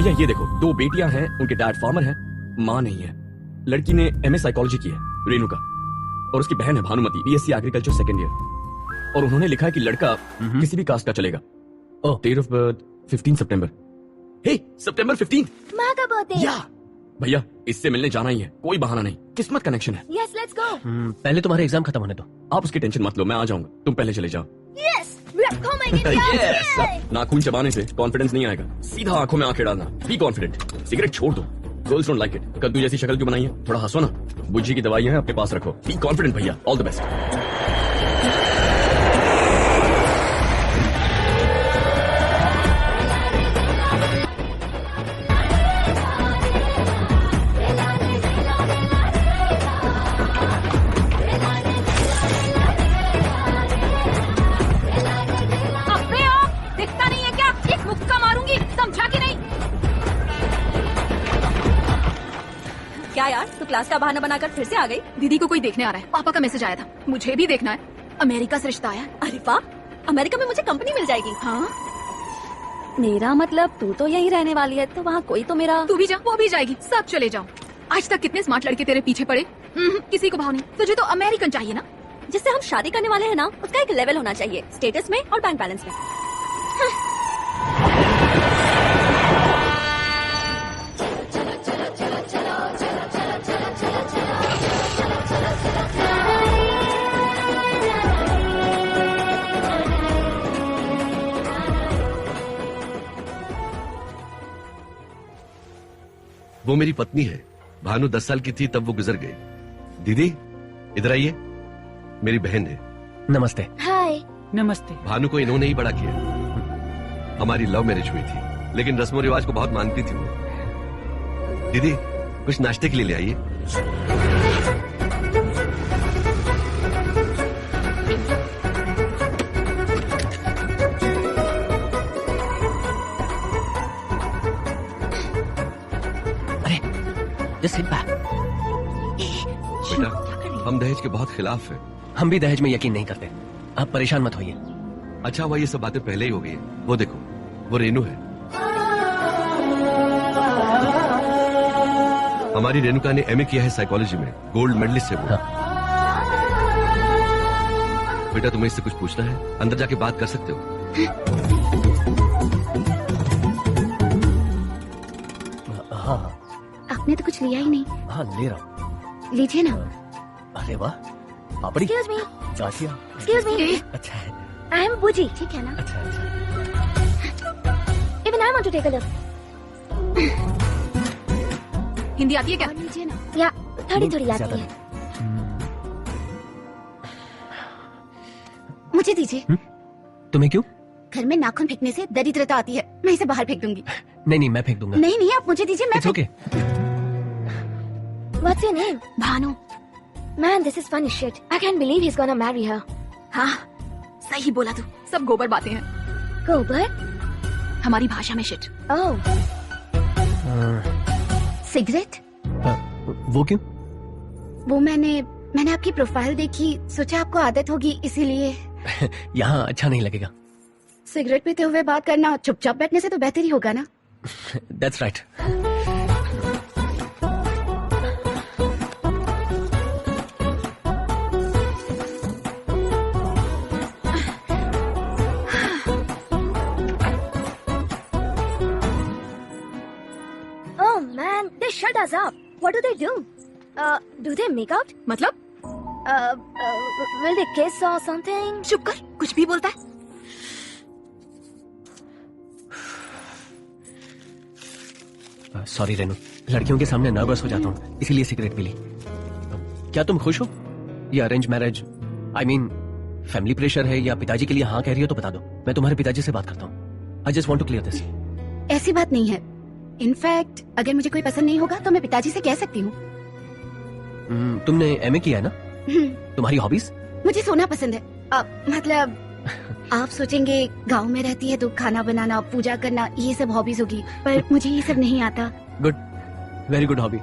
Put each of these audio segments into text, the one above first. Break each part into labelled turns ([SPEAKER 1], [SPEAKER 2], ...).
[SPEAKER 1] भैया ये देखो, 2 बेटियां हैं, उनके डैड फार्मर हैं, माँ नहीं है। लड़की ने MA साइकोलॉजी की है, रेणुका, और उसकी बहन है Bhanumati, BSc agriculture 2nd year. और उन्होंने लिखा है कि लड़का किसी भी कास्ट का चलेगा। डेट ऑफ बर्थ 15 सितंबर। हे, सितंबर 15
[SPEAKER 2] माँ का बर्थडे।
[SPEAKER 1] या भैया, इससे मिलने जाना ही है, कोई बहाना नहीं, किस्मत कनेक्शन है।
[SPEAKER 2] Yes, let's go.
[SPEAKER 3] पहले तुम्हारे एग्जाम खत्म होने दो।
[SPEAKER 1] आप उसकी टेंशन मत लो, मैं आ जाऊंगा, तुम पहले चले जाओ।
[SPEAKER 2] Yes, we are coming India.
[SPEAKER 1] नाखून चबाने से कॉन्फिडेंस नहीं आएगा, सीधा आंखों में आंखें डालना। Be confident. सिगरेट छोड़ दो, गर्ल्स डोंट लाइक इट। कद्दू जैसी शक्ल क्यों बनाई है, थोड़ा हंसो ना। बुज्जी की दवाइयां हैं, अपने पास रखो। बी कॉन्फिडेंट भैया, ऑल द बेस्ट।
[SPEAKER 2] क्या यार, तू क्लास का बहाना बनाकर फिर से आ गई?
[SPEAKER 4] दीदी को कोई देखने आ रहा है, पापा का मैसेज आया था, मुझे भी देखना है। अमेरिका से रिश्ता आया।
[SPEAKER 2] अरे वाह, अमेरिका में मुझे कंपनी मिल जाएगी।
[SPEAKER 4] हाँ,
[SPEAKER 2] मेरा मतलब तू तो यही रहने वाली है, तो वहाँ कोई तो मेरा।
[SPEAKER 4] तू भी जा, वो भी जाएगी, सब चले जाओ। आज तक कितने स्मार्ट लड़के तेरे पीछे पड़े, किसी को भाव नहीं। तुझे तो अमेरिकन चाहिए ना।
[SPEAKER 2] जिससे हम शादी करने वाले हैं ना, उसका एक लेवल होना चाहिए, स्टेटस में और बैंक बैलेंस में।
[SPEAKER 5] वो मेरी पत्नी है, भानु 10 साल की थी तब वो गुजर गई। दीदी इधर आइए, मेरी बहन है।
[SPEAKER 3] नमस्ते।
[SPEAKER 2] हाय।
[SPEAKER 6] नमस्ते।
[SPEAKER 5] भानु को इन्होंने ही बड़ा किया। हमारी लव मैरिज हुई थी, लेकिन रस्मों रिवाज को बहुत मानती थी वो। दीदी कुछ नाश्ते के लिए ले आइए।
[SPEAKER 3] Just sit back.
[SPEAKER 5] बेटा, हम दहेज के बहुत खिलाफ हैं।
[SPEAKER 3] हम भी दहेज में यकीन नहीं करते, आप परेशान मत होइए।
[SPEAKER 5] अच्छा हुआ ये सब बातें पहले ही हो गई। वो देखो, वो रेनू है। हमारी रेणुका ने MA किया है साइकोलॉजी में, गोल्ड मेडलिस्ट है वो। बेटा तुम्हें इससे कुछ पूछना है, अंदर जाके बात कर सकते हो।
[SPEAKER 3] हाँ
[SPEAKER 2] आपने तो कुछ लिया ही नहीं।
[SPEAKER 3] हाँ ले रहा हूँ।
[SPEAKER 2] लीजिए ना।
[SPEAKER 3] अरे वाह, पापड़ी।
[SPEAKER 2] Excuse me.
[SPEAKER 3] चाचिया।
[SPEAKER 2] Excuse me.
[SPEAKER 3] अच्छा है।
[SPEAKER 2] I am बुजी, ठीक है ना?
[SPEAKER 3] अच्छा अच्छा।
[SPEAKER 2] Even I want to take a look.
[SPEAKER 4] Hindi आती है क्या?
[SPEAKER 2] लीजिए ना। या थोड़ी थोड़ी आती है। मुझे दीजिए।
[SPEAKER 3] तुम्हें क्यों?
[SPEAKER 2] घर में नाखून फेंकने से दरिद्रता आती है, मैं इसे बाहर फेंक दूंगी।
[SPEAKER 3] नहीं मैं फेंक दूंगा।
[SPEAKER 2] नहीं आप मुझे दीजिए, मैं।
[SPEAKER 3] It's okay.
[SPEAKER 2] What's your name?
[SPEAKER 4] Bhanu.
[SPEAKER 2] Man, this is funny shit. I can't believe he's gonna marry her.
[SPEAKER 4] हाँ, सही बोला तू, सब गोबर बातें हैं।
[SPEAKER 2] गोबर?
[SPEAKER 4] हमारी भाषा में शिट।
[SPEAKER 2] Oh. सिगरेट?
[SPEAKER 3] वो क्यों?
[SPEAKER 2] वो मैंने आपकी प्रोफाइल देखी, सोचा आपको आदत होगी इसीलिए।
[SPEAKER 3] यहाँ अच्छा नहीं लगेगा।
[SPEAKER 2] सिगरेट पीते हुए बात करना चुपचाप बैठने से तो बेहतर ही होगा ना।
[SPEAKER 3] That's right.
[SPEAKER 2] Oh man, they shut us up. What do they do? Do they make out?
[SPEAKER 4] मतलब?
[SPEAKER 2] Will they kiss or something?
[SPEAKER 4] चुप कर, कुछ भी बोलता है।
[SPEAKER 3] सॉरी रेनू, लड़कियों के सामने नर्वस हो जाता हूँ, इसीलिए सिगरेट पी ली। क्या तुम खुश हो? ये arrange marriage, I mean family pressure है या पिताजी के लिए हाँ कह रही हो तो बता दो, मैं तुम्हारे पिताजी से बात करता हूँ। I just want to clear this.
[SPEAKER 2] ऐसी बात नहीं है। इनफैक्ट अगर मुझे कोई पसंद नहीं होगा तो मैं पिताजी से कह सकती हूँ।
[SPEAKER 3] तुमने MA किया है ना? तुम्हारी हॉबीज?
[SPEAKER 2] मुझे सोना पसंद है। मतलब आप सोचेंगे गांव में रहती है तो खाना बनाना, पूजा करना, ये सब हॉबीज होगी, पर मुझे ये सब नहीं आता।
[SPEAKER 3] Good, very good hobby,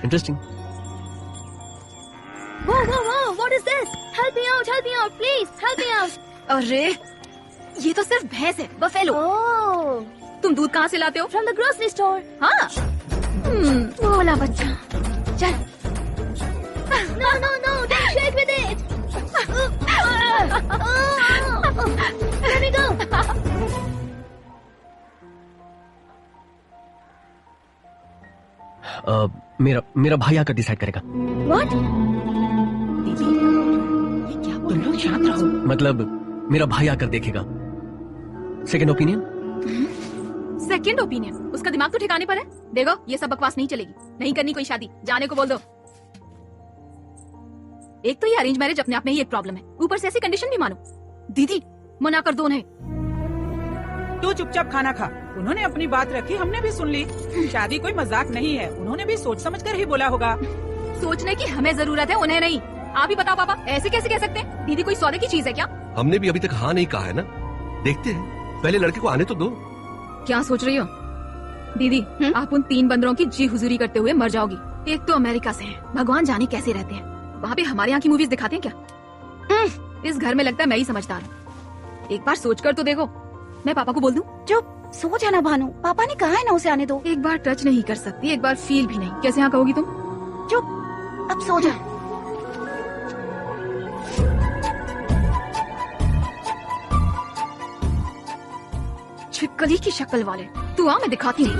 [SPEAKER 3] interesting.
[SPEAKER 2] What is this? Help me out, please, help me out.
[SPEAKER 4] अरे, ये तो सिर्फ भैंस है, बफेलो।
[SPEAKER 2] Oh,
[SPEAKER 4] तुम दूध कहाँ से लाते हो?
[SPEAKER 2] From the grocery store.
[SPEAKER 4] हाँ।
[SPEAKER 2] बोला बच्चा। चल। No no no, don't shake with it. Let me go.
[SPEAKER 3] मेरा भाई आकर डिसाइड करेगा।
[SPEAKER 2] What?
[SPEAKER 4] दीदी, ये क्या बोल रहे हो? शांत रहो।
[SPEAKER 3] मतलब मेरा भाई आकर देखेगा। Second opinion?
[SPEAKER 4] Second opinion? उसका दिमाग तो ठिकाने पर है। देखो, ये सब बकवास नहीं चलेगी। नहीं करनी कोई शादी, जाने को बोल दो। एक तो ये अरेंज मैरिज अपने आप में ही एक प्रॉब्लम है, ऊपर से ऐसी कंडीशन भी मानो। दीदी, मना कर दो उन्हें।
[SPEAKER 6] तू चुपचाप खाना खा। उन्होंने अपनी बात रखी, हमने भी सुन ली। शादी कोई मजाक नहीं है, उन्होंने भी सोच समझ कर ही बोला होगा।
[SPEAKER 4] सोचने की हमें जरूरत है, उन्हें नहीं। आप ही बताओ पापा, ऐसे कैसे कह सकते हैं? दीदी कोई सौदे की चीज है क्या?
[SPEAKER 5] हमने भी अभी तक हाँ नहीं कहा है ना। देखते हैं, पहले लड़के को आने तो दो।
[SPEAKER 4] क्या सोच रही हो दीदी? आप उन 3 बंदरों की जी हुजूरी करते हुए मर जाओगी। एक तो अमेरिका से हैं, भगवान जाने कैसे रहते हैं। वहाँ पे हमारे यहाँ की मूवीज दिखाते हैं क्या? इस घर में लगता है मैं ही समझदार हूँ। एक बार सोच कर तो देखो। मैं पापा को बोल दूं?
[SPEAKER 2] चुप, सो जाना भानु। पापा ने कहा है ना उसे आने दो।
[SPEAKER 4] एक बार टच नहीं कर सकती, एक बार फील भी नहीं। कैसे यहाँ कहोगी तुम?
[SPEAKER 2] चुप, अब सो जा।
[SPEAKER 4] छिपकली की शक्ल वाले, तू आ, मैं दिखाती हूँ।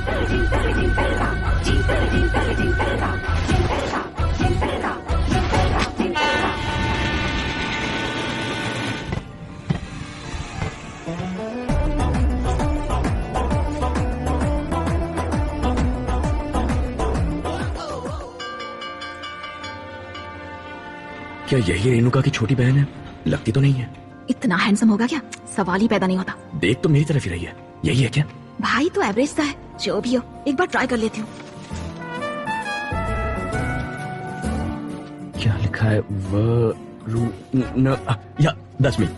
[SPEAKER 1] क्या यही रेणुका की छोटी बहन है? लगती तो नहीं है।
[SPEAKER 4] इतना हैंडसम होगा क्या? सवाल ही पैदा नहीं होता।
[SPEAKER 1] देख तो मेरी तरफ ही रही है। यही है क्या?
[SPEAKER 4] भाई तो एवरेज सा है। जो भी हो, एक बार ट्राई कर लेती हूँ।
[SPEAKER 1] क्या लिखा है? या 10 मिनट।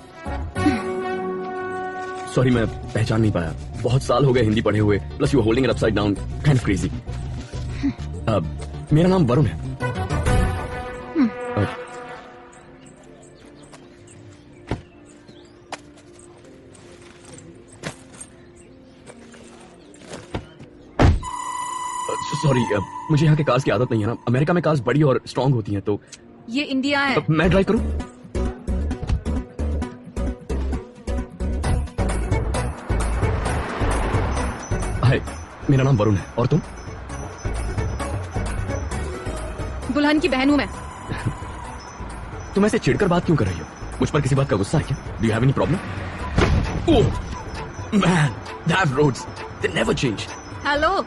[SPEAKER 1] सॉरी, मैं पहचान नहीं पाया। बहुत साल हो गए हिंदी पढ़े हुए, plus you holding it upside down, kind of crazy. मेरा नाम वरुण है। सॉरी, मुझे यहाँ के कार्स की आदत नहीं है ना। अमेरिका में कार्स बड़ी और स्ट्रांग होती हैं, तो
[SPEAKER 4] ये इंडिया है।
[SPEAKER 1] मैं ड्राइव करूं? हाय, मेरा नाम वरुण है। और तुम?
[SPEAKER 4] दुल्हन की बहन हूँ मैं।
[SPEAKER 1] तुम ऐसे चिढ़कर बात क्यों कर रही हो? मुझ पर किसी बात का गुस्सा है क्या? Do you have any problem? Oh man, that roads, they never change.
[SPEAKER 4] Hello,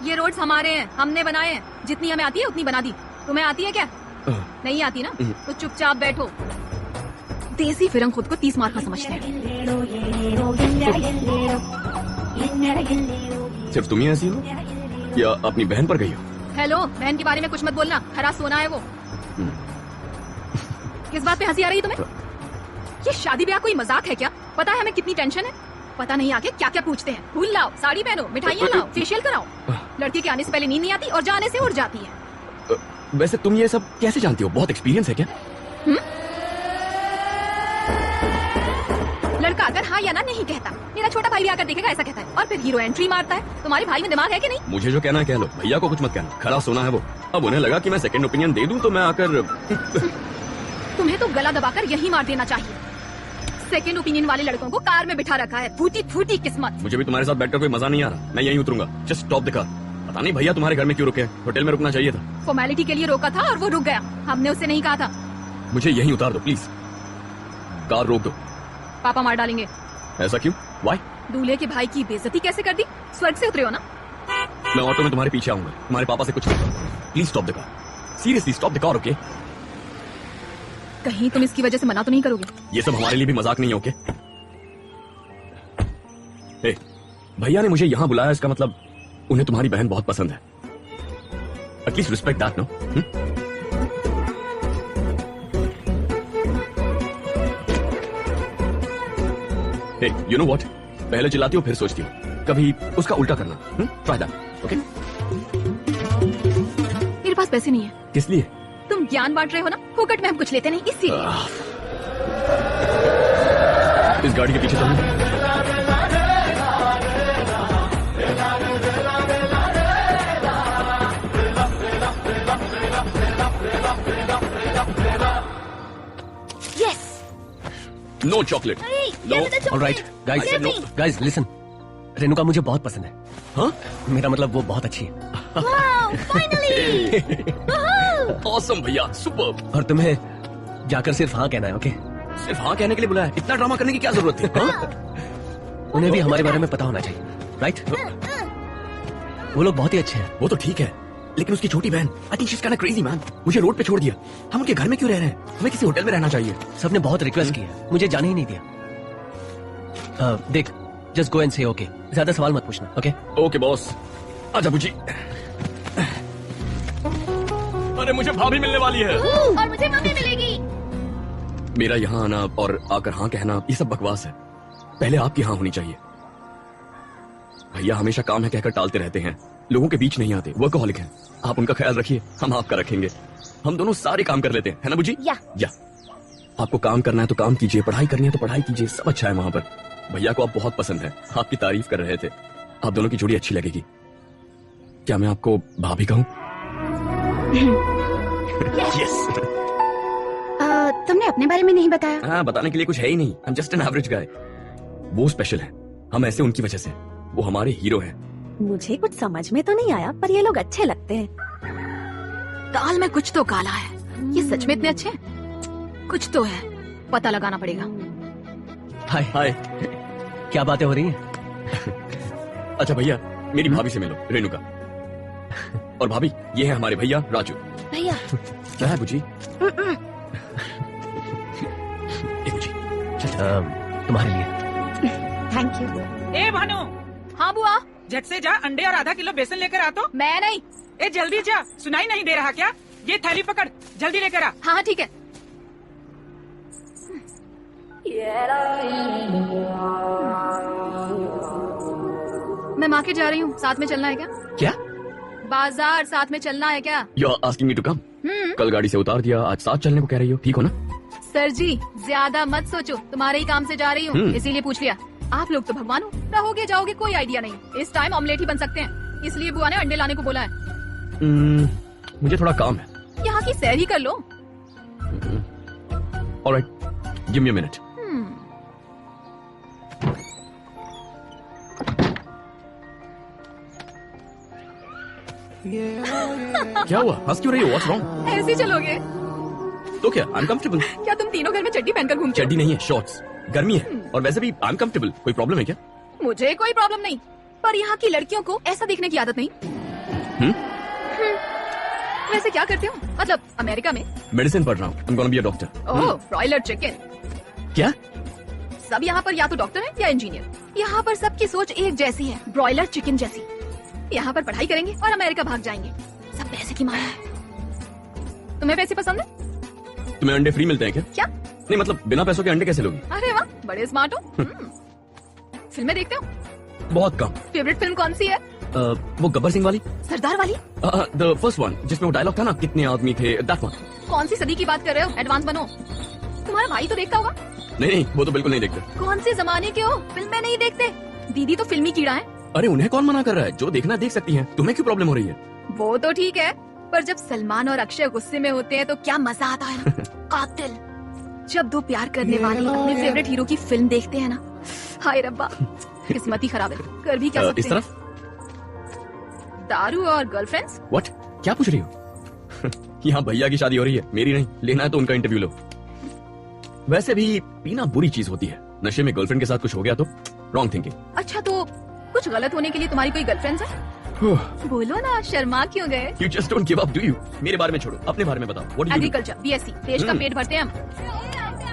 [SPEAKER 4] ये रोड्स हमारे हैं, हमने बनाए हैं। जितनी हमें आती है उतनी बना दी। तुम्हें आती है क्या? नहीं आती ना, तो चुपचाप बैठो। देसी फिरंग खुद को 30 मार का समझते हैं।
[SPEAKER 1] सिर्फ तुम ही ऐसी हो या अपनी बहन पर गई हो?
[SPEAKER 4] हेलो, बहन के बारे में कुछ मत बोलना, खरा सोना है वो। किस बात पे हंसी आ रही है तुम्हें? ये शादी ब्याह कोई मजाक है क्या? पता है हमें कितनी टेंशन है? पता नहीं आगे क्या क्या पूछते हैं। फूल लाओ, साड़ी पहनो, मिठाइयाँ लाओ, फेशियल कराओ। लड़की के आने से पहले नींद नहीं आती और जाने से उड़ जाती है।
[SPEAKER 1] वैसे तुम ये सब कैसे जानती हो? बहुत एक्सपीरियंस है क्या?
[SPEAKER 4] लड़का अगर हाँ या ना नहीं कहता, मेरा छोटा भाई भी आकर देखेगा ऐसा कहता है, और फिर हीरो एंट्री मारता है। तुम्हारे भाई में दिमाग है कि नहीं?
[SPEAKER 1] मुझे जो कहना है कह लो, भैया को कुछ मत कहना। खरा सोना है वो। अब उन्हें लगा कि मैं सेकंड ओपिनियन दे दूं तो मैं आकर
[SPEAKER 4] तुम्हें तो गला दबाकर यही मार देना चाहिए। सेकंड ओपिनियन वाले लड़कों को कार में बिठा रखा है। फूटी फूटी किस्मत।
[SPEAKER 1] मुझे भी तुम्हारे साथ बैठकर कोई मजा नहीं आ रहा। मैं यहीं उतरूंगा। Just stop the car. पता नहीं भैया तुम्हारे घर में क्यों रुके? होटल में रुकना चाहिए था।
[SPEAKER 4] फॉर्मेलिटी के लिए रोका था और वो रुक गया। हमने उससे नहीं कहा था।
[SPEAKER 1] मुझे यहीं उतार दो प्लीज। कार रोक दो।
[SPEAKER 4] पापा मार डालेंगे।
[SPEAKER 1] ऐसा क्यों? वाई?
[SPEAKER 4] दूल्हे के भाई की बेइज्जती कैसे कर दी? स्वर्ग से उतरे हो ना?
[SPEAKER 1] मैं ऑटो में तुम्हारे पीछे आऊंगा। तुम्हारे पापा से कुछ नहीं। Please stop the car. Seriously stop the car, okay?
[SPEAKER 4] कहीं तुम इसकी वजह से मना तो नहीं करोगे?
[SPEAKER 1] ये सब हमारे लिए भी मजाक नहीं है, ओके? भैया ने मुझे यहां बुलाया, इसका मतलब उन्हें तुम्हारी बहन बहुत पसंद है। At least respect that, no? You know what? पहले चिल्लाती हो फिर सोचती हो। कभी उसका उल्टा करना। Try that, okay?
[SPEAKER 4] मेरे पास पैसे नहीं है।
[SPEAKER 1] किस लिए?
[SPEAKER 4] तुम ज्ञान बांट रहे हो ना, फोकट में हम कुछ लेते नहीं, इसीलिए।
[SPEAKER 1] इस गाड़ी के पीछे चलना। No chocolate. No.
[SPEAKER 3] Alright guys, guys listen, Renuka मुझे बहुत पसंद है।
[SPEAKER 1] हाँ?
[SPEAKER 3] मेरा मतलब वो बहुत अच्छी है।
[SPEAKER 1] ऑसम भैया, सुपर्ब।
[SPEAKER 3] और तुम्हें जाकर सिर्फ हाँ कहना है, ओके?
[SPEAKER 1] सिर्फ हाँ कहने के लिए बुलाया? इतना ड्रामा करने की क्या जरूरत थी? हाँ?
[SPEAKER 3] उन्हें भी हमारे बारे में पता होना चाहिए, राइट? वो लोग बहुत ही अच्छे हैं।
[SPEAKER 1] वो तो ठीक है, लेकिन उसकी छोटी बहन, I think she is kind of crazy man. मुझे रोड पे छोड़ दिया। हम उनके घर में क्यों रह रहे हैं? हमें किसी होटल में रहना चाहिए।
[SPEAKER 3] सबने बहुत रिक्वेस्ट की है, मुझे जाने ही नहीं दिया। देख, जस्ट गो एंड से ओके। ज्यादा सवाल मत पूछना, ओके?
[SPEAKER 1] Okay boss. आजा बुजी। अरे मुझे भाभी मिलने वाली है।
[SPEAKER 2] और मुझे मम्मी मिलेगी।
[SPEAKER 1] मेरा यहाँ आना और आकर हाँ कहना ये सब बकवास है। पहले आपकी हाँ होनी चाहिए। भैया हमेशा काम है कहकर टालते रहते हैं, लोगों के बीच नहीं आते, वर्कहॉलिक हैं। आप उनका ख्याल रखिए, हम आपका रखेंगे। हम दोनों सारे काम कर लेते हैं, है ना बुजी?
[SPEAKER 2] या।
[SPEAKER 1] आपको काम करना है तो काम कीजिए, पढ़ाई करनी है तो पढ़ाई कीजिए, सब अच्छा है वहाँ पर। भैया को आप बहुत पसंद है, आपकी तारीफ कर रहे थे। आप दोनों की जोड़ी अच्छी लगेगी। क्या मैं आपको भाभी कहूँ? यस।
[SPEAKER 2] तुमने अपने बारे में नहीं बताया।
[SPEAKER 1] हाँ, बताने के लिए कुछ है ही नहीं। I am just an average guy. वो स्पेशल है, हम ऐसे उनकी वजह से। वो हमारे हीरो हैं।
[SPEAKER 7] मुझे कुछ समझ में तो नहीं आया, पर ये लोग अच्छे लगते हैं।
[SPEAKER 4] दाल में कुछ तो काला है। ये सच में इतने अच्छे हैं? कुछ तो है, पता लगाना पड़ेगा।
[SPEAKER 3] हाय
[SPEAKER 1] हाय।
[SPEAKER 3] क्या बातें हो रही हैं?
[SPEAKER 1] अच्छा भैया, मेरी भाभी से मिलो, रेणुका। और भाभी, ये है हमारे भैया राजू।
[SPEAKER 2] भैया।
[SPEAKER 1] क्या है बुजी? ए बुजी,
[SPEAKER 3] तुम्हारे लिए।
[SPEAKER 2] Thank you.
[SPEAKER 6] ए भानु,
[SPEAKER 4] हाँ बुआ।
[SPEAKER 6] झट से जा, अंडे और आधा किलो बेसन लेकर आ तो।
[SPEAKER 4] मैं नहीं।
[SPEAKER 6] ए जल्दी जा, सुनाई नहीं दे रहा क्या? ये थैली पकड़, जल्दी लेकर आ।
[SPEAKER 4] हाँ ठीक है। मैं मार्केट जा रही हूँ, साथ में चलना है क्या?
[SPEAKER 1] क्या?
[SPEAKER 4] बाजार साथ में चलना है क्या?
[SPEAKER 1] You are asking me to come? कल गाड़ी से उतार दिया, आज साथ चलने को कह रही हो, ठीक हो ना?
[SPEAKER 4] सर जी, ज्यादा मत सोचो, तुम्हारे ही काम से जा रही हूँ, इसीलिए पूछ लिया। आप लोग तो भगवान हो, रहोगे जाओगे कोई आइडिया नहीं। इस टाइम ऑमलेट ही बन सकते हैं, इसलिए बुआ ने अंडे लाने को बोला है।
[SPEAKER 1] मुझे थोड़ा काम है।
[SPEAKER 4] यहाँ की सैर ही कर लो।
[SPEAKER 1] Alright, give me a minute. क्या हुआ? हंस क्यों रही हो? What's wrong?
[SPEAKER 4] ऐसे ही चलोगे?
[SPEAKER 1] तो क्या? I am comfortable.
[SPEAKER 4] क्या तुम तीनों घर में चड्डी पहनकर घूमते हो?
[SPEAKER 1] चड्डी नहीं है, शॉर्ट्स। गर्मी है और वैसे भी आई एम कंफर्टेबल। कोई प्रॉब्लम है क्या?
[SPEAKER 4] मुझे कोई प्रॉब्लम नहीं, पर यहाँ की लड़कियों को ऐसा देखने की आदत नहीं। वैसे क्या करते हो? मतलब अमेरिका में?
[SPEAKER 1] मेडिसिन पढ़ रहा हूँ। I am gonna be a doctor.
[SPEAKER 4] Oh, broiler chicken.
[SPEAKER 1] क्या?
[SPEAKER 4] सब यहाँ पर या तो डॉक्टर है या इंजीनियर। यहाँ पर सबकी सोच एक जैसी है, ब्रॉयलर चिकन जैसी। यहाँ पर पढ़ाई करेंगे और अमेरिका भाग जाएंगे। सब पैसे की माया है। तुम्हें पैसे पसंद है?
[SPEAKER 1] तुम्हें अंडे फ्री मिलते हैं क्या?
[SPEAKER 4] क्या?
[SPEAKER 1] नहीं मतलब बिना पैसों के अंडे कैसे लोगे?
[SPEAKER 4] अरे वाह, बड़े स्मार्ट हो। फिल्में देखते हो?
[SPEAKER 1] बहुत कम।
[SPEAKER 4] फेवरेट फिल्म कौन सी है?
[SPEAKER 1] वो गब्बर सिंह वाली,
[SPEAKER 4] सरदार वाली।
[SPEAKER 1] द फर्स्ट वन, जिसमें वो डायलॉग था ना, कितने आदमी थे, दैट वन।
[SPEAKER 4] कौन सी सदी की बात कर रहे हो? एडवांस बनो। तुम्हारा भाई तो देखता होगा।
[SPEAKER 1] नहीं, वो तो बिल्कुल नहीं देखते।
[SPEAKER 4] कौन से जमाने के हो, फिल्में नहीं देखते? दीदी तो फिल्मी कीड़ा है।
[SPEAKER 1] अरे उन्हें कौन मना कर रहा है? जो देखना देख सकती हैं। तुम्हें क्यों प्रॉब्लम हो रही है?
[SPEAKER 4] वो तो ठीक है, पर जब सलमान और अक्षय गुस्से में होते हैं तो क्या मजा आता है ना। कातिल। जब दो प्यार करने वाले अपने फेवरेट हीरो की फिल्म देखते हैं ना, हाय रब्बा, किस्मत ही खराब है। कर भी क्या सकते
[SPEAKER 1] इस तरफ?
[SPEAKER 4] हैं? दारू और गर्लफ्रेंड्स।
[SPEAKER 1] व्हाट? क्या पूछ रही हो? यहाँ भैया की शादी हो रही है, मेरी नहीं। लेना है तो उनका इंटरव्यू लो। वैसे भी पीना बुरी चीज होती है। नशे में गर्लफ्रेंड के साथ कुछ हो गया तो रॉन्ग थिंकिंग।
[SPEAKER 4] अच्छा, तो कुछ गलत होने के लिए तुम्हारी कोई गर्लफ्रेंड है? बोलो ना, शर्मा क्यों गए?
[SPEAKER 1] You just don't give up, do you? मेरे बारे में छोड़ो, अपने बारे में बताओ। What do you do?
[SPEAKER 4] Agriculture, BSc, देश का पेट भरते हैं हम।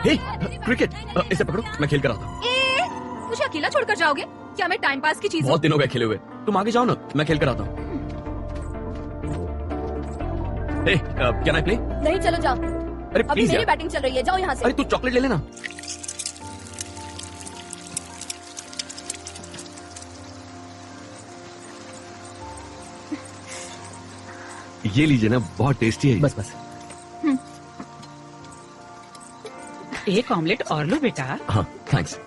[SPEAKER 1] Hey, क्रिकेट, इसे पकड़ो, मैं खेल कर आता हूँ।
[SPEAKER 4] मुझे अकेला छोड़कर जाओगे? क्या मैं टाइम पास की चीज हूँ?
[SPEAKER 1] बहुत दिन हो गए खेले हुए। तुम आगे जाओ ना, मैं खेल कर आता हूँ। Hey, can I play?
[SPEAKER 7] नहीं, चलो जाओ,
[SPEAKER 1] अरे
[SPEAKER 7] अभी
[SPEAKER 1] प्लीज
[SPEAKER 7] मेरी
[SPEAKER 1] यार।
[SPEAKER 7] बैटिंग चल रही है, जाओ यहाँ से।
[SPEAKER 1] अरे तू चॉकलेट ले लेना।
[SPEAKER 5] ये लीजिए ना, बहुत टेस्टी है।
[SPEAKER 3] बस बस।
[SPEAKER 6] एक ऑमलेट और लो बेटा।
[SPEAKER 1] हाँ, थैंक्स।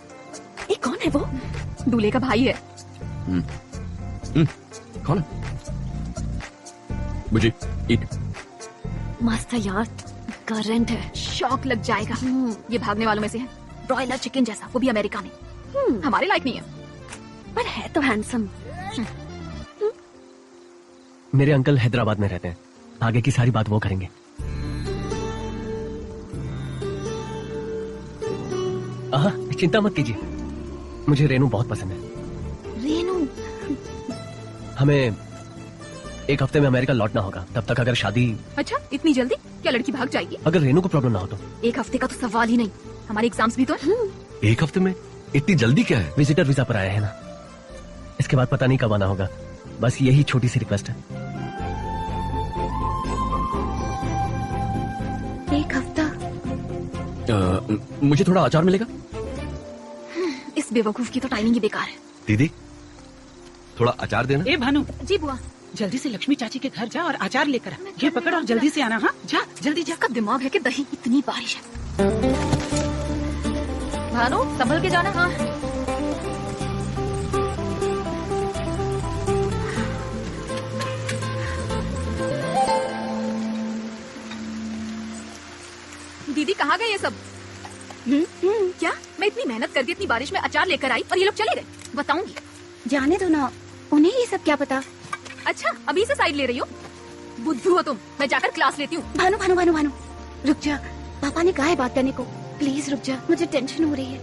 [SPEAKER 7] ये कौन है वो?
[SPEAKER 4] दूल्हे का भाई है।
[SPEAKER 1] खाना मुझे ईट।
[SPEAKER 7] मस्त है यार, करंट है।
[SPEAKER 4] शौक लग जाएगा। ये भागने वालों में से है। ब्रॉयलर चिकन जैसा, वो भी अमेरिका में। हमारे लायक नहीं है।
[SPEAKER 7] पर है तो हैंडसम।
[SPEAKER 3] मेरे अंकल हैदराबाद में रहते हैं, आगे की सारी बात वो करेंगे। चिंता मत कीजिए, मुझे रेनू बहुत पसंद है।
[SPEAKER 4] रेनू?
[SPEAKER 3] हमें एक हफ्ते में अमेरिका लौटना होगा, तब तक अगर शादी।
[SPEAKER 4] अच्छा, इतनी जल्दी? क्या लड़की भाग जाएगी?
[SPEAKER 3] अगर रेनू को प्रॉब्लम ना हो तो।
[SPEAKER 4] एक हफ्ते का तो सवाल ही नहीं, हमारे एग्जाम्स भी तो हैं।
[SPEAKER 5] एक हफ्ते में? इतनी जल्दी क्या है?
[SPEAKER 3] विजिटर वीजा पर आया है ना, इसके बाद पता नहीं कब आना होगा। बस यही छोटी सी रिक्वेस्ट है।
[SPEAKER 2] एक हफ्ता?
[SPEAKER 1] मुझे थोड़ा अचार मिलेगा?
[SPEAKER 4] इस बेवकूफ की तो टाइमिंग ही बेकार है।
[SPEAKER 5] दीदी थोड़ा अचार देना।
[SPEAKER 6] ए भानु,
[SPEAKER 4] जी बुआ।
[SPEAKER 6] जल्दी से लक्ष्मी चाची के घर जा और अचार लेकर आ। ये पकड़ और जल्दी से आना। हाँ, जा जल्दी जा।
[SPEAKER 4] इसका दिमाग है कि दही, इतनी बारिश है। भानु, संभल के जाना। हाँ, दीदी कहाँ गए ये सब? क्या मैं इतनी मेहनत करके इतनी बारिश में अचार लेकर आई और ये लोग चले गए? बताऊंगी।
[SPEAKER 2] जाने दो ना, उन्हें ये सब क्या पता।
[SPEAKER 4] अच्छा, अभी से साइड ले रही हो? बुद्धू हो तुम। मैं जाकर क्लास लेती हूँ।
[SPEAKER 2] भानु भानु भानु भानु, रुक जा। पापा ने कहा है बात करने को, प्लीज रुक जा। मुझे टेंशन हो रही है,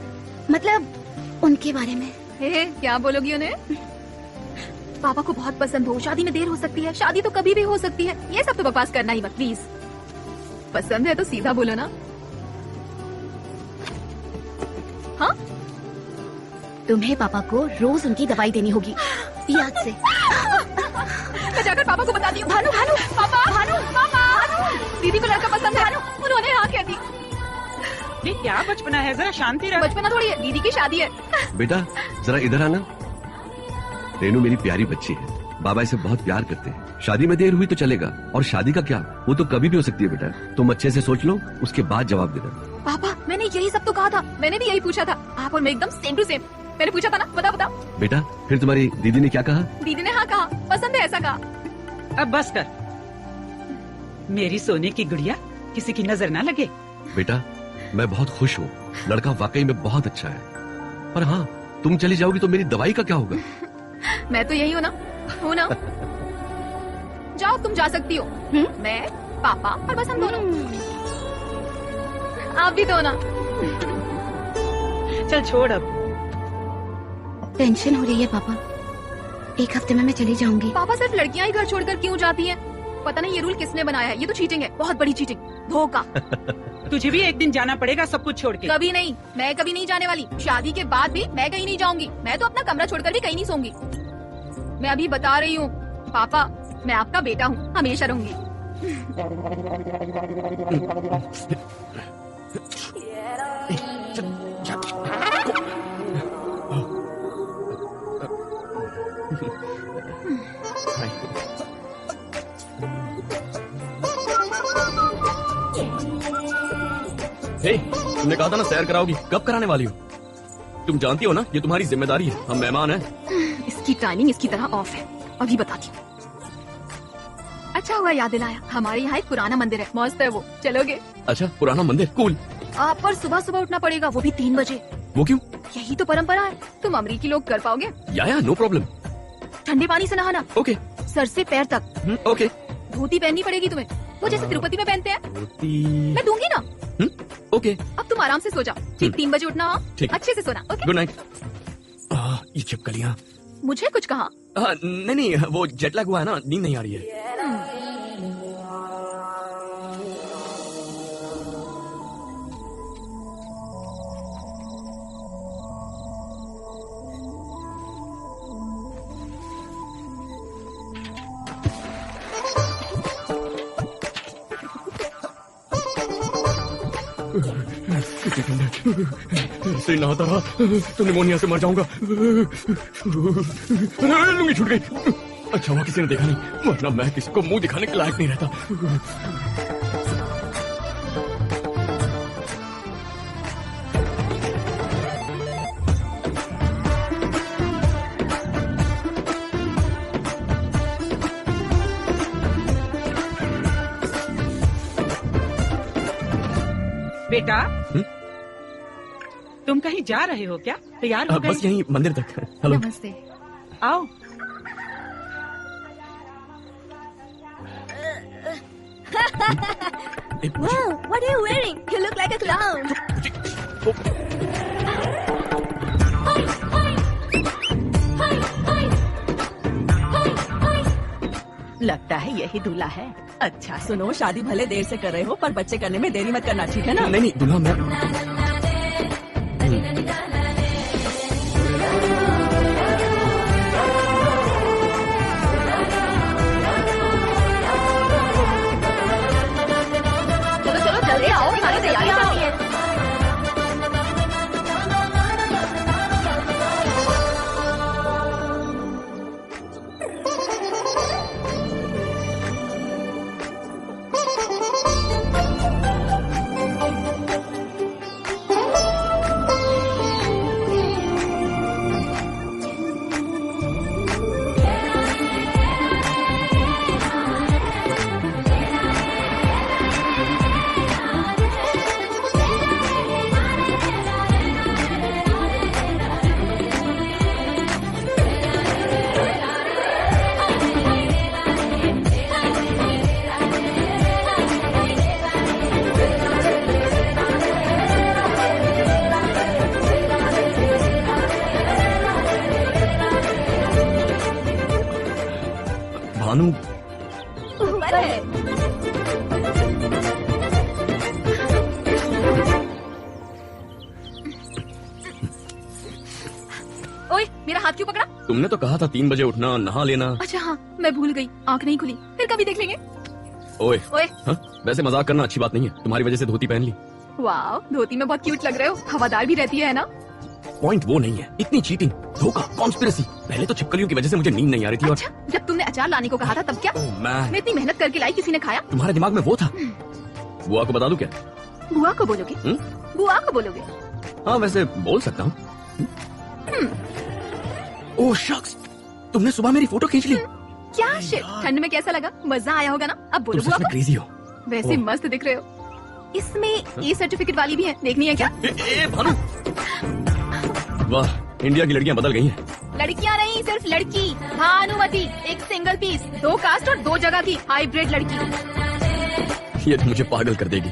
[SPEAKER 2] मतलब उनके बारे में।
[SPEAKER 4] हे, क्या बोलोगी उन्हें? पापा को बहुत पसंद हो, शादी में देर हो सकती है, शादी तो कभी भी हो सकती है, ये सब तो बकवास करना ही मत प्लीज। पसंद है तो सीधा बोलो ना। हाँ,
[SPEAKER 2] तुम्हें पापा को रोज उनकी दवाई देनी होगी, याद से।
[SPEAKER 4] मैं जाकर पापा को बताती हूँ। भानु भानु, पापा, भानु पापा, दीदी को लड़का पसंद है। भानु, उन्होंने हाँ कह दी।
[SPEAKER 6] ये क्या बचपना है, जरा शांति रख।
[SPEAKER 4] बचपना थोड़ी है, दीदी की शादी है।
[SPEAKER 5] बेटा जरा इधर आना। रेनू मेरी प्यारी बच्ची है, बाबा इसे बहुत प्यार करते हैं। शादी में देर हुई तो चलेगा, और शादी का क्या, वो तो कभी भी हो सकती है बेटा। तुम अच्छे से सोच लो, उसके बाद जवाब देना।
[SPEAKER 4] पापा, मैंने यही सब तो कहा था, मैंने भी यही पूछा था। आप और मैं एकदम सेम टू सेम। मैंने पूछा था ना, बताओ बताओ।
[SPEAKER 5] बेटा फिर तुम्हारी दीदी ने क्या कहा?
[SPEAKER 4] दीदी ने हाँ कहा, पसंद है ऐसा कहा।
[SPEAKER 6] अब बस कर, मेरी सोने की गुड़िया, किसी की नजर ना लगे।
[SPEAKER 5] बेटा मैं बहुत खुश हूँ, लड़का वाकई में बहुत अच्छा है। पर हाँ, तुम चली जाओगी तो मेरी दवाई का क्या होगा?
[SPEAKER 4] मैं तो यही हूँ ना, हूँ ना। जाओ, तुम जा सकती हो। मैं, पापा और बस हम दोनों। आप भी तो ना।
[SPEAKER 6] चल छोड़ अब।
[SPEAKER 2] टेंशन हो रही है पापा, एक हफ्ते में मैं चली जाऊंगी।
[SPEAKER 4] पापा सिर्फ लड़कियां ही घर छोड़कर क्यों जाती हैं? पता नहीं ये रूल किसने बनाया है, ये तो चीटिंग है, बहुत बड़ी चीटिंग, धोखा।
[SPEAKER 6] तुझे भी एक दिन जाना पड़ेगा सब कुछ छोड़ के।
[SPEAKER 4] कभी नहीं, मैं कभी नहीं जाने वाली। शादी के बाद भी मैं कहीं नहीं जाऊंगी। मैं तो अपना कमरा छोड़कर भी कहीं नहीं सोऊंगी। मैं अभी बता रही हूँ पापा, मैं आपका बेटा हूँ, हमेशा रहूंगी।
[SPEAKER 1] हे, तुमने कहा था ना सैर कराओगी, कब कराने वाली हो? तुम जानती हो ना ये तुम्हारी जिम्मेदारी है, हम मेहमान हैं।
[SPEAKER 4] इसकी टाइमिंग इसकी तरह ऑफ है, अभी बताती हूँ। अच्छा हुआ याद दिलाया, हमारे यहाँ एक पुराना मंदिर है, मस्त है वो, चलोगे?
[SPEAKER 1] अच्छा, पुराना मंदिर, कूल।
[SPEAKER 4] आप पर सुबह सुबह उठना पड़ेगा, वो भी 3 बजे।
[SPEAKER 1] वो क्यों?
[SPEAKER 4] यही तो परंपरा है, तुम अमरीकी लोग कर पाओगे?
[SPEAKER 1] या नो प्रॉब्लम।
[SPEAKER 4] ठंडे पानी से नहाना,
[SPEAKER 1] ओके।
[SPEAKER 4] सर से पैर तक।
[SPEAKER 1] ओके।
[SPEAKER 4] धोती पहननी पड़ेगी तुम्हें, वो जैसे तिरुपति में पहनते हैं।
[SPEAKER 1] धोती।
[SPEAKER 4] मैं दूंगी ना।
[SPEAKER 1] ओके।
[SPEAKER 4] अब तुम आराम से सो जाओ, ठीक 3 बजे उठना।
[SPEAKER 1] ठीक।
[SPEAKER 4] अच्छे से सोना, ओके?
[SPEAKER 1] Good night. ये चिपकलियाँ।
[SPEAKER 4] मुझे कुछ कहा?
[SPEAKER 1] नहीं, वो जेट लैग हुआ है ना, नींद नहीं आ रही है। ऐसे नहाता रहा तो निमोनिया से मर जाऊंगा। लुंगी छूट गई। अच्छा हुआ किसी ने देखा नहीं, वरना मैं किसी को मुंह दिखाने के लायक नहीं रहता।
[SPEAKER 6] बेटा, तुम कहीं जा रहे हो क्या? तैयार हो
[SPEAKER 1] बस
[SPEAKER 6] गई?
[SPEAKER 1] यहीं मंदिर तक। हेलो।
[SPEAKER 4] नमस्ते।
[SPEAKER 6] आओ।
[SPEAKER 7] Wow, what are you wearing? You look like a clown.
[SPEAKER 8] लगता है यही दूल्हा है। अच्छा सुनो, शादी भले देर से कर रहे हो पर बच्चे करने में देरी मत करना, ठीक है ना?
[SPEAKER 1] नहीं दूल्हा मैं।
[SPEAKER 4] चलो चलो जल्दी आओ, हमारी तैयारी करनी है।
[SPEAKER 1] भानु,
[SPEAKER 7] ऊपर है।
[SPEAKER 4] ओए, मेरा हाथ क्यों पकड़ा?
[SPEAKER 1] तुमने तो कहा था 3 बजे उठना, नहा लेना।
[SPEAKER 4] अच्छा हाँ, मैं भूल गई, आंख नहीं खुली। फिर कभी देख लेंगे।
[SPEAKER 1] ओए,
[SPEAKER 4] ओए,
[SPEAKER 1] हाँ? वैसे मजाक करना अच्छी बात नहीं है। तुम्हारी वजह से धोती पहन ली।
[SPEAKER 4] वाह, धोती में बहुत क्यूट लग रहे हो। हवादार भी रहती है ना?
[SPEAKER 1] पॉइंट वो नहीं है, इतनी चीटिंग, धोखा, कॉन्स्पिरेसी। पहले तो छिपकलियों की वजह से मुझे नींद नहीं आ रही थी। और
[SPEAKER 4] अच्छा, जब तुमने अचार लाने को कहा था तब क्या? मैं इतनी मेहनत करके लाई, किसी ने खाया?
[SPEAKER 1] तुम्हारे दिमाग में वो था। बुआ को बता दूं क्या?
[SPEAKER 4] बुआ को बोलोगे? बुआ को बोलोगे?
[SPEAKER 1] हाँ वैसे बोल सकता हूँ। ओह शख्स, तुमने सुबह मेरी फोटो खींच ली।
[SPEAKER 4] क्या शिट, ठंड में कैसा लगा? मजा आया होगा ना? अब बोलो
[SPEAKER 1] तुम
[SPEAKER 4] बुआ
[SPEAKER 1] सच में
[SPEAKER 4] को।
[SPEAKER 1] क्रेजी हो।
[SPEAKER 4] वैसे मस्त दिख रहे हो। इसमें ये सर्टिफिकेट वाली भी है, देखनी है क्या?
[SPEAKER 1] भानु, वाह, इंडिया की लड़कियां बदल गई हैं।
[SPEAKER 4] लड़कियां नहीं, सिर्फ लड़की। भानुमति, एक सिंगल पीस, 2 कास्ट और 2 जगह की हाइब्रिड लड़की।
[SPEAKER 1] ये तो मुझे पागल कर देगी।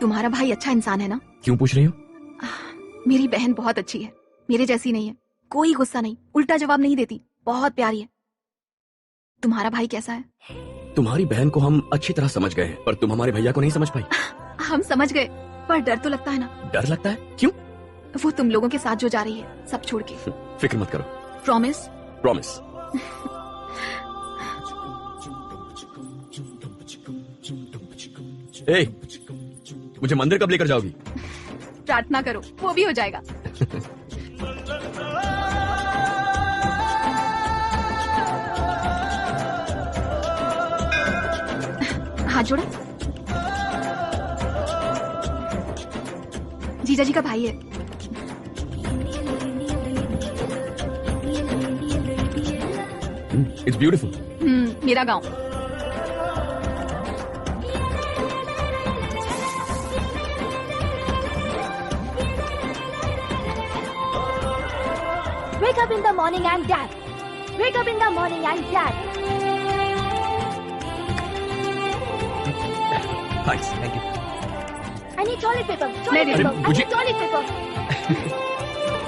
[SPEAKER 4] तुम्हारा भाई अच्छा इंसान है ना?
[SPEAKER 1] क्यों पूछ रही हो?
[SPEAKER 4] मेरी बहन बहुत अच्छी है, मेरे जैसी नहीं है। कोई गुस्सा नहीं, उल्टा जवाब नहीं देती, बहुत प्यारी है। तुम्हारा भाई कैसा है?
[SPEAKER 1] तुम्हारी बहन को हम अच्छी तरह समझ गए हैं, पर तुम हमारे भैया को नहीं समझ पाई।
[SPEAKER 4] हम समझ गए, पर डर तो लगता है ना?
[SPEAKER 1] डर लगता है? क्यों?
[SPEAKER 4] वो तुम लोगों के साथ जो जा रही है, सब छोड़ के।
[SPEAKER 1] फिक्र मत करो।
[SPEAKER 4] प्रॉमिस?
[SPEAKER 1] प्रॉमिस। ए, मुझे मंदिर कब लेकर जाओगी?
[SPEAKER 4] प्रार्थना करो, वो भी हो जाएगा। हाथ जोड़ो। जीजा जी का भाई है।
[SPEAKER 1] It's beautiful.
[SPEAKER 4] मेरा गांव।
[SPEAKER 7] Wake up in the morning and dad. Wake up in the morning and dad.
[SPEAKER 1] Thanks. Thank you.
[SPEAKER 7] I need toilet paper.
[SPEAKER 4] नहीं,
[SPEAKER 7] Toilet
[SPEAKER 4] नहीं,
[SPEAKER 7] paper. I
[SPEAKER 1] मुझे-
[SPEAKER 7] need toilet paper.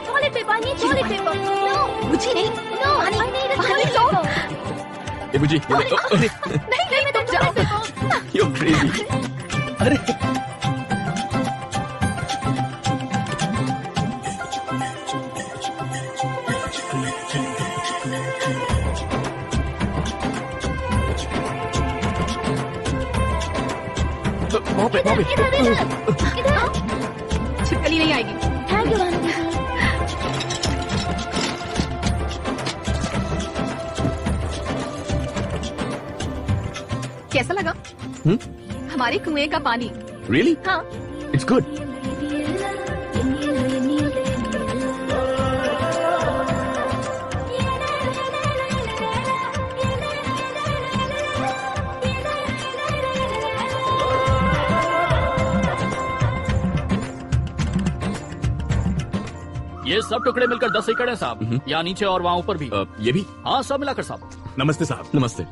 [SPEAKER 7] Toilet paper. I need toilet paper. No.
[SPEAKER 4] बुझी नहीं?
[SPEAKER 7] No. I need a
[SPEAKER 4] पानी
[SPEAKER 7] toilet
[SPEAKER 4] लो।
[SPEAKER 7] paper.
[SPEAKER 1] ए बुजी, ये लो। अरे,
[SPEAKER 4] नहीं नहीं, तुम जाओ।
[SPEAKER 1] you're crazy. अरे, वहाँ पे।
[SPEAKER 7] इधर इधर इधर.
[SPEAKER 4] छिपकली नहीं आएगी।
[SPEAKER 7] Thank you, Mama.
[SPEAKER 4] कैसा लगा? हमारे कुएं का पानी।
[SPEAKER 1] रियली?
[SPEAKER 4] हाँ।
[SPEAKER 1] It's good.
[SPEAKER 9] ये सब टुकड़े मिलकर 10 एकड़ है साहब। यहाँ नीचे और वहाँ ऊपर भी।
[SPEAKER 1] ये भी?
[SPEAKER 9] हाँ, सब मिलाकर साहब।
[SPEAKER 10] नमस्ते साहब।
[SPEAKER 1] नमस्ते।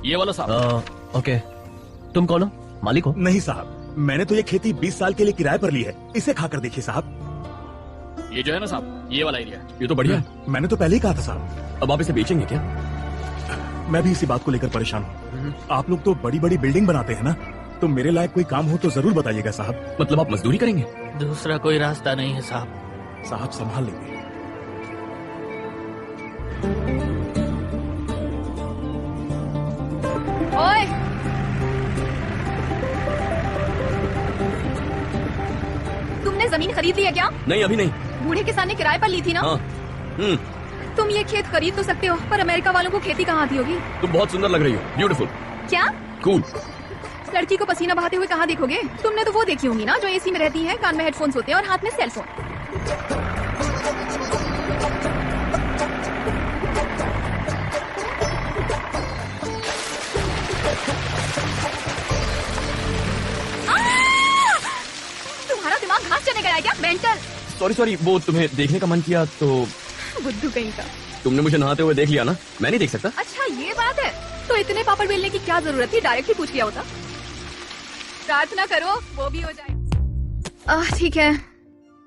[SPEAKER 9] ये वाला साहब।
[SPEAKER 3] ओके, तुम कौन हो? मालिक हो?
[SPEAKER 10] नहीं साहब, मैंने तो ये खेती 20 साल के लिए किराए पर ली है। इसे खाकर देखिए साहब।
[SPEAKER 9] ये जो है ना साहब, ये वाला एरिया।
[SPEAKER 1] ये तो बढ़िया है।
[SPEAKER 10] मैंने तो पहले ही कहा था साहब।
[SPEAKER 1] अब आप इसे बेचेंगे क्या?
[SPEAKER 10] मैं भी इसी बात को लेकर परेशान हूँ। आप लोग तो बड़ी बड़ी बिल्डिंग बनाते हैं ना, तो मेरे लायक कोई काम हो तो जरूर बताइएगा साहब।
[SPEAKER 1] मतलब आप मजदूरी करेंगे?
[SPEAKER 9] दूसरा कोई रास्ता नहीं है साहब।
[SPEAKER 10] साहब संभाल लेंगे।
[SPEAKER 4] ओए, तुमने जमीन खरीद ली है क्या?
[SPEAKER 1] नहीं, अभी नहीं।
[SPEAKER 4] बूढ़े किसान ने किराए पर ली थी ना?
[SPEAKER 1] हाँ।
[SPEAKER 4] तुम ये खेत खरीद तो सकते हो, पर अमेरिका वालों को खेती कहाँ आती होगी?
[SPEAKER 1] तुम बहुत सुंदर लग रही हो। ब्यूटीफुल।
[SPEAKER 4] क्या?
[SPEAKER 1] कूल।
[SPEAKER 4] लड़की को पसीना बहाते हुए कहाँ देखोगे? तुमने तो वो देखी होंगी ना, जो एसी में रहती है, कान में हेडफोन्स होते हैं और हाथ में सेलफोन। तुम्हारा दिमाग घास चने गया है क्या? मेंटल।
[SPEAKER 1] सॉरी, वो तुम्हें देखने का मन किया तो।
[SPEAKER 4] बुद्धू कहीं का।
[SPEAKER 1] तुमने मुझे नहाते हुए देख लिया ना, मैं नहीं देख सकता।
[SPEAKER 4] अच्छा, ये बात है। तो इतने पापड़ बेलने की क्या जरूरत थी? डायरेक्ट ही पूछ लिया होता। प्रार्थना करो, वो भी हो जाए। ठीक है।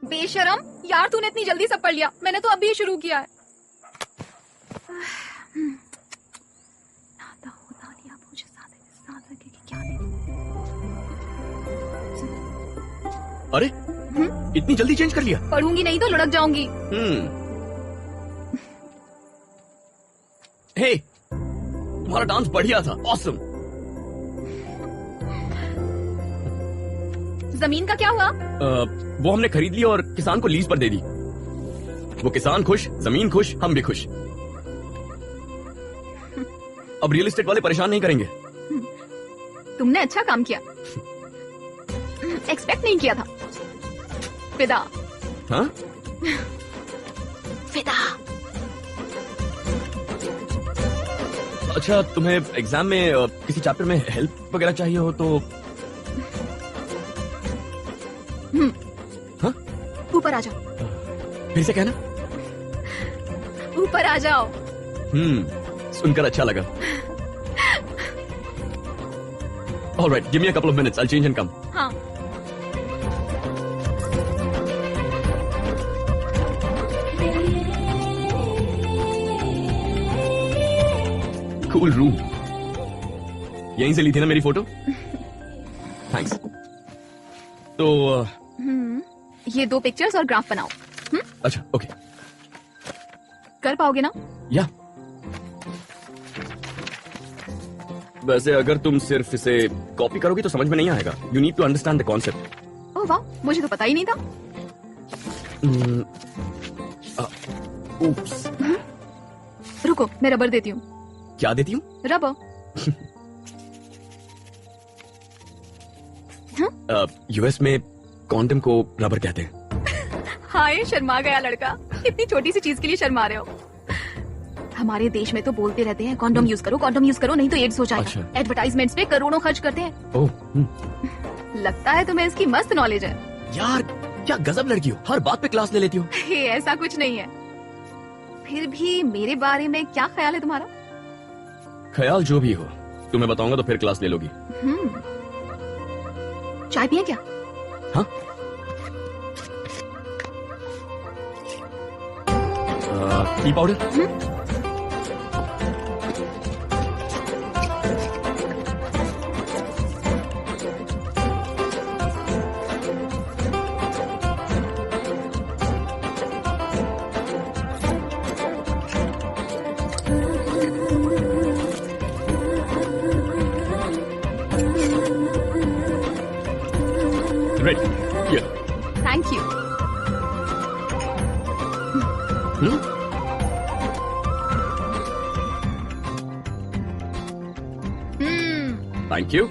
[SPEAKER 4] बेशरम यार, तूने इतनी जल्दी सब पढ़ लिया। मैंने तो अभी शुरू किया है।
[SPEAKER 1] अरे, इतनी जल्दी चेंज कर लिया?
[SPEAKER 4] पढ़ूंगी नहीं तो लुढ़क जाऊंगी।
[SPEAKER 1] हे, तुम्हारा डांस बढ़िया था। ऑसम।
[SPEAKER 4] जमीन का क्या हुआ?
[SPEAKER 1] वो हमने खरीद ली और किसान को लीज पर दे दी। वो किसान खुश, जमीन खुश, हम भी खुश। अब रियल एस्टेट वाले परेशान नहीं करेंगे।
[SPEAKER 4] तुमने अच्छा काम किया। एक्सपेक्ट नहीं किया था। फिदा।
[SPEAKER 1] हाँ?
[SPEAKER 4] फिदा।
[SPEAKER 1] अच्छा, तुम्हें एग्जाम में किसी चैप्टर में हेल्प वगैरह चाहिए हो तो? हाँ?
[SPEAKER 4] ऊपर आ जाओ।
[SPEAKER 1] फिर से कहना।
[SPEAKER 4] ऊपर आ जाओ।
[SPEAKER 1] सुनकर अच्छा लगा। All right, give me a couple of minutes. I'll change and come.
[SPEAKER 4] हाँ।
[SPEAKER 1] Cool room. यहीं से ली थी ना मेरी फोटो? थैंक्स। तो
[SPEAKER 4] ये 2 पिक्चर्स और ग्राफ बनाओ।
[SPEAKER 1] अच्छा, ओके।
[SPEAKER 4] कर पाओगे ना?
[SPEAKER 1] या। वैसे अगर तुम सिर्फ इसे कॉपी करोगी तो समझ में नहीं आएगा। You need to understand the concept.
[SPEAKER 4] ओह वाह, मुझे तो पता ही नहीं था।
[SPEAKER 1] Oops.
[SPEAKER 4] रुको, मैं रबर देती हूँ।
[SPEAKER 1] क्या देती हूँ?
[SPEAKER 4] रबर।
[SPEAKER 1] यूएस में कॉन्डम को रबर कहते हैं।
[SPEAKER 4] हाय, शर्मा गया लड़का। इतनी छोटी सी चीज के लिए शर्मा रहे हो। हमारे देश में तो बोलते रहते हैं कॉन्डोम यूज करो, कॉन्डोम यूज करो, नहीं तो एड्स हो जाएगा।
[SPEAKER 1] अच्छा।
[SPEAKER 4] एडवर्टाइजमेंट्स पे करोड़ों खर्च करते हैं।
[SPEAKER 1] ओह,
[SPEAKER 4] लगता है तुम्हें इसकी मस्त नॉलेज है।
[SPEAKER 1] यार क्या गजब लड़की हो, हर बात पे क्लास ले लेती हो।
[SPEAKER 4] हे, ऐसा कुछ नहीं है। फिर भी मेरे बारे में क्या ख्याल है तुम्हारा?
[SPEAKER 1] ख्याल जो भी हो, तुम्हें बताऊंगा तो फिर क्लास ले लोगी।
[SPEAKER 4] चाय पिए क्या?
[SPEAKER 1] हाँ? T powder? Ready? Yeah.
[SPEAKER 4] Thank you.
[SPEAKER 1] Thank you.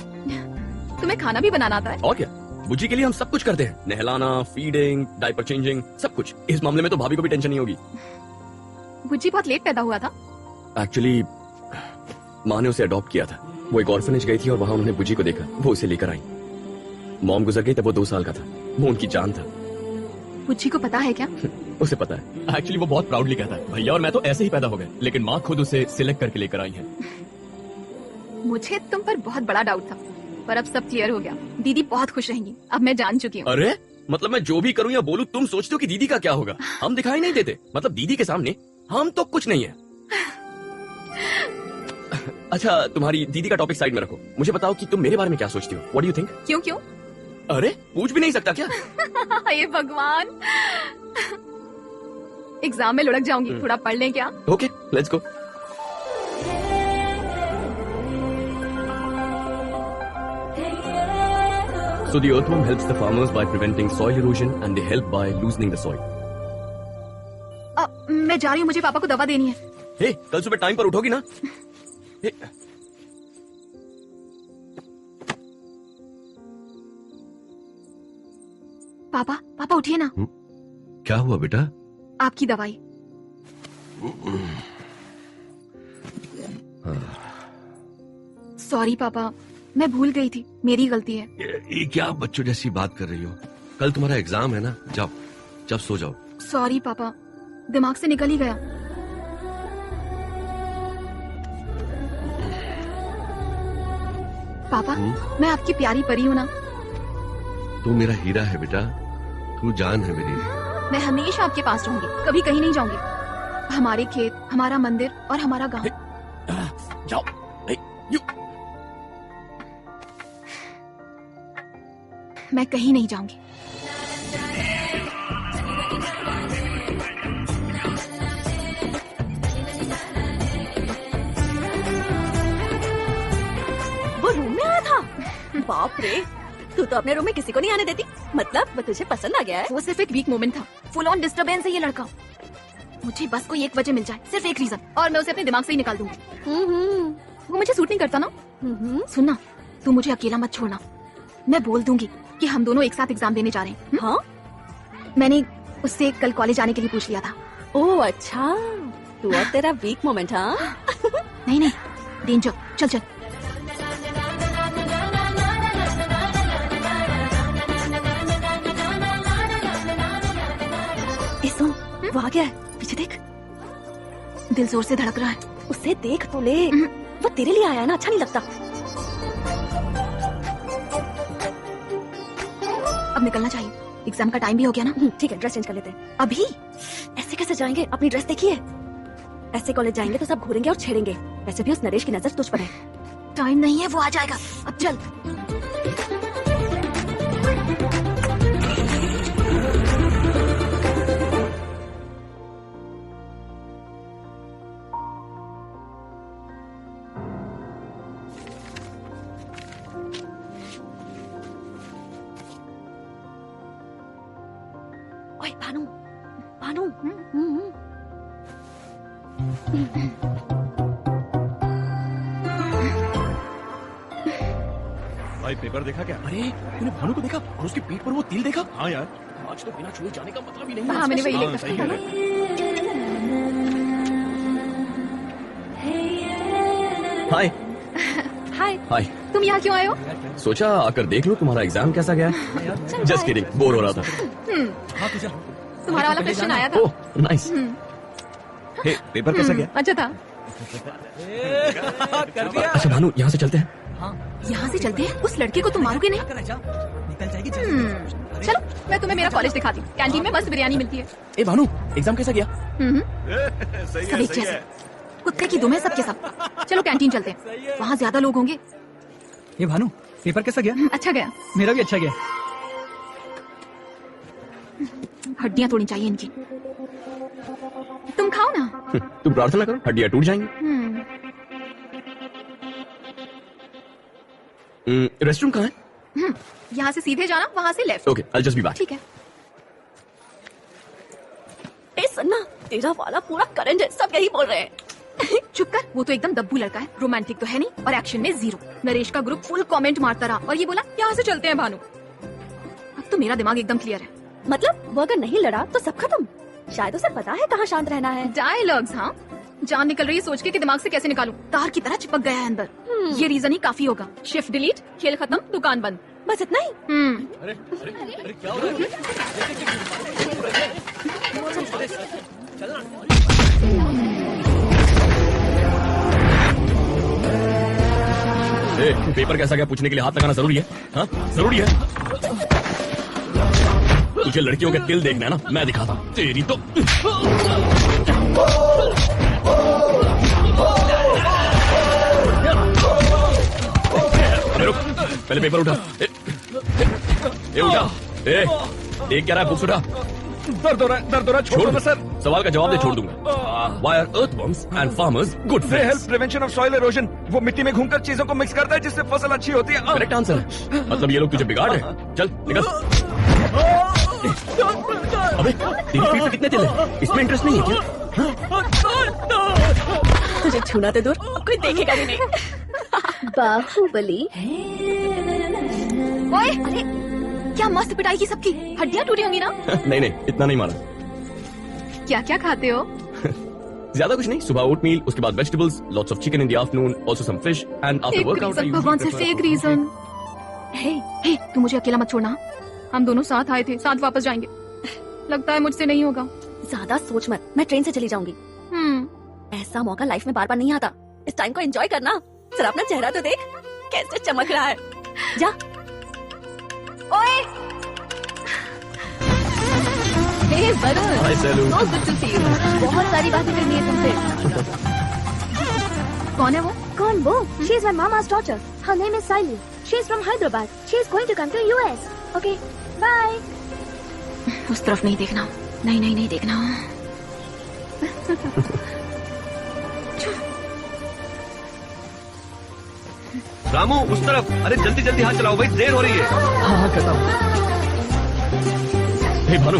[SPEAKER 4] तुम्हें खाना भी बनाना आता है?
[SPEAKER 1] और क्या, बुज्जी के लिए हम सब कुछ करते हैं, नहलाना, फीडिंग, डायपर चेंजिंग, सब कुछ। इस मामले में तो भाभी को भी टेंशन नहीं होगी।
[SPEAKER 4] बुज्जी बहुत लेट पैदा हुआ था।
[SPEAKER 1] एक्चुअली माँ ने उसे अडॉप्ट किया था। वो एक ऑर्फनेज गई थी और वहां उन्होंने बुज्जी को देखा, वो उसे लेकर आई। मॉम गुजर गई तब वो 2 साल का था। वो उनकी जान था।
[SPEAKER 4] बुज्जी को पता है क्या?
[SPEAKER 1] उसे पता है। एक्चुअली वो बहुत प्राउडली कहता है, भैया और मैं तो ऐसे ही पैदा हो गए, लेकिन माँ खुद उसे सिलेक्ट करके लेकर आई है।
[SPEAKER 4] मुझे तुम पर बहुत बड़ा डाउट था, पर अब सब क्लियर हो गया। दीदी बहुत खुश रहेंगी, अब मैं जान चुकी हूँ।
[SPEAKER 1] अरे मतलब मैं जो भी करूँ या बोलूँ, तुम सोचते हो कि दीदी का क्या होगा? हम दिखाई नहीं देते, मतलब दीदी के सामने हम तो कुछ नहीं है। अच्छा, तुम्हारी दीदी का टॉपिक साइड में रखो, मुझे बताओ कि तुम मेरे बारे में क्या सोचती हो? What do you think?
[SPEAKER 4] क्यों क्यों?
[SPEAKER 1] अरे पूछ भी नहीं सकता क्या?
[SPEAKER 4] ये भगवान, एग्जाम में लुढ़क जाऊंगी, थोड़ा पढ़ लें क्या?
[SPEAKER 1] Okay, let's go. So the earthworm helps the farmers by preventing soil erosion and they help by loosening the soil.
[SPEAKER 4] मैं जा रही हूँ, मुझे पापा को दवा देनी है।
[SPEAKER 1] हे, कल सुबह टाइम पर उठोगी ना? हे,
[SPEAKER 4] पापा, पापा उठिए ना।
[SPEAKER 5] क्या हुआ बेटा?
[SPEAKER 4] आपकी दवाई। सॉरी पापा, मैं भूल गई थी, मेरी गलती है।
[SPEAKER 5] ये क्या बच्चों जैसी बात कर रही हो? कल तुम्हारा एग्जाम है ना, जाओ जब सो जाओ।
[SPEAKER 4] सॉरी पापा, दिमाग से निकल ही गया। पापा, मैं आपकी प्यारी परी हूँ ना?
[SPEAKER 5] तू मेरा हीरा है बेटा, तू जान है मेरी।
[SPEAKER 4] मैं हमेशा आपके पास रहूंगी, कभी कहीं नहीं जाऊंगी। हमारे खेत, हमारा मंदिर और हमारा गांव।
[SPEAKER 1] जाओ। यू।
[SPEAKER 4] मैं कहीं नहीं जाऊंगी।
[SPEAKER 8] वो रूम में आया था? बाप रे, तू तो अपने रूम में किसी को नहीं आने देती। मतलब वो तुझे पसंद आ गया है?
[SPEAKER 4] वो सिर्फ एक वीक मोमेंट था, फुल ऑन डिस्टर्बेंस है ये लड़का। मुझे बस कोई एक वजह मिल जाए, सिर्फ एक रीजन, और मैं उसे अपने दिमाग से ही निकाल दूंगी। वो मुझे सूट नहीं करता ना। सुनना, तू मुझे अकेला मत छोड़ना। मैं बोल दूंगी कि हम दोनों एक साथ एग्जाम देने जा रहे हैं।
[SPEAKER 8] हाँ?
[SPEAKER 4] मैंने उससे कल कॉलेज आने के लिए पूछ लिया था।
[SPEAKER 8] ओह अच्छा, तू और तेरा वीक मोमेंट। हाँ?
[SPEAKER 4] नहीं नहीं, डेंजर। चल चल।
[SPEAKER 8] सुन, वो आ गया है, पीछे देख।
[SPEAKER 4] दिल जोर से धड़क रहा है।
[SPEAKER 8] उसे देख तो ले, वो तेरे लिए आया है ना, अच्छा नहीं लगता।
[SPEAKER 4] अब निकलना चाहिए, एग्जाम का टाइम भी हो गया ना।
[SPEAKER 8] ठीक है, ड्रेस चेंज कर लेते हैं।
[SPEAKER 4] अभी?
[SPEAKER 8] ऐसे कैसे जाएंगे? अपनी ड्रेस देखिए। ऐसे कॉलेज जाएंगे तो सब घूरेंगे और छेड़ेंगे। वैसे भी उस नरेश की नजर तुझ पर है।
[SPEAKER 4] टाइम नहीं है, वो आ जाएगा। अब चल।
[SPEAKER 8] ओए भानु, भानु।
[SPEAKER 10] भाई पेपर देखा क्या?
[SPEAKER 1] अरे तूने भानु को देखा और उसके पीठ पर वो तिल देखा?
[SPEAKER 10] हाँ यार।
[SPEAKER 1] आज तो बिना छुए जाने का मतलब ही नहीं।
[SPEAKER 4] हाँ, मैंने वही
[SPEAKER 10] हाँ,
[SPEAKER 4] लिखा
[SPEAKER 10] सही
[SPEAKER 4] था
[SPEAKER 10] कह
[SPEAKER 4] ना।
[SPEAKER 10] रहे हो।
[SPEAKER 1] हाय।
[SPEAKER 4] हाय।
[SPEAKER 1] हाय।
[SPEAKER 4] तुम यहाँ क्यों आए हो?
[SPEAKER 1] सोचा आकर देख लो तुम्हारा एग्जाम कैसा गया। जस्ट किडिंग, बोर हो रहा था।
[SPEAKER 4] तुम्हारा वाला क्वेश्चन आया था।
[SPEAKER 1] Oh nice.
[SPEAKER 10] हे, पेपर कैसा गया?
[SPEAKER 4] अच्छा था।
[SPEAKER 1] अच्छा भानु, यहाँ से चलते हैं।
[SPEAKER 4] यहाँ से चलते हैं? उस लड़के को तुम मारोगे नहीं? चलो, मैं तुम्हें मेरा कॉलेज दिखाती हूँ। कैंटीन में मस्त बिरयानी मिलती है।
[SPEAKER 1] ए भानु, एग्जाम कैसा गया?
[SPEAKER 4] सब एक जैसे, कुत्ते की दुम है सबके सब। चलो कैंटीन चलते हैं, वहाँ ज्यादा लोग होंगे।
[SPEAKER 11] ये भानु, पेपर कैसा गया?
[SPEAKER 4] अच्छा गया।
[SPEAKER 11] मेरा भी अच्छा गया।
[SPEAKER 4] हड्डियाँ तोड़नी चाहिए इनकी। तुम खाओ ना।
[SPEAKER 1] तुम प्रार्थना करो, हड्डियाँ टूट जाएंगी। रेस्टरूम कहाँ है?
[SPEAKER 4] यहाँ से सीधे जाना, वहाँ से left.
[SPEAKER 1] Okay, I'll just be back.
[SPEAKER 4] ठीक है।
[SPEAKER 8] ए सन्ना, तेरा वाला पूरा करंट है, सब यही बोल रहे हैं।
[SPEAKER 4] चुप कर, वो तो एकदम दब्बू लड़का है, रोमांटिक तो है नहीं और एक्शन में जीरो। नरेश का ग्रुप फुल कमेंट मारता रहा और ये बोला यहाँ से चलते हैं भानु। अब तो मेरा दिमाग एकदम क्लियर है।
[SPEAKER 7] मतलब वो अगर नहीं लड़ा तो सब खत्म। शायद उसे पता है कहाँ शांत रहना है।
[SPEAKER 4] डायलॉग्स, हाँ, जान निकल रही है सोच के कि दिमाग से कैसे निकालूं। तार की तरह चिपक गया है अंदर। ये रीजन ही काफी होगा। शिफ्ट डिलीट, खेल खत्म, दुकान बंद,
[SPEAKER 7] बस इतना ही।
[SPEAKER 1] अरे क्या हो रहा है? पेपर कैसा गया पूछने के लिए हाथ लगाना जरूरी है? हाँ जरूरी है। तुझे लड़कियों के दिल देखना है ना, मैं दिखाता हूं तेरी तो। रुक, पहले पेपर उठा। उठा। देख क्या रहा है, बुक्स उठा।
[SPEAKER 10] दर्द हो रहा है, छोड़ दो सर।
[SPEAKER 1] सवाल का जवाब दे, छोड़ दूंगा। Why are earthworms and farmers good
[SPEAKER 10] They
[SPEAKER 1] friends?
[SPEAKER 10] help prevention of soil erosion. वो मिट्टी में घूमकर चीजों को मिक्स करता है जिससे फसल अच्छी होती है।
[SPEAKER 1] करेक्ट आंसर है। मतलब ये लोग तुझे बिगाड़ रहे हैं। चल निकल। अबे तेरी पीठ पे कितने तिल है? इसमें इंटरेस्ट नहीं है क्या?
[SPEAKER 8] तुझे छूना तो दूर, कोई देखेगा भी नहीं।
[SPEAKER 7] बाहुबली।
[SPEAKER 4] ओए, अरे क्या मस्त पिटाई की सबकी, हड्डियां टूटी होंगी ना?
[SPEAKER 1] नहीं इतना नहीं मारा।
[SPEAKER 4] क्या क्या खाते हो?
[SPEAKER 1] ज्यादा कुछ नहीं, सुबह ओटमील, उसके बाद vegetables, lots of chicken in the afternoon, also some fish and after workout I
[SPEAKER 4] भगवान सिर्फ एक रीजन। हे, तू मुझे अकेला मत छोड़ना। हम दोनों साथ आए थे, साथ वापस जाएंगे। लगता है मुझसे नहीं होगा।
[SPEAKER 7] ज्यादा सोच मत, मैं ट्रेन से चली जाऊंगी।
[SPEAKER 8] ऐसा मौका लाइफ में बार बार नहीं आता। इस टाइम को एंजॉय करना। जरा अपना चेहरा तो देख, कैसे चमक रहा है। जा।
[SPEAKER 4] ओए, हे वरुण,
[SPEAKER 1] हाय Selu.
[SPEAKER 4] so good to see you। बहुत सारी बातें करनी है तुमसे। कौन है वो?
[SPEAKER 7] कौन वो? She is my mama's daughter. Her name is Saili. She is from Hyderabad. She is going to come to US. Okay, bye.
[SPEAKER 4] उस तरफ नहीं देखना। नहीं देखना।
[SPEAKER 5] रामू उस तरफ। अरे जल्दी जल्दी हाथ चलाओ भाई, देर हो रही है।
[SPEAKER 1] हाँ करता हूँ। हे भानु,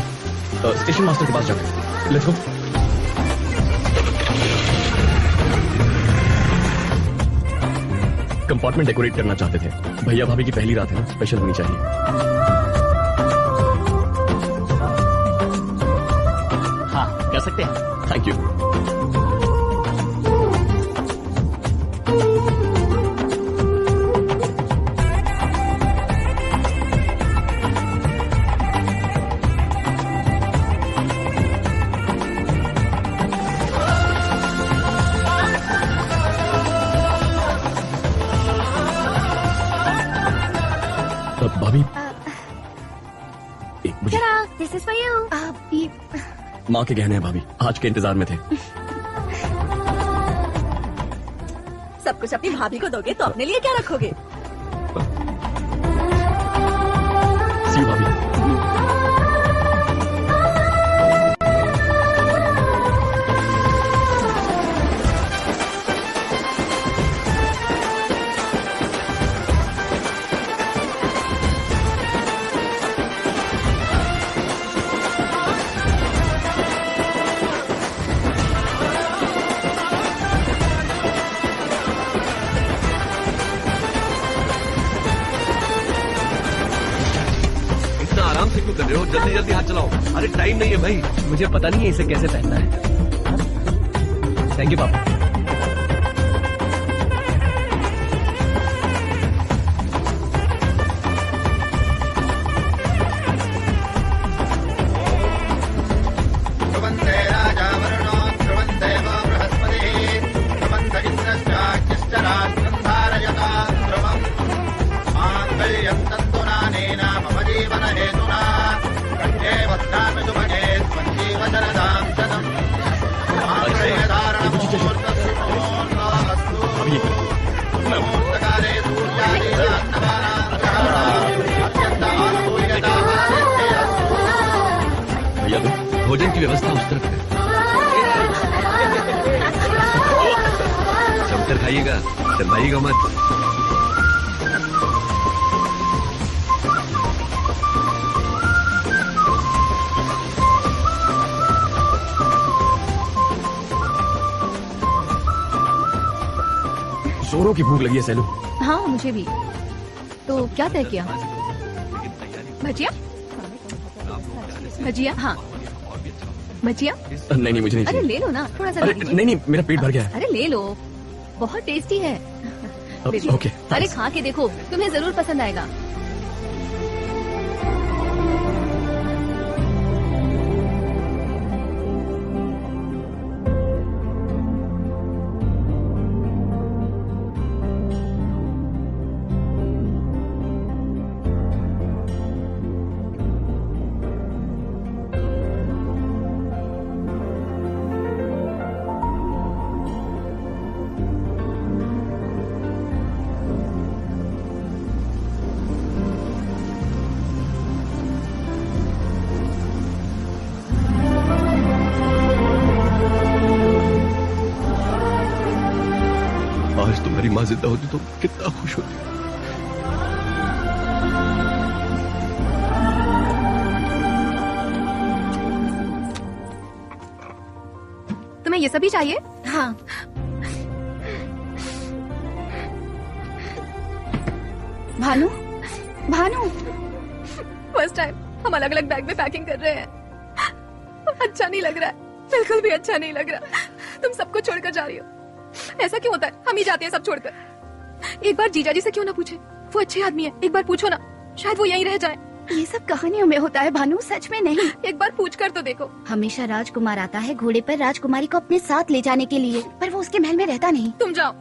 [SPEAKER 1] स्टेशन मास्टर के पास जाओ। Let's go. कंपार्टमेंट डेकोरेट करना चाहते थे। भैया भाभी की पहली रात है ना, स्पेशल होनी चाहिए।
[SPEAKER 9] हाँ कर सकते हैं।
[SPEAKER 1] Thank you. भाभी एक मुझे
[SPEAKER 7] This is for you.
[SPEAKER 1] माँ के गहने हैं भाभी, आज के इंतजार में थे।
[SPEAKER 8] सब कुछ अपनी भाभी को दोगे तो अपने लिए क्या रखोगे?
[SPEAKER 1] सी यू भाभी।
[SPEAKER 5] आराम से क्यों कर रहे हो? जल्दी जल्दी हाथ चलाओ। अरे टाइम नहीं है भाई।
[SPEAKER 3] मुझे पता नहीं है इसे कैसे पहनना है। थैंक यू पापा।
[SPEAKER 5] भोजन की व्यवस्था उस तरफ है। जमकर खाइएगा, शर्माइएगा मत।
[SPEAKER 1] जोरों की भूख लगी है सैलू।
[SPEAKER 4] हाँ मुझे भी। तो क्या तय किया? भजिया? भजिया? हाँ भजिया।
[SPEAKER 1] नहीं नहीं मुझे नहीं
[SPEAKER 4] अरे
[SPEAKER 1] चाहिए।
[SPEAKER 4] ले लो ना, थोड़ा सा
[SPEAKER 1] अरे
[SPEAKER 4] ले लीजिए।
[SPEAKER 1] नहीं नहीं मेरा पेट भर गया है।
[SPEAKER 4] अरे ले लो, बहुत टेस्टी है। ले लो।
[SPEAKER 1] ओके
[SPEAKER 4] अरे खा के देखो, तुम्हें जरूर पसंद आएगा।
[SPEAKER 5] आज तुम्हारी माँ जिंदा होती तो कितना खुश होती।
[SPEAKER 4] तुम्हें ये सभी चाहिए?
[SPEAKER 2] हाँ। भानु, भानु।
[SPEAKER 4] फर्स्ट टाइम हम अलग अलग बैग में पैकिंग कर रहे हैं। अच्छा नहीं लग रहा है, बिल्कुल भी अच्छा नहीं लग रहा। तुम सबको छोड़कर जा रही हो। ऐसा क्यों होता है? हम ही जाते हैं सब छोड़कर। एक बार जीजा जी से क्यों ना पूछे, वो अच्छे आदमी है। एक बार पूछो ना, शायद वो यहीं रह जाए।
[SPEAKER 2] ये सब कहानियों में होता है भानु, सच में नहीं।
[SPEAKER 4] एक बार पूछ कर तो देखो।
[SPEAKER 2] हमेशा राजकुमार आता है घोड़े पर राजकुमारी को अपने साथ ले जाने के लिए, पर वो उसके महल में रहता नहीं।
[SPEAKER 4] तुम जाओ।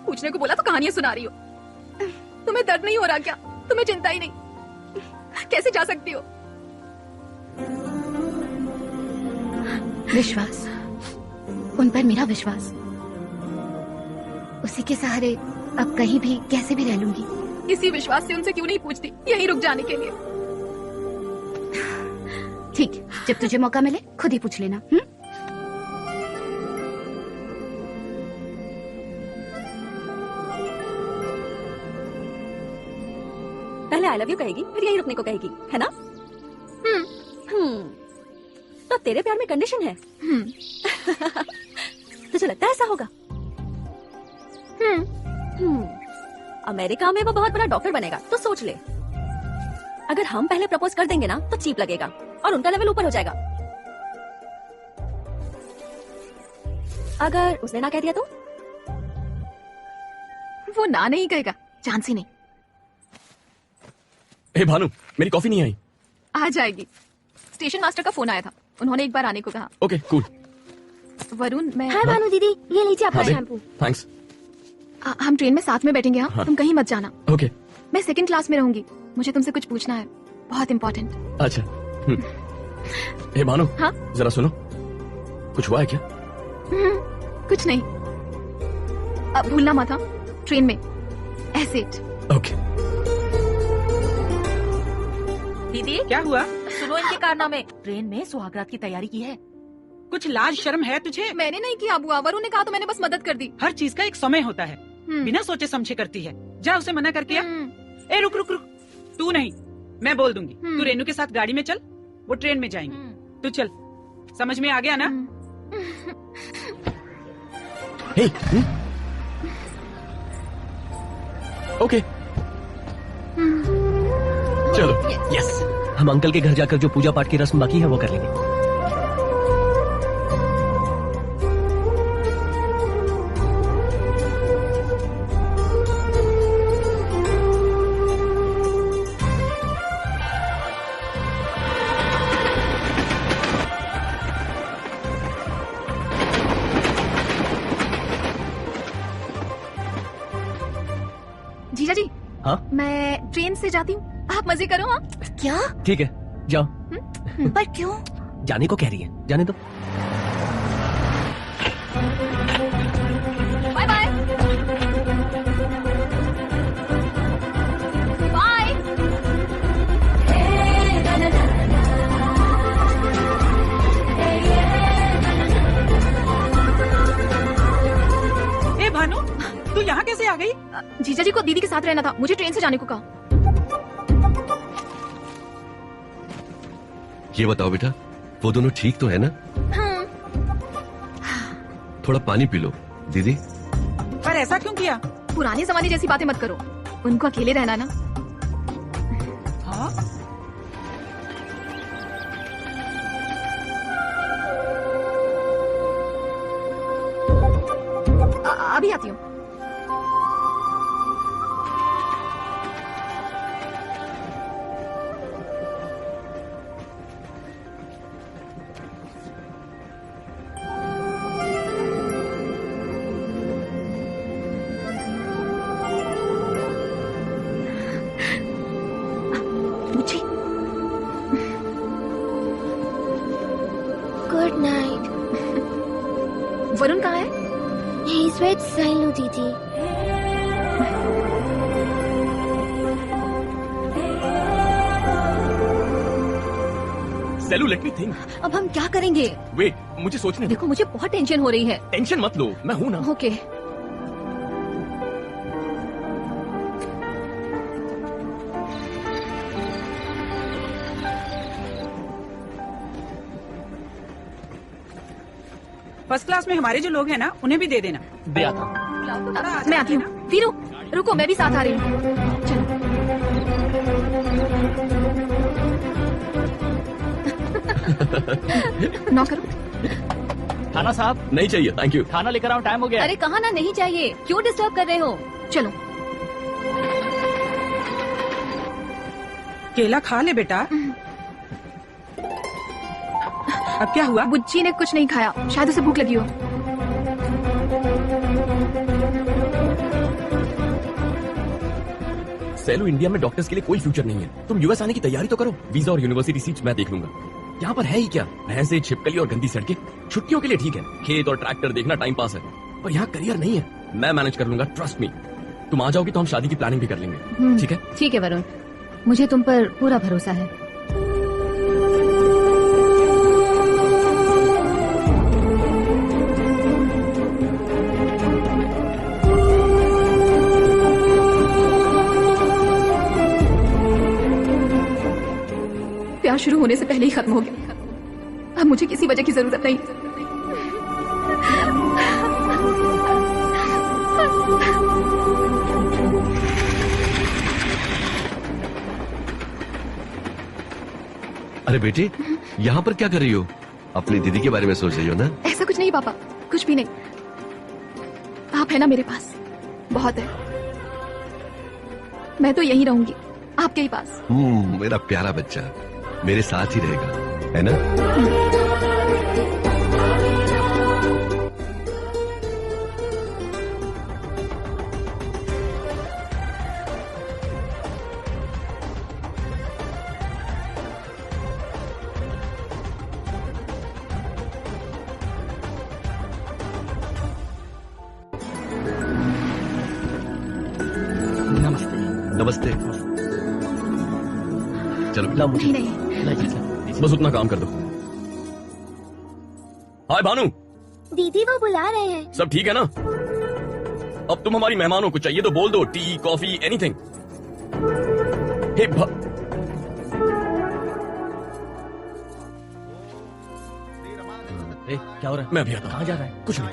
[SPEAKER 4] पूछने को बोला तो कहानियां सुना रही हो। तुम्हें दर्द नहीं हो रहा क्या? तुम्हें चिंता ही नहीं? कैसे जा सकती हो?
[SPEAKER 2] विश्वास, उन पर मेरा विश्वास, उसी के सहारे अब कहीं भी कैसे भी रह लूंगी।
[SPEAKER 4] इसी विश्वास से उनसे क्यों नहीं पूछती यहीं रुक जाने के लिए?
[SPEAKER 2] ठीक, जब तुझे मौका मिले खुद ही पूछ लेना।
[SPEAKER 8] पहले आई लव यू कहेगी, फिर यहीं रुकने को कहेगी, है ना? तो तेरे प्यार में कंडीशन है? तुझे लगता है ऐसा होगा? अमेरिका में वो बहुत बड़ा डॉक्टर बनेगा, तो सोच ले। अगर हम पहले प्रपोज कर देंगे ना तो चीप लगेगा और उनका लेवल ऊपर हो जाएगा। अगर उसने ना कह दिया तो?
[SPEAKER 4] वो ना नहीं कहेगा, चांस ही नहीं।
[SPEAKER 1] ए भानु, मेरी कॉफी नहीं आई।
[SPEAKER 4] आ जाएगी। स्टेशन मास्टर का फोन आया था, उन्होंने एक बार आने को कहा।
[SPEAKER 1] Okay cool.
[SPEAKER 4] वरुण, मैं
[SPEAKER 7] हाय भानु दीदी, ये लीजिए आपका
[SPEAKER 1] हाँ, दे।
[SPEAKER 7] शैम्पू।
[SPEAKER 1] थैंक्स।
[SPEAKER 4] हम ट्रेन में साथ में बैठेंगे। हाँ? तुम कहीं मत जाना।
[SPEAKER 1] ओके।
[SPEAKER 4] मैं सेकंड क्लास में रहूंगी, मुझे तुमसे कुछ पूछना है, बहुत इम्पोर्टेंट।
[SPEAKER 1] अच्छा। ए भानु,
[SPEAKER 4] हाँ?
[SPEAKER 1] जरा सुनो, कुछ हुआ है क्या?
[SPEAKER 4] कुछ नहीं। अब भूलना मत, हाँ? ट्रेन में एसिड।
[SPEAKER 1] ओके।
[SPEAKER 6] दीदी क्या हुआ?
[SPEAKER 12] सुनो, इनके कारनामे। ट्रेन में सुहागरात की तैयारी की है।
[SPEAKER 6] कुछ लाज शर्म है तुझे?
[SPEAKER 4] मैंने नहीं किया बुआ, वरुण ने कहा तो मैंने बस मदद कर दी।
[SPEAKER 6] हर चीज का एक समय होता है, बिना सोचे समझे करती है। जा उसे मना करके आ। ए रुक रुक रुक, तू नहीं, मैं बोल दूंगी। तू रेनू के साथ गाड़ी में चल, वो ट्रेन में जाएंगे। तू चल, समझ में आ गया ना?
[SPEAKER 1] हे, ओके चलो।
[SPEAKER 3] यस, हम अंकल के घर जाकर जो पूजा पाठ की रस्म बाकी है वो कर लेंगे।
[SPEAKER 4] जीजा जी,
[SPEAKER 3] हाँ?
[SPEAKER 4] मैं ट्रेन से जाती हूँ, आप मजे करो। हाँ?
[SPEAKER 2] क्या?
[SPEAKER 3] ठीक है, जाओ।
[SPEAKER 2] पर क्यों?
[SPEAKER 3] जाने को कह रही है, जाने दो।
[SPEAKER 4] Bye bye. बाय।
[SPEAKER 6] ए भानु, तू यहाँ कैसे आ गई?
[SPEAKER 4] जीजा जी को दीदी के साथ रहना था, मुझे ट्रेन से जाने को कहा।
[SPEAKER 5] ये बताओ बेटा, वो दोनों ठीक तो है ना? थोड़ा पानी पी लो दीदी।
[SPEAKER 6] पर ऐसा क्यों किया?
[SPEAKER 4] पुराने जमाने जैसी बातें मत करो, उनको अकेले रहना ना।
[SPEAKER 6] हाँ?
[SPEAKER 4] अभी आती हूँ।
[SPEAKER 7] Good night.
[SPEAKER 4] वरुण कहाँ है?
[SPEAKER 7] He's with साइलू दीदी।
[SPEAKER 1] Selu, let me think.
[SPEAKER 2] अब हम क्या करेंगे?
[SPEAKER 1] वेट, मुझे सोचने दो।
[SPEAKER 2] देखो मुझे बहुत टेंशन हो रही है।
[SPEAKER 1] टेंशन मत लो, मैं हूं ना।
[SPEAKER 2] ओके।
[SPEAKER 6] फर्स्ट क्लास में हमारे जो लोग हैं ना, उन्हें भी दे देना।
[SPEAKER 9] दे आता हूँ।
[SPEAKER 4] मैं आती हूँ। वीरू रुको, मैं भी साथ आ रही हूँ। चलो। नॉक करो।
[SPEAKER 9] खाना साहब?
[SPEAKER 1] नहीं चाहिए, थैंक यू।
[SPEAKER 9] खाना लेकर आओ, टाइम हो गया।
[SPEAKER 2] अरे कहा ना नहीं चाहिए, क्यों डिस्टर्ब कर रहे हो?
[SPEAKER 4] चलो।
[SPEAKER 6] केला खा ले बेटा। अब क्या हुआ?
[SPEAKER 4] बुच्ची ने कुछ नहीं खाया, शायद उसे भूख लगी हो।
[SPEAKER 1] सेलू, इंडिया में डॉक्टर्स के लिए कोई फ्यूचर नहीं है। तुम यूएस आने की तैयारी तो करो। वीजा और यूनिवर्सिटी सीट्स मैं देख लूंगा। यहाँ पर है ही क्या? भैंसे, छिपकली और गंदी सड़कें। छुट्टियों के लिए ठीक है, खेत और ट्रैक्टर देखना टाइम पास है, पर यहाँ करियर नहीं है। मैं मैनेज कर लूंगा, ट्रस्ट मी। तुम आ जाओगी तो हम शादी की प्लानिंग भी कर लेंगे। ठीक है?
[SPEAKER 2] ठीक है वरुण, मुझे तुम पर पूरा भरोसा है।
[SPEAKER 4] प्यार शुरू होने से पहले ही खत्म हो गया। अब मुझे किसी वजह की जरूरत नहीं।
[SPEAKER 5] अरे बेटे, यहाँ पर क्या कर रही हो? अपनी दीदी के बारे में सोच रही हो ना?
[SPEAKER 4] ऐसा कुछ नहीं पापा, कुछ भी नहीं। आप है ना मेरे पास, बहुत है। मैं तो यहीं रहूंगी, आपके ही पास।
[SPEAKER 5] मेरा प्यारा बच्चा मेरे साथ ही रहेगा, है ना? नमस्ते। चलो
[SPEAKER 3] ला मुझे
[SPEAKER 4] नहीं।
[SPEAKER 1] बस उतना काम कर दो। हाय भानु।
[SPEAKER 7] दीदी वो बुला रहे हैं।
[SPEAKER 1] सब ठीक है ना? अब तुम हमारी मेहमान हो, कुछ चाहिए तो बोल दो, टी कॉफी एनीथिंग। हे
[SPEAKER 3] क्या हो रहा है?
[SPEAKER 1] मैं अभी आता हूं।
[SPEAKER 3] कहाँ जा रहा है?
[SPEAKER 1] कुछ नहीं।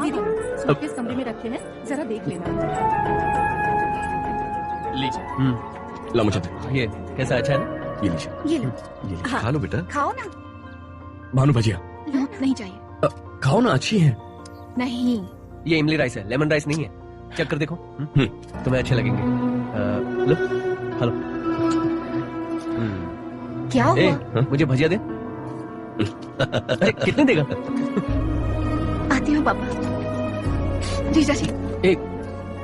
[SPEAKER 4] दीदी, सूटकेस कमरे में रखे हैं, जरा देख लेना।
[SPEAKER 1] लीजिए। ला मुझे दे।
[SPEAKER 3] ये कैसा, अच्छा है ना?
[SPEAKER 1] ये लीजिए।
[SPEAKER 2] ये लो।
[SPEAKER 1] ये लीजिए।
[SPEAKER 2] हाँ।
[SPEAKER 5] खा लो बेटा।
[SPEAKER 2] खाओ ना।
[SPEAKER 1] भानु भजिया।
[SPEAKER 4] नहीं चाहिए।
[SPEAKER 1] खाओ ना, अच्छी है।
[SPEAKER 4] नहीं।
[SPEAKER 3] ये इमली राइस है, लेमन राइस नहीं है। चेक कर देखो, तुम्हें अच्छे लगेंगे। लो, हेलो।
[SPEAKER 2] क्या हुआ?
[SPEAKER 3] मुझे भजिया दे। अरे कितने देगा?
[SPEAKER 2] आती हूँ पापा।
[SPEAKER 4] जीजा जी।
[SPEAKER 3] एक,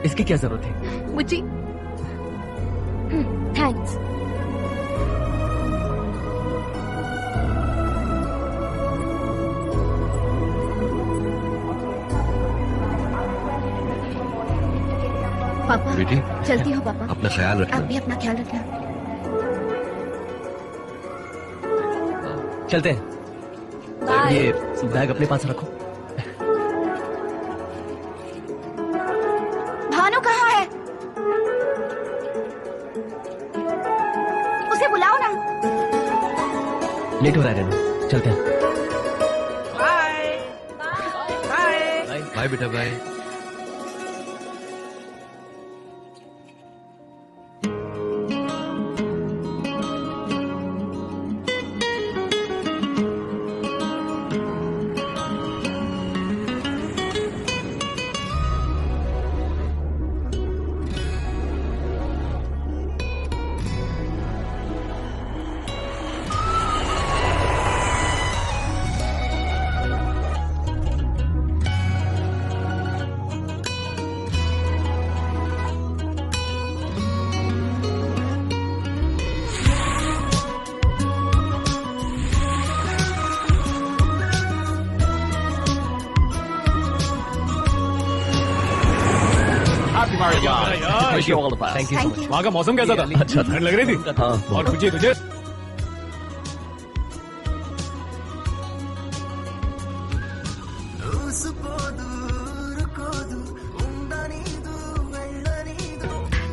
[SPEAKER 3] इसकी क्या जरूरत है?
[SPEAKER 4] बुच्ची।
[SPEAKER 7] थैंक्स।
[SPEAKER 2] पापा
[SPEAKER 5] बेटी
[SPEAKER 2] चलती हो पापा।
[SPEAKER 5] अपना ख्याल
[SPEAKER 2] आप
[SPEAKER 5] रखना।
[SPEAKER 2] भी अपना ख्याल रखना।
[SPEAKER 3] चलते हैं। ये बैग अपने पास रखो।
[SPEAKER 2] भानु कहाँ है? उसे बुलाओ ना।
[SPEAKER 3] लेट हो रहा है रेनू, चलते हैं।
[SPEAKER 5] बाय बेटा, bye.
[SPEAKER 9] Wish you all the best.
[SPEAKER 3] Thank you so much.
[SPEAKER 10] वहाँ का मौसम कैसा था?
[SPEAKER 1] अच्छा था।
[SPEAKER 10] ठंड लग रही थी?
[SPEAKER 1] हाँ,
[SPEAKER 10] और तुझे?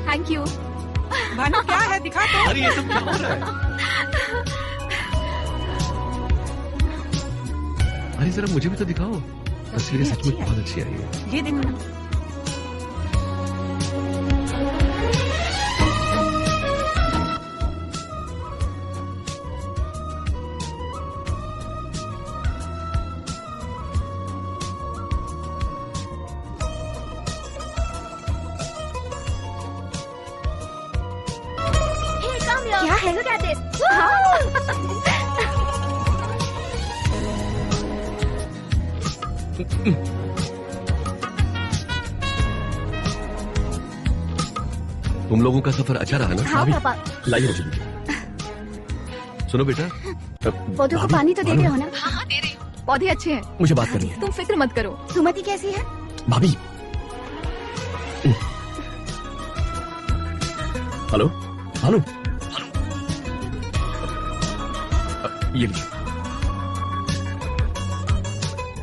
[SPEAKER 4] Thank you.
[SPEAKER 6] भानु क्या है, दिखा तो।
[SPEAKER 5] अरे ये सब क्या हो रहा है? अरे जरा मुझे भी तो दिखाओ। तस्वीरें सच में बहुत अच्छी आई है।
[SPEAKER 6] ये देखो ना।
[SPEAKER 7] क्या है? Look at this.
[SPEAKER 5] तुम लोगों का सफर अच्छा रहा ना?
[SPEAKER 2] हाँ पापा।
[SPEAKER 1] लाइए मुझे भी।
[SPEAKER 5] सुनो बेटा,
[SPEAKER 2] पौधों को पानी तो देते हो ना?
[SPEAKER 4] हाँ हाँ दे रही हूँ। पौधे अच्छे हैं।
[SPEAKER 1] मुझे बात करनी है।
[SPEAKER 4] तुम फिक्र मत करो।
[SPEAKER 2] सुमति कैसी है?
[SPEAKER 1] भाभी। हेलो भानु। ये लीजिए।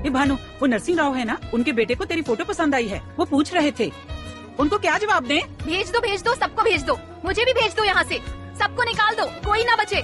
[SPEAKER 6] ये भानु, वो नरसिंह राव है ना, उनके बेटे को तेरी फोटो पसंद आई है। वो पूछ रहे थे, उनको क्या जवाब दें?
[SPEAKER 4] भेज दो, सबको भेज दो। मुझे भी भेज दो यहाँ से। सबको निकाल दो, कोई ना बचे।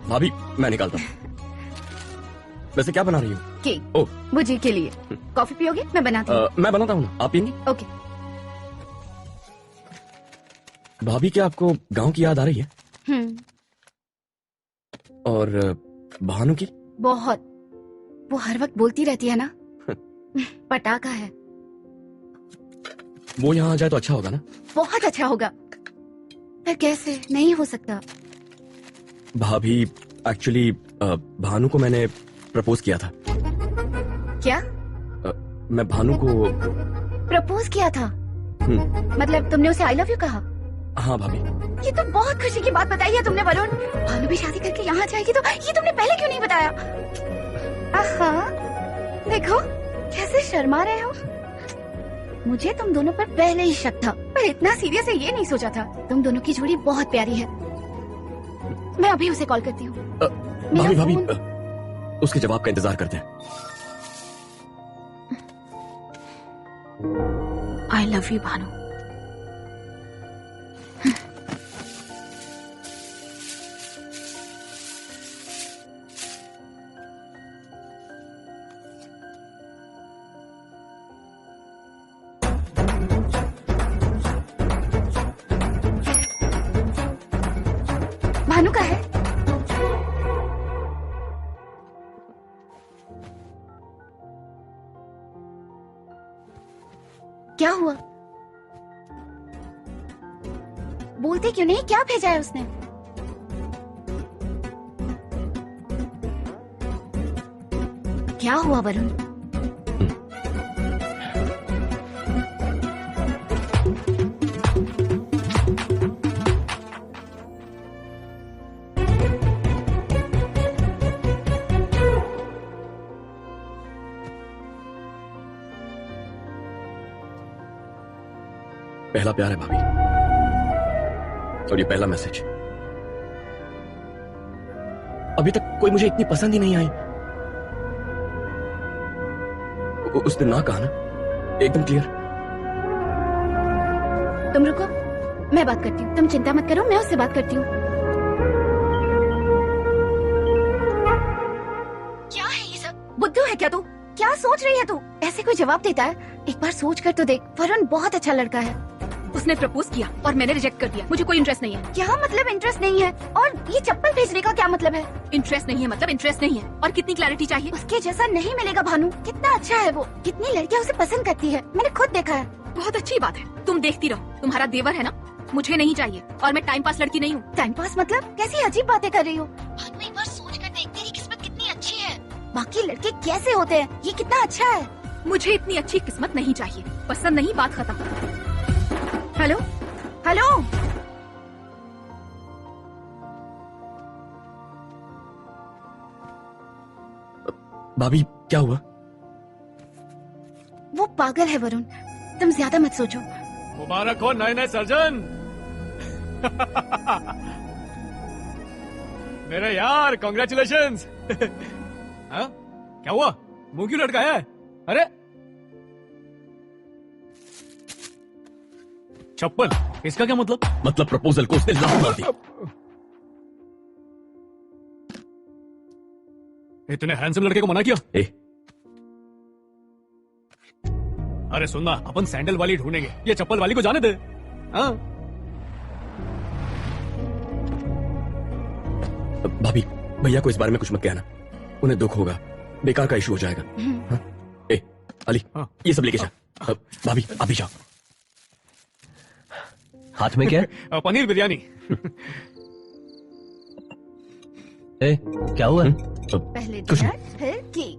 [SPEAKER 1] भाभी मैं निकालता हूँ। वैसे क्या बना रही हूँ?
[SPEAKER 2] केक।
[SPEAKER 1] ओह
[SPEAKER 2] मुझे के लिए। कॉफी पियोगे? मैं बनाती हूँ।
[SPEAKER 1] मैं बनाता हूँ ना, आप पियेंगी?
[SPEAKER 2] ओके।
[SPEAKER 1] भाभी क्या आपको गांव की याद आ रही है? और भानु की?
[SPEAKER 2] बहुत। वो हर वक्त बोलती रहती है ना। पटाखा है।
[SPEAKER 1] वो यहाँ आ जाए तो अच्छा होगा ना?
[SPEAKER 2] बहुत अच्छा होगा। पर कैसे? नहीं हो सकता।
[SPEAKER 1] भाभी एक्चुअली भानु को मैंने प्रपोज किया था।
[SPEAKER 2] क्या?
[SPEAKER 1] मैं भानु को
[SPEAKER 2] प्रपोज किया था। मतलब तुमने उसे आई लव यू कहा?
[SPEAKER 1] हाँ भाभी।
[SPEAKER 2] ये तो बहुत खुशी की बात बताई है तुमने वरुण। भानु भी शादी करके यहाँ जाएगी तो ये तुमने पहले क्यों नहीं बताया? देखो कैसे शर्मा रहे हो। मुझे तुम दोनों पर पहले ही शक था, पर इतना सीरियस है ये नहीं सोचा था। तुम दोनों की जोड़ी बहुत प्यारी है। मैं अभी उसे कॉल करती हूँ।
[SPEAKER 1] भाभी उसके जवाब का इंतजार करते हैं।
[SPEAKER 4] I love you Bhanu.
[SPEAKER 2] Bhanu का है? क्या हुआ? बोलते क्यों नहीं? क्या भेजा है उसने? क्या हुआ वरुण?
[SPEAKER 1] पहला प्यार है भाभी, और ये पहला मैसेज। अभी तक कोई मुझे इतनी पसंद ही नहीं आई। उसने ना कहा ना, एकदम क्लियर।
[SPEAKER 2] तुम रुको, मैं बात करती हूँ। तुम चिंता मत करो, मैं उससे बात करती हूँ। क्या है ये सब? बुद्धू है क्या तू? क्या सोच रही है तू? ऐसे कोई जवाब देता है? एक बार सोच कर तो देख। वरुण बहुत अच्छा लड़का है।
[SPEAKER 4] उसने प्रपोज किया और मैंने रिजेक्ट कर दिया। मुझे कोई इंटरेस्ट नहीं है।
[SPEAKER 2] क्या मतलब इंटरेस्ट नहीं है? और ये चप्पल भेजने का क्या मतलब है?
[SPEAKER 4] इंटरेस्ट नहीं है मतलब इंटरेस्ट नहीं है। और कितनी क्लैरिटी चाहिए?
[SPEAKER 2] उसके जैसा नहीं मिलेगा भानु। कितना अच्छा है वो, कितनी लड़कियां उसे पसंद करती है, मैंने खुद देखा है।
[SPEAKER 4] बहुत अच्छी बात है, तुम देखती रहो। तुम्हारा देवर है ना, मुझे नहीं चाहिए। और मैं टाइम पास लड़की नहीं हूँ।
[SPEAKER 2] टाइम पास मतलब? कैसी अजीब बातें कर रही हो भानु। एक बार सोच कर देख, तेरी किस्मत कितनी अच्छी है। बाकी लड़के कैसे होते हैं, ये कितना अच्छा है।
[SPEAKER 4] मुझे इतनी अच्छी किस्मत नहीं चाहिए। पसंद नहीं, बात खत्म। हेलो
[SPEAKER 2] हेलो,
[SPEAKER 1] भाभी क्या हुआ?
[SPEAKER 2] वो पागल है वरुण, तुम ज्यादा मत सोचो।
[SPEAKER 10] मुबारक हो नए नए सर्जन। मेरे यार कॉन्ग्रेचुलेशंस। हाँ? क्या हुआ? मुंह क्यों लटकाया है? अरे चप्पल, इसका क्या मतलब?
[SPEAKER 1] मतलब प्रपोजल को उसने लात मार दी।
[SPEAKER 10] इतने हैंडसम लड़के को मना किया? अरे सुनना, अपन सैंडल वाली ढूंढेंगे, ये चप्पल वाली को जाने दे। हाँ?
[SPEAKER 1] भाभी भैया को इस बारे में कुछ मत कहना, उन्हें दुख होगा, बेकार का इशू हो जाएगा। हाँ? अली ये सब लेके जा। भाभी आप भी जाओ।
[SPEAKER 3] हाथ में क्या है?
[SPEAKER 10] पनीर बिरयानी।
[SPEAKER 3] क्या हुआ?
[SPEAKER 2] पहले डिनर फिर केक।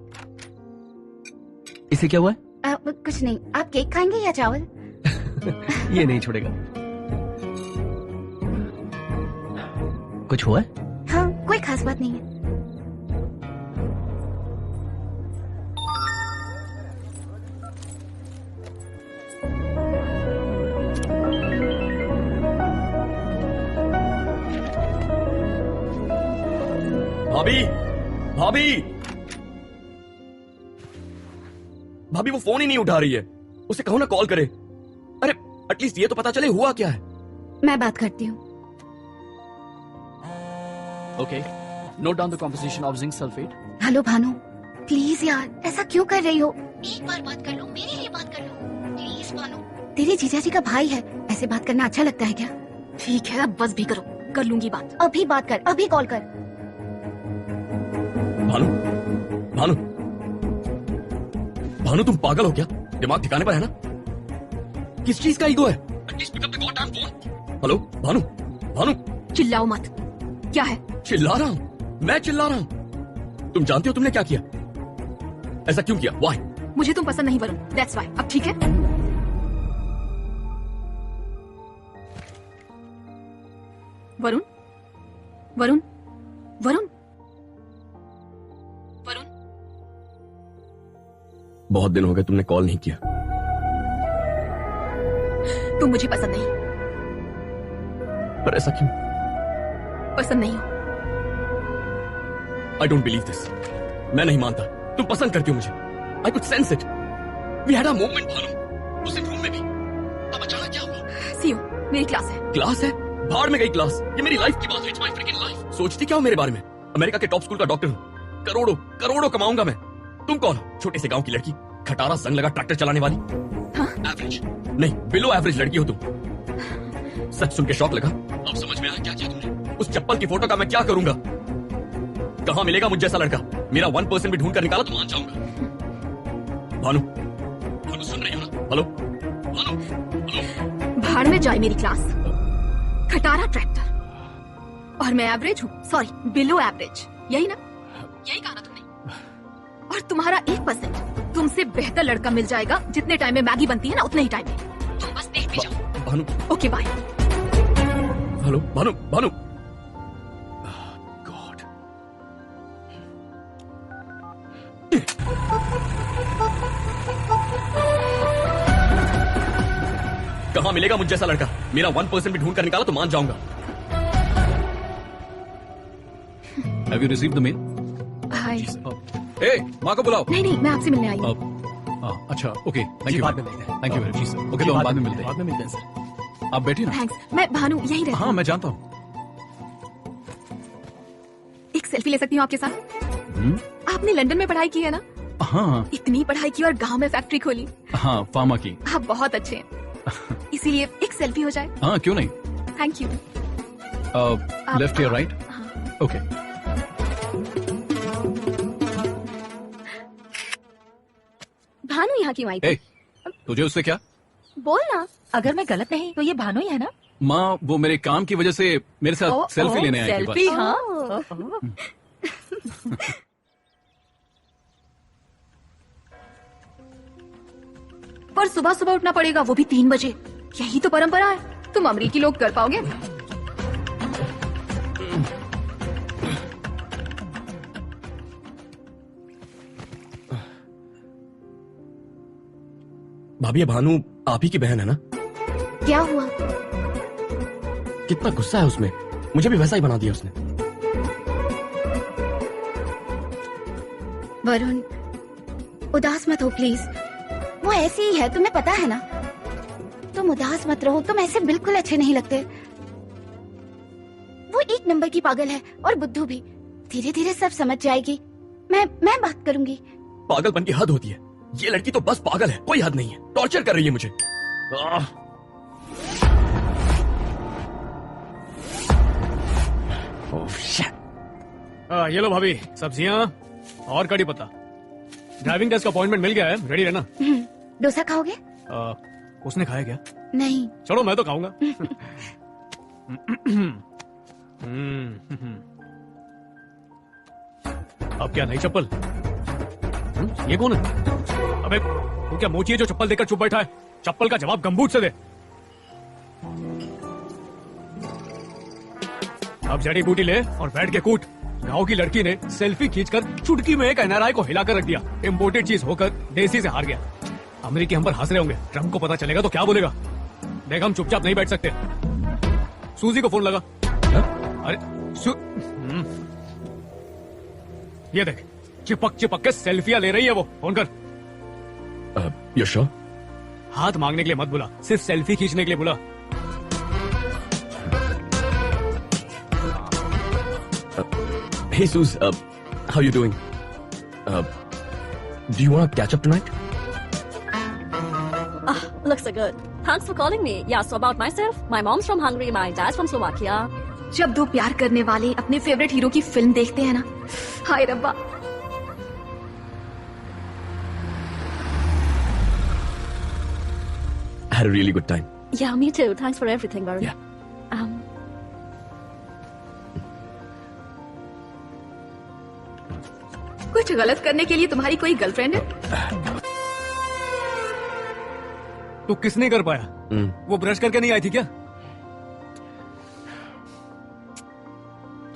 [SPEAKER 3] इसे क्या हुआ है?
[SPEAKER 2] कुछ नहीं। आप केक खाएंगे या चावल?
[SPEAKER 3] ये नहीं छोड़ेगा। कुछ हुआ है?
[SPEAKER 2] हाँ, कोई खास बात नहीं है।
[SPEAKER 1] भाभी भाभी भाभी वो फोन ही नहीं उठा रही है। उसे कहो ना कॉल करे। अरे एटलीस्ट ये तो पता चले हुआ क्या है।
[SPEAKER 2] मैं बात करती हूँ।
[SPEAKER 9] Okay, note down the composition of zinc sulphate.
[SPEAKER 2] Hello Bhanu, please यार ऐसा क्यों कर रही हो? एक बार बात कर लो, मेरे लिए बात कर लो प्लीज भानु। तेरे जीजा जी का भाई है, ऐसे बात करना अच्छा लगता है क्या?
[SPEAKER 4] ठीक है, अब बस भी करो, कर लूंगी बात।
[SPEAKER 2] अभी बात कर, अभी कॉल कर।
[SPEAKER 1] भानु भानु भानु तुम पागल हो क्या? दिमाग ठिकाने पर है ना? किस चीज का ईगो है? At least pick up the goddamn phone. Hello Bhanu Bhanu
[SPEAKER 4] चिल्लाओ मत। क्या है?
[SPEAKER 1] चिल्ला रहा हूँ, मैं चिल्ला रहा हूँ। तुम जानती हो तुमने क्या किया? ऐसा क्यों किया? व्हाई?
[SPEAKER 4] मुझे तुम पसंद नहीं वरुण, दैट्स व्हाई। अब ठीक है? वरुण, वरुण, वरुण, वरुण।
[SPEAKER 1] बहुत दिन हो गए तुमने कॉल नहीं किया।
[SPEAKER 4] तुम मुझे पसंद नहीं।
[SPEAKER 1] पर ऐसा क्यों?
[SPEAKER 4] पसंद नहीं हो।
[SPEAKER 1] I don't believe this. मैं नहीं मानता। तुम पसंद करती हो मुझे। I could sense it. We had a moment Bhanu, उस रूम में भी। अब अचानक क्या हुआ?
[SPEAKER 4] सीओ, मेरी क्लास है।
[SPEAKER 1] क्लास है? भाड़ में गई क्लास। ये मेरी लाइफ की बात है। It's my fricking life. सोचती क्या हो मेरे बारे में? अमेरिका के टॉप स्कूल का डॉक्टर हूँ। करोड़ों करोड़ों कमाऊंगा मैं। तुम कौन हो? छोटे से गांव की लड़की, खटारा संग लगा ट्रैक्टर चलाने वाली। एवरेज नहीं, बिलो एवरेज लड़की हो तुम। सच सुन के शौक लगा। अब समझ में आया क्या किया तुमने। उस चप्पल की फोटो का मैं क्या करूंगा? कहां मिलेगा मुझ जैसा लड़का? मेरा 1% भी ढूंढ कर निकाला तो मान जाऊंगा। भानु, भानु सुन रही हो ना? Hello Bhanu, hello.
[SPEAKER 4] भाड़ में जाए मेरी क्लास। खटारा ट्रैक्टर और मैं एवरेज हूँ, सॉरी बिलो एवरेज। यही ना? यही कहा ना तुमने? और तुम्हारा 1%। तुमसे बेहतर लड़का मिल जाएगा। जितने टाइम में मैगी बनती है ना, उतने ही टाइम में। तुम बस देख भी जाओ।
[SPEAKER 1] Bhanu.
[SPEAKER 4] Okay bye.
[SPEAKER 1] Hello Bhanu, Bhanu. God. कहां मिलेगा मुझ जैसा लड़का? मेरा 1% भी ढूंढ कर निकाला तो मान जाऊंगा।
[SPEAKER 13] Have you received the mail?
[SPEAKER 4] हाय।
[SPEAKER 13] ए, माँ को बुलाओ।
[SPEAKER 4] नहीं नहीं, मैं आपसे मिलने आई हूँ।
[SPEAKER 13] अच्छा, ओके, थैंक यू।
[SPEAKER 11] बाद में मिलते हैं।
[SPEAKER 13] Thank you very much. Okay, तो हम बाद में मिलते हैं।
[SPEAKER 11] बाद में मिलते हैं सर।
[SPEAKER 13] आप बैठिए ना।
[SPEAKER 4] थैंक्स। मैं भानु यही रहती
[SPEAKER 13] हाँ,
[SPEAKER 4] हूँ।
[SPEAKER 13] मैं जानता हूँ।
[SPEAKER 4] एक सेल्फी ले सकती हूँ आपके साथ? आपने लंदन में पढ़ाई की है ना?
[SPEAKER 13] हाँ
[SPEAKER 4] इतनी पढ़ाई की और गांव में फैक्ट्री खोली।
[SPEAKER 13] हाँ, फार्मा की।
[SPEAKER 4] आप बहुत अच्छे हैं। इसीलिए एक सेल्फी हो जाए।
[SPEAKER 13] हाँ, क्यों नहीं।
[SPEAKER 4] Thank you.
[SPEAKER 13] लेफ्ट या राइट? ओके।
[SPEAKER 7] भानु यहाँ क्यों आई थी?
[SPEAKER 13] तुझे उससे क्या?
[SPEAKER 7] बोल ना।
[SPEAKER 12] अगर मैं गलत नहीं तो ये भानु ही है ना?
[SPEAKER 13] माँ, वो मेरे काम की वजह से मेरे साथ सेल्फी लेने आई थी।
[SPEAKER 12] सेल्फी? हाँ।
[SPEAKER 4] पर सुबह सुबह उठना पड़ेगा, वो भी 3 बजे। यही तो परंपरा है। तुम अमेरिकी लोग कर पाओगे?
[SPEAKER 1] भाभी, ये भानु आप ही की बहन है ना?
[SPEAKER 2] क्या हुआ?
[SPEAKER 1] कितना गुस्सा है उसमें। मुझे भी वैसा ही बना दिया उसने।
[SPEAKER 2] वरुण, उदास मत हो प्लीज। वो ऐसी ही है, तुम्हें पता है ना। तुम उदास मत रहो, तुम ऐसे बिल्कुल अच्छे नहीं लगते। वो 1 नंबर की पागल है और बुद्धू भी। धीरे धीरे सब समझ जाएगी। मैं बात करूंगी।
[SPEAKER 1] पागलपन की हद होती है। ये लड़की तो बस पागल है, कोई हद नहीं है। टॉर्चर कर रही है मुझे।
[SPEAKER 11] ये लो भाभी, सब्जियाँ और कड़ी पत्ता। ड्राइविंग टेस्ट का अपॉइंटमेंट मिल गया है, रेडी रहना।
[SPEAKER 2] डोसा खाओगे?
[SPEAKER 11] उसने खाया क्या?
[SPEAKER 2] नहीं।
[SPEAKER 11] चलो मैं तो खाऊंगा। अब क्या नई चप्पल? ये कौन है? अबे तू क्या मोची है जो चप्पल देकर चुप बैठा है? चप्पल का जवाब गंबूट से दे। अब जड़ी बूटी ले और बैठ के कूट। गांव की लड़की ने सेल्फी खींचकर चुटकी में एक एनआरआई को हिलाकर रख दिया। इम्पोर्टेड चीज होकर देसी से हार गया। अमेरिकी हम पर हंस रहे होंगे। ट्रम्प को पता चलेगा तो क्या बोलेगा? देख, हम चुपचाप नहीं बैठ सकते। सूजी को फोन लगा। अरे ये देख, चिपक चिपक के सेल्फियां ले रही है वो। फोन कर।
[SPEAKER 1] यश,
[SPEAKER 11] हाथ मांगने के लिए मत बुला, सिर्फ सेल्फी खींचने के लिए बुला।
[SPEAKER 1] Hey Suz, how you doing? Do you want to catch up tonight?
[SPEAKER 8] Looks so good. Thanks for calling me. Yeah, so about myself, my mom's from Hungary, my dad's from Slovakia.
[SPEAKER 4] जब दो प्यार करने वाले अपने favourite hero की film देखते हैं ना, हाय रब्बा।
[SPEAKER 1] I had a really good time.
[SPEAKER 8] Yeah, me too. Thanks for everything, Varun.
[SPEAKER 1] Yeah.
[SPEAKER 4] कुछ गलत करने के लिए तुम्हारी कोई गर्लफ्रेंड है?
[SPEAKER 11] तू किस नहीं कर पाया? वो ब्रश करके नहीं आई थी क्या?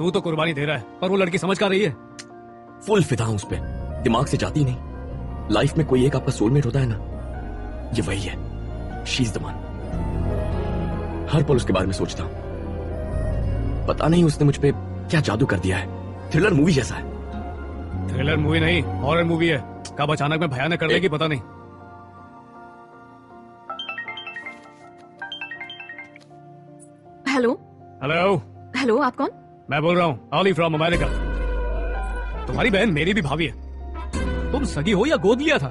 [SPEAKER 11] तू तो कुर्बानी दे रहा है, पर वो लड़की समझ का रही है।
[SPEAKER 1] फुल फिदा हूं उस पे, दिमाग से जाती नहीं। लाइफ में कोई एक आपका सोलमेट होता है ना, ये वही है। She is the one. हर पल उसके बारे में सोचता हूं। पता नहीं उसने मुझ पे क्या जादू कर दिया है। थ्रिलर मूवी जैसा है।
[SPEAKER 11] थ्रिलर मूवी नहीं, हॉरर मूवी है। कब अचानक में भयानक कर देगी पता नहीं।
[SPEAKER 4] हेलो
[SPEAKER 11] हेलो
[SPEAKER 4] हेलो, आप कौन?
[SPEAKER 11] मैं बोल रहा हूँ ऑली फ्रॉम अमेरिका। तुम्हारी बहन मेरी भी भाभी है। तुम सगी हो या गोद लिया था?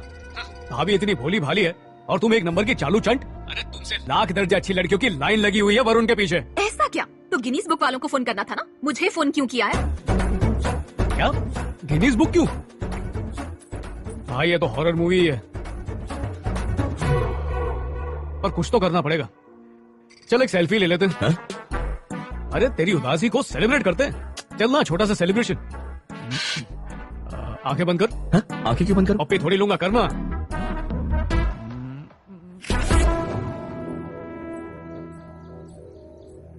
[SPEAKER 11] भाभी इतनी भोली भाली है और तुम एक नंबर की चालू चंट। अरे तुमसे लाख दर्जे अच्छी लड़कियों की लाइन लगी हुई है वरुण के पीछे।
[SPEAKER 4] ऐसा क्या? तो गिनीज बुक वालों को फोन करना था ना, मुझे फोन क्यों किया है?
[SPEAKER 11] क्या गिनीज बुक क्यों? भाई ये तो हॉरर मूवी है, पर कुछ तो करना पड़ेगा। चल एक सेल्फी ले लेते हैं। अरे तेरी उदासी को सेलिब्रेट करते हैं। चलना छोटा सा सेलिब्रेशन। आंखें बंद कर।
[SPEAKER 1] आंखें क्यों बंद कर?
[SPEAKER 11] पप्पी थोड़ी लूंगा, करना।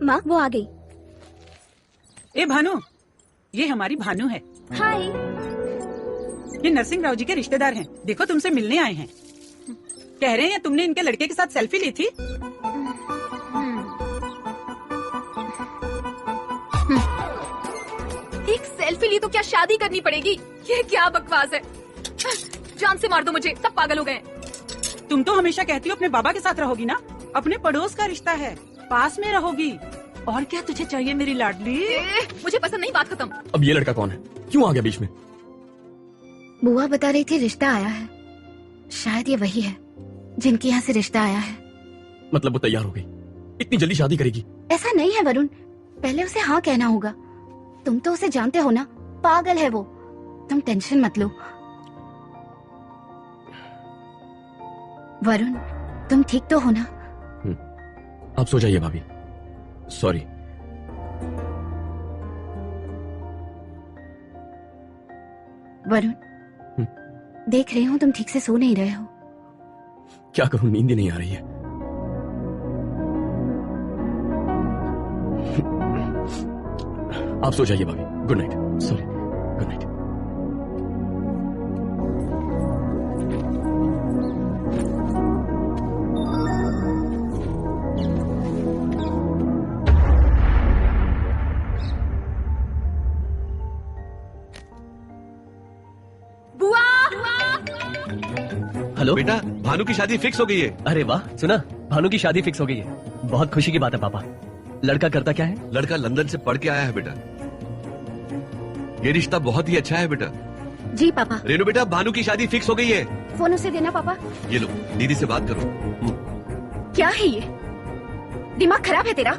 [SPEAKER 7] माँ वो आ गई।
[SPEAKER 6] ए भानु, ये हमारी भानु है।
[SPEAKER 7] हाय।
[SPEAKER 6] ये नरसिंह राव जी के रिश्तेदार हैं। देखो तुमसे मिलने आए हैं। कह रहे हैं तुमने इनके लड़के के साथ सेल्फी ली थी।
[SPEAKER 4] एक सेल्फी ली तो क्या शादी करनी पड़ेगी? ये क्या बकवास है? जान से मार दो मुझे, सब पागल हो गए।
[SPEAKER 6] तुम तो हमेशा कहती हो अपने बाबा के साथ रहोगी ना। अपने पड़ोस का रिश्ता है, पास में रहोगी। और क्या तुझे चाहिए मेरी लाडली?
[SPEAKER 4] मुझे पसंद नहीं, बात खत्म।
[SPEAKER 1] अब ये लड़का कौन है? क्यों आ गया बीच में?
[SPEAKER 2] बुआ बता रही थी रिश्ता आया है। शायद ये वही है जिनके यहाँ से रिश्ता आया है।
[SPEAKER 1] मतलब वो तैयार हो गई? इतनी जल्दी शादी करेगी?
[SPEAKER 2] ऐसा नहीं है वरुण, पहले उसे हाँ कहना होगा। तुम तो उसे जानते हो ना, पागल है वो। तुम टेंशन मत लो। वरुण, तुम ठीक तो हो ना?
[SPEAKER 1] आप सो जाइए भाभी। सॉरी।
[SPEAKER 2] वरुण, देख रही हूँ तुम ठीक से सो नहीं रहे हो।
[SPEAKER 1] क्या करूं, नींद ही नहीं आ रही है। आप सो जाइए भाभी। Good night. Sorry, good night.
[SPEAKER 3] Hello
[SPEAKER 5] बेटा, भानु की शादी फिक्स हो गई है।
[SPEAKER 3] अरे वाह, सुना? भानु की शादी फिक्स हो गई है। बहुत खुशी की बात है पापा। लड़का करता क्या है?
[SPEAKER 5] लड़का लंदन से पढ़ के आया है बेटा। ये रिश्ता बहुत ही अच्छा है बेटा।
[SPEAKER 2] जी पापा।
[SPEAKER 5] रेनू बेटा, भानु की शादी फिक्स हो गई है।
[SPEAKER 2] फोन उसे देना पापा।
[SPEAKER 5] ये लो, दीदी से बात करो।
[SPEAKER 2] क्या है ये? दिमाग खराब है तेरा?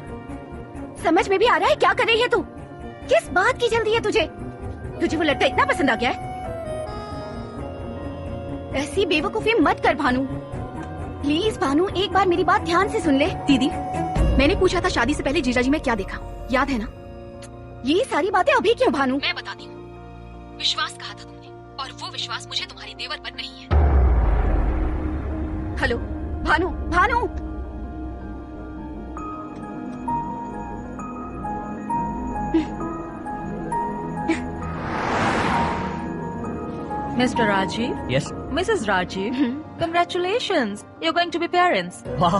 [SPEAKER 2] समझ में भी आ रहा है क्या कर रही है तू? किस बात की जल्दी है तुझे? तुझे वो लड़का इतना पसंद आ गया है? ऐसी बेवकूफी मत कर भानु। प्लीज भानु, एक बार मेरी बात ध्यान से सुन ले।
[SPEAKER 4] दीदी, मैंने पूछा था शादी से पहले जीजाजी में क्या देखा, याद है ना?
[SPEAKER 2] ये सारी बातें अभी क्यों भानु?
[SPEAKER 4] मैं बताती हूँ। विश्वास कहा था तुमने, और वो विश्वास मुझे तुम्हारी देवर पर नहीं है।
[SPEAKER 2] Hello Bhanu, Bhanu.
[SPEAKER 12] Mr. Rajiv?
[SPEAKER 3] Yes.
[SPEAKER 12] Mrs. Rajiv? Congratulations. You're going to be parents.
[SPEAKER 3] Wow.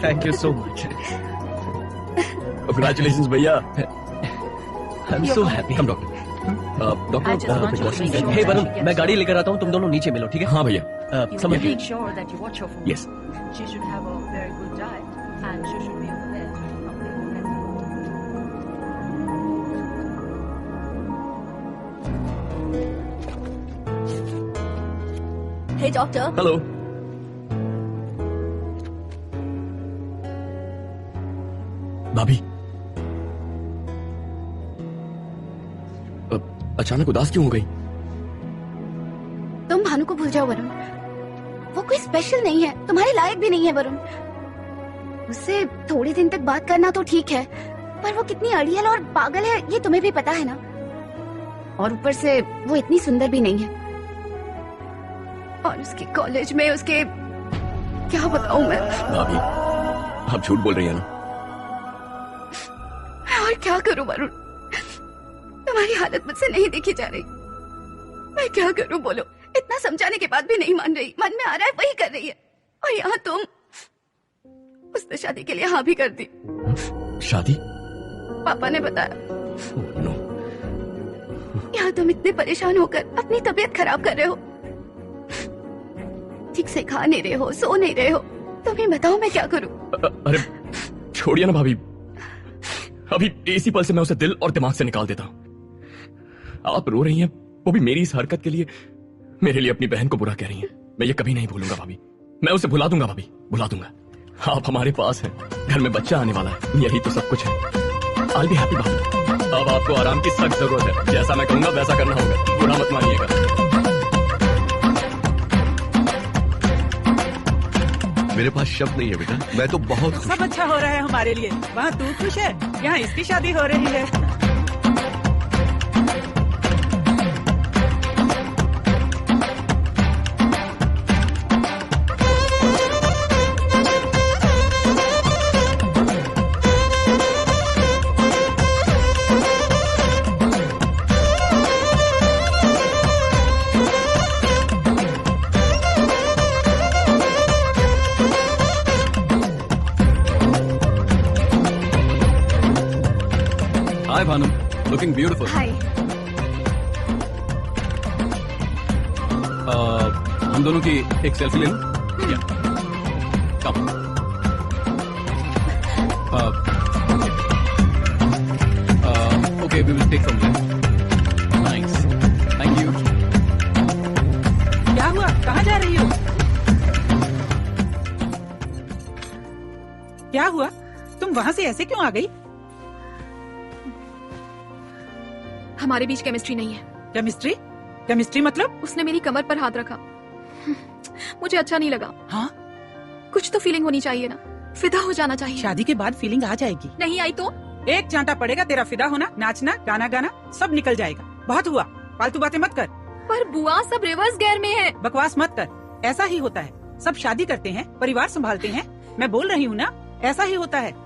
[SPEAKER 3] Thank you so much.
[SPEAKER 1] Congratulations भैया।
[SPEAKER 3] I'm so happy.
[SPEAKER 1] हम डॉक्टर।
[SPEAKER 3] हे वरुण, मैं गाड़ी लेकर आता हूँ, तुम दोनों नीचे मिलो, ठीक है?
[SPEAKER 1] हाँ भैया।
[SPEAKER 3] समझ गए।
[SPEAKER 12] Make sure that you watch your food.
[SPEAKER 1] Yes.
[SPEAKER 12] She should have a very good diet and she should be on the bed.
[SPEAKER 8] Hey doctor.
[SPEAKER 1] Hello. भाभी, अचानक उदास क्यों हो गई?
[SPEAKER 2] तुम भानु को भूल जाओ वरुण। वो कोई स्पेशल नहीं है, तुम्हारे लायक भी नहीं है वरुण। उससे थोड़े दिन तक बात करना तो ठीक है, पर वो कितनी अड़ियल और पागल है ये तुम्हें भी पता है ना। और ऊपर से वो इतनी सुंदर भी नहीं है। और उसके कॉलेज में उसके क्या बताऊं मैं।
[SPEAKER 1] भाभी, आप झूठ बोल रही हैं ना?
[SPEAKER 2] क्या करूं वरुण, तुम्हारी हालत मुझसे नहीं देखी जा रही। मैं क्या करूं बोलो, इतना समझाने के बाद भी नहीं मान रही। मन में आ रहा है वही कर रही है, और यहाँ तुम। उसने शादी के लिए हाँ भी कर दी।
[SPEAKER 1] शादी?
[SPEAKER 2] पापा ने बताया। यहाँ तुम इतने परेशान होकर अपनी तबीयत खराब कर रहे हो, ठीक से खा नहीं रहे हो, सो नहीं रहे हो। तुम्हें बताओ मैं क्या करूं?
[SPEAKER 1] अरे छोड़िए ना भाभी, अभी इसी पल से मैं उसे दिल और दिमाग से निकाल देता हूं। आप रो रही हैं, वो भी मेरी इस हरकत के लिए। मेरे लिए अपनी बहन को बुरा कह रही हैं। मैं ये कभी नहीं भूलूंगा भाभी, मैं उसे भुला दूंगा भाभी, भुला दूंगा। आप हमारे पास हैं, घर में बच्चा आने वाला है, यही तो सब कुछ है। I'll be happy भाभी। अब आपको आराम की सख्त जरूरत है, जैसा मैं कहूंगा वैसा करना होगा, बुरा मत मानिएगा।
[SPEAKER 5] मेरे पास शब्द नहीं है बेटा, मैं तो बहुत खुश।
[SPEAKER 6] सब अच्छा हो रहा है हमारे लिए। वहाँ तू खुश है, यहाँ इसकी शादी हो रही है।
[SPEAKER 13] Hi Bhanu, looking beautiful.
[SPEAKER 2] Hi.
[SPEAKER 13] हम दोनों की एक सेल्फी ले लो। Yeah. Come. Okay, we will take from there. Nice. Thank you.
[SPEAKER 6] क्या हुआ, कहाँ जा रही हो? क्या हुआ, तुम वहाँ से ऐसे क्यों आ गई?
[SPEAKER 4] हमारे बीच केमिस्ट्री नहीं है।
[SPEAKER 6] केमिस्ट्री? केमिस्ट्री मतलब?
[SPEAKER 4] उसने मेरी कमर पर हाथ रखा, मुझे अच्छा नहीं लगा।
[SPEAKER 6] हाँ?
[SPEAKER 4] कुछ तो फीलिंग होनी चाहिए ना, फिदा हो जाना चाहिए।
[SPEAKER 6] शादी के बाद फीलिंग आ जाएगी।
[SPEAKER 4] नहीं आई तो?
[SPEAKER 6] एक चांटा पड़ेगा, तेरा फिदा होना, नाचना, गाना गाना सब निकल जाएगा। बहुत हुआ, फालतू बातें मत कर।
[SPEAKER 4] पर बुआ सब रिवर्स गियर में है।
[SPEAKER 6] बकवास मत कर, ऐसा ही होता है। सब शादी करते हैं, परिवार संभालते हैं। मैं बोल रही हूँ ना, ऐसा ही होता है।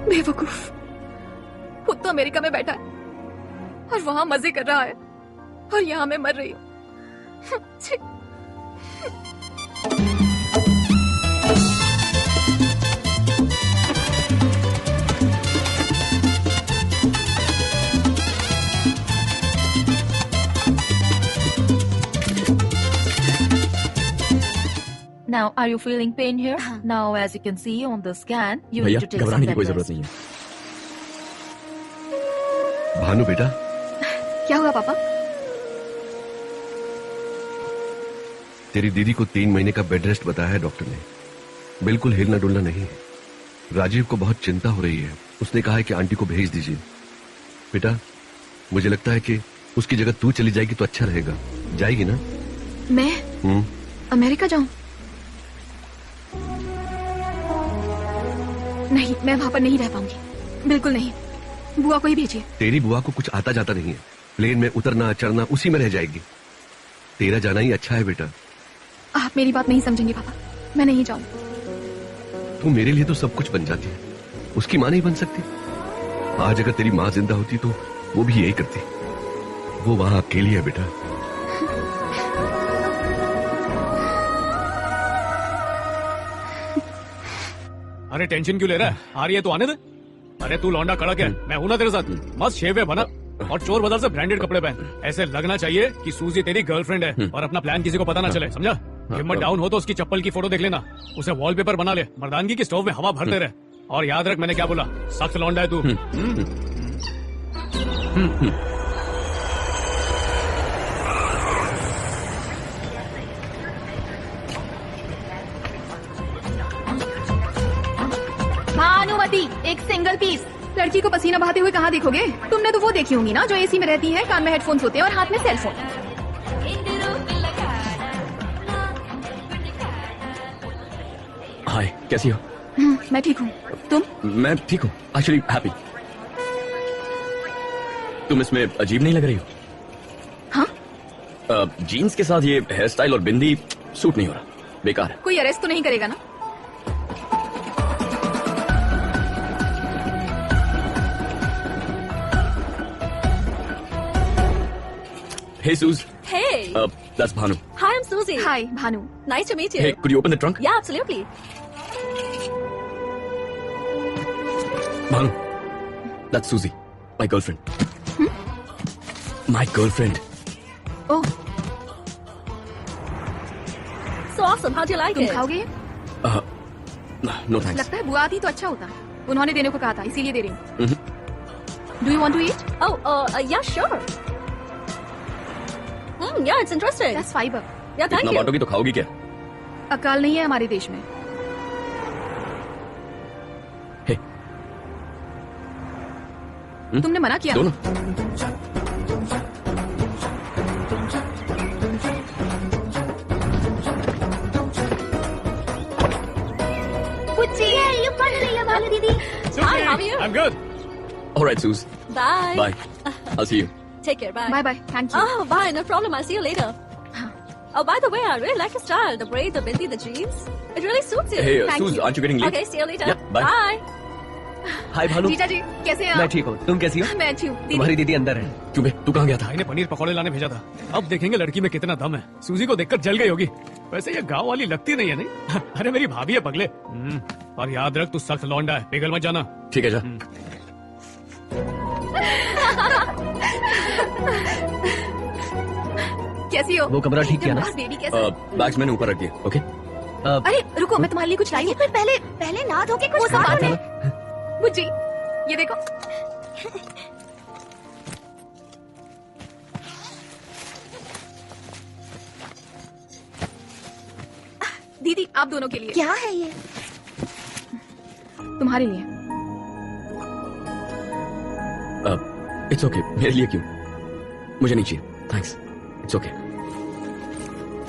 [SPEAKER 4] बेवकूफ, खुद तो अमेरिका में बैठा है और वहां मजे कर रहा है, और यहाँ मैं मर रही हूँ।
[SPEAKER 12] Now, are you feeling pain here? Now, as you can see on the scan, you need to take some
[SPEAKER 1] घबराने की
[SPEAKER 12] bed
[SPEAKER 1] कोई
[SPEAKER 12] rest.
[SPEAKER 1] जरूरत नहीं है।
[SPEAKER 5] भानु बेटा,
[SPEAKER 4] क्या हुआ पापा?
[SPEAKER 5] तेरी दीदी को 3 महीने का बेड रेस्ट बताया है डॉक्टर ने। बिल्कुल हिलना डुलना नहीं है। राजीव को बहुत चिंता हो रही है, उसने कहा है कि आंटी को भेज दीजिए। बेटा, मुझे लगता है कि उसकी जगह तू चली जाएगी तो अच्छा रहेगा। जाएगी ना?
[SPEAKER 4] मैं अमेरिका जाऊं? नहीं, मैं वहां पर नहीं रह पाऊंगी, बिल्कुल नहीं। बुआ को ही भेजिए।
[SPEAKER 5] तेरी बुआ को कुछ आता जाता नहीं है, प्लेन में उतरना चढ़ना उसी में रह जाएगी। तेरा जाना ही अच्छा है बेटा।
[SPEAKER 4] आप मेरी बात नहीं समझेंगे पापा, मैं नहीं जाऊं।
[SPEAKER 5] तू मेरे लिए तो सब कुछ बन जाती है, उसकी माँ नहीं बन सकती? आज अगर तेरी माँ जिंदा होती तो वो भी यही करती। वो वहां अकेली है बेटा।
[SPEAKER 11] अरे टेंशन क्यों ले रहा है? आ रही है तो आने दे। अरे तू लौंडा कड़क है, मैं हूं ना तेरे साथ। मस्त शेव है बना, और चोर बाजार से ब्रांडेड कपड़े पहन। ऐसे लगना चाहिए कि सूजी तेरी गर्लफ्रेंड है और अपना प्लान किसी को पता ना चले, समझा? हिम्मत डाउन हो तो उसकी चप्पल की फोटो देख लेना, उसे वॉलपेपर बना ले, मर्दानगी की स्टोव में हवा भरते रहे। और याद रख मैंने क्या बोला, सख्त लौंडा है तू।
[SPEAKER 4] भानुमति, एक सिंगल पीस। लड़की को पसीना बहाते हुए कहाँ देखोगे? तुमने तो वो देखी होंगी ना जो एसी में रहती है, कान में हेडफोन्स होते हैं और हाथ में सेलफोन।
[SPEAKER 1] हाय, कैसी हो?
[SPEAKER 4] मैं ठीक हूँ, तुम?
[SPEAKER 1] मैं ठीक हूँ, एक्चुअली हैप्पी। तुम इसमें अजीब नहीं लग रही हो।
[SPEAKER 4] हाँ?
[SPEAKER 1] जीन्स के साथ ये हेयर स्टाइल और बिंदी सूट नहीं हो रहा, बेकार है।
[SPEAKER 4] कोई अरेस्ट तो नहीं करेगा ना?
[SPEAKER 1] Hey, Suz.
[SPEAKER 8] Hey.
[SPEAKER 1] That's Bhanu.
[SPEAKER 8] Hi, I'm Susie.
[SPEAKER 4] Hi, Bhanu.
[SPEAKER 8] Nice to meet you.
[SPEAKER 1] Hey, could you open the trunk?
[SPEAKER 8] Yeah, absolutely.
[SPEAKER 1] Bhanu, that's Susie, my girlfriend. My girlfriend.
[SPEAKER 4] Oh.
[SPEAKER 8] So awesome. How do you like
[SPEAKER 4] तुम
[SPEAKER 8] it?
[SPEAKER 4] खाओगे?
[SPEAKER 1] No thanks.
[SPEAKER 4] लगता है बुआ आती तो अच्छा होता। उन्होंने देने को कहा था, इसीलिए दे रही हूँ। Do you want to eat?
[SPEAKER 8] Oh, yeah, sure. Yeah, it's interesting.
[SPEAKER 4] That's fiber.
[SPEAKER 8] Yeah, thank
[SPEAKER 1] इतना
[SPEAKER 8] you.
[SPEAKER 1] बांटोगी तो खाओगी क्या?
[SPEAKER 4] अकाल नहीं है हमारे देश में।
[SPEAKER 1] Hey.
[SPEAKER 4] तुमने मना किया।
[SPEAKER 1] दोनों।
[SPEAKER 7] पुच्ची, you finally have Bhanu दीदी.
[SPEAKER 8] Hi, how are you?
[SPEAKER 11] I'm good.
[SPEAKER 1] All right, Suz.
[SPEAKER 8] Bye.
[SPEAKER 1] Bye. I'll see you.
[SPEAKER 8] Take care. Bye.
[SPEAKER 4] Bye bye. Thank you.
[SPEAKER 8] Oh, bye. No problem. I'll see you later. Oh, by the way, I really like your style. The braid, the bindi, the jeans. It really suits you.
[SPEAKER 1] Hey,
[SPEAKER 8] Thank
[SPEAKER 1] Suz,
[SPEAKER 8] you.
[SPEAKER 1] aren't you getting late?
[SPEAKER 8] Okay, see you later.
[SPEAKER 1] Yeah, bye.
[SPEAKER 3] हाय भानु।
[SPEAKER 4] जीजा जी, कैसे हैं आप?
[SPEAKER 3] मैं ठीक हूँ, तुम कैसी हो?
[SPEAKER 4] मैं अच्छी हूँ।
[SPEAKER 3] तुम्हारी दीदी अंदर है।
[SPEAKER 1] क्यों बे, तू कहाँ गया था?
[SPEAKER 11] भाई ने पनीर पकौड़े लाने भेजा था। अब देखेंगे लड़की में कितना दम है। सूजी को देखकर जल गई होगी। वैसे ये गांव वाली लगती नहीं है, नहीं? अरे मेरी भाभी है पगले। और याद रख, तू सख्त लौंडा है, पिघल मत जाना।
[SPEAKER 1] ठीक है जा।
[SPEAKER 4] कैसी हो?
[SPEAKER 3] वो कमरा ठीक किया ना?
[SPEAKER 4] बेबी कैसे?
[SPEAKER 1] बैग्स मैंने ऊपर रख दिए, ओके?
[SPEAKER 4] अरे रुको, मैं तुम्हारे लिए कुछ लाई हूँ।
[SPEAKER 2] फिर पहले नहा धो के कुछ
[SPEAKER 4] वो सब
[SPEAKER 2] खा
[SPEAKER 4] बात
[SPEAKER 2] लो।
[SPEAKER 4] है। बुज्जी, ये देखो। दीदी, आप दोनों के लिए।
[SPEAKER 2] क्या है ये?
[SPEAKER 4] तुम्हारे लिए।
[SPEAKER 1] इट्स ओके, मेरे लिए क्यों? मुझे नहीं चाहिए, थैंक्स। It's okay.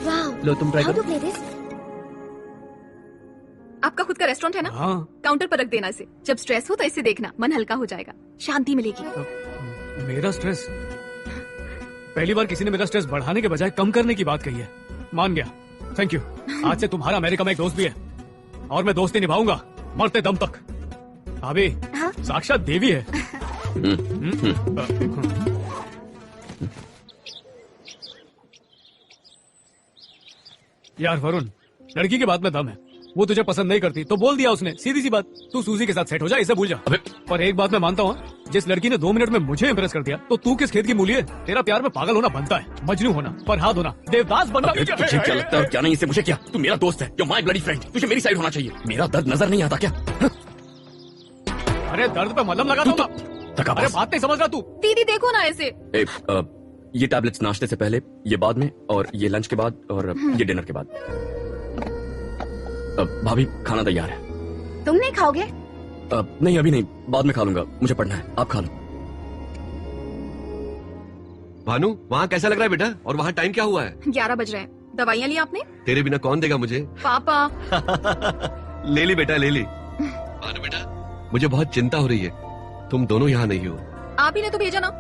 [SPEAKER 7] Wow.
[SPEAKER 3] लो तुम ट्राई
[SPEAKER 7] How to
[SPEAKER 3] करो।
[SPEAKER 7] play this?
[SPEAKER 4] आपका खुद का रेस्टोरेंट है ना?
[SPEAKER 11] हाँ।
[SPEAKER 4] काउंटर पर रख देना इसे। जब स्ट्रेस हो तो इसे देखना, मन हल्का हो जाएगा, शांति मिलेगी।
[SPEAKER 11] मेरा स्ट्रेस? पहली बार किसी ने मेरा स्ट्रेस बढ़ाने के बजाय कम करने की बात कही है। मान गया, थैंक यू। आज से तुम्हारा अमेरिका में एक दोस्त भी है और मैं दोस्ती निभाऊंगा मरते दम तक। भाभी, साक्षात देवी है। यार वरुण, लड़की की बात में दम है। वो तुझे पसंद नहीं करती तो बोल दिया उसने, सीधी सी बात। तू सूजी के साथ सेट हो जा, इसे भूल जा। पर एक बात मैं मानता हूँ, जिस लड़की ने 2 मिनट में मुझे इम्प्रेस कर दिया, तो तू किस खेत की मूली है? तेरा प्यार में पागल होना बनता है, मजनू होना, फरहाद होना, देवदास बनना।
[SPEAKER 1] तुझे क्या लगता है और क्या नहीं, इससे मुझे क्या? तू मेरा दोस्त है, you're my bloody friend। तुझे मेरी साइड होना चाहिए। मेरा दर्द नजर नहीं आता क्या?
[SPEAKER 11] अरे दर्द पे मलहम लगा दूंगा। अरे बात नहीं समझ रहा तू।
[SPEAKER 4] दीदी देखो ना ऐसे।
[SPEAKER 1] ये टैबलेट्स नाश्ते से पहले, ये बाद में, और ये लंच के बाद, और ये डिनर के बाद। भाभी, खाना तैयार है।
[SPEAKER 2] तुम नहीं खाओगे?
[SPEAKER 1] नहीं, अभी नहीं, बाद में खा लूंगा। मुझे पढ़ना है, आप खा लो।
[SPEAKER 5] भानु, वहाँ कैसा लग रहा है बेटा? और वहाँ टाइम क्या हुआ है?
[SPEAKER 4] 11 बज रहे हैं। दवाइयाँ ली आपने?
[SPEAKER 5] तेरे बिना कौन देगा मुझे?
[SPEAKER 4] पापा।
[SPEAKER 5] ले ली बेटा, ले ली। भानु बेटा, मुझे बहुत चिंता हो रही है। तुम दोनों यहाँ नहीं हो।
[SPEAKER 4] आप ही ने तो भेजा ना।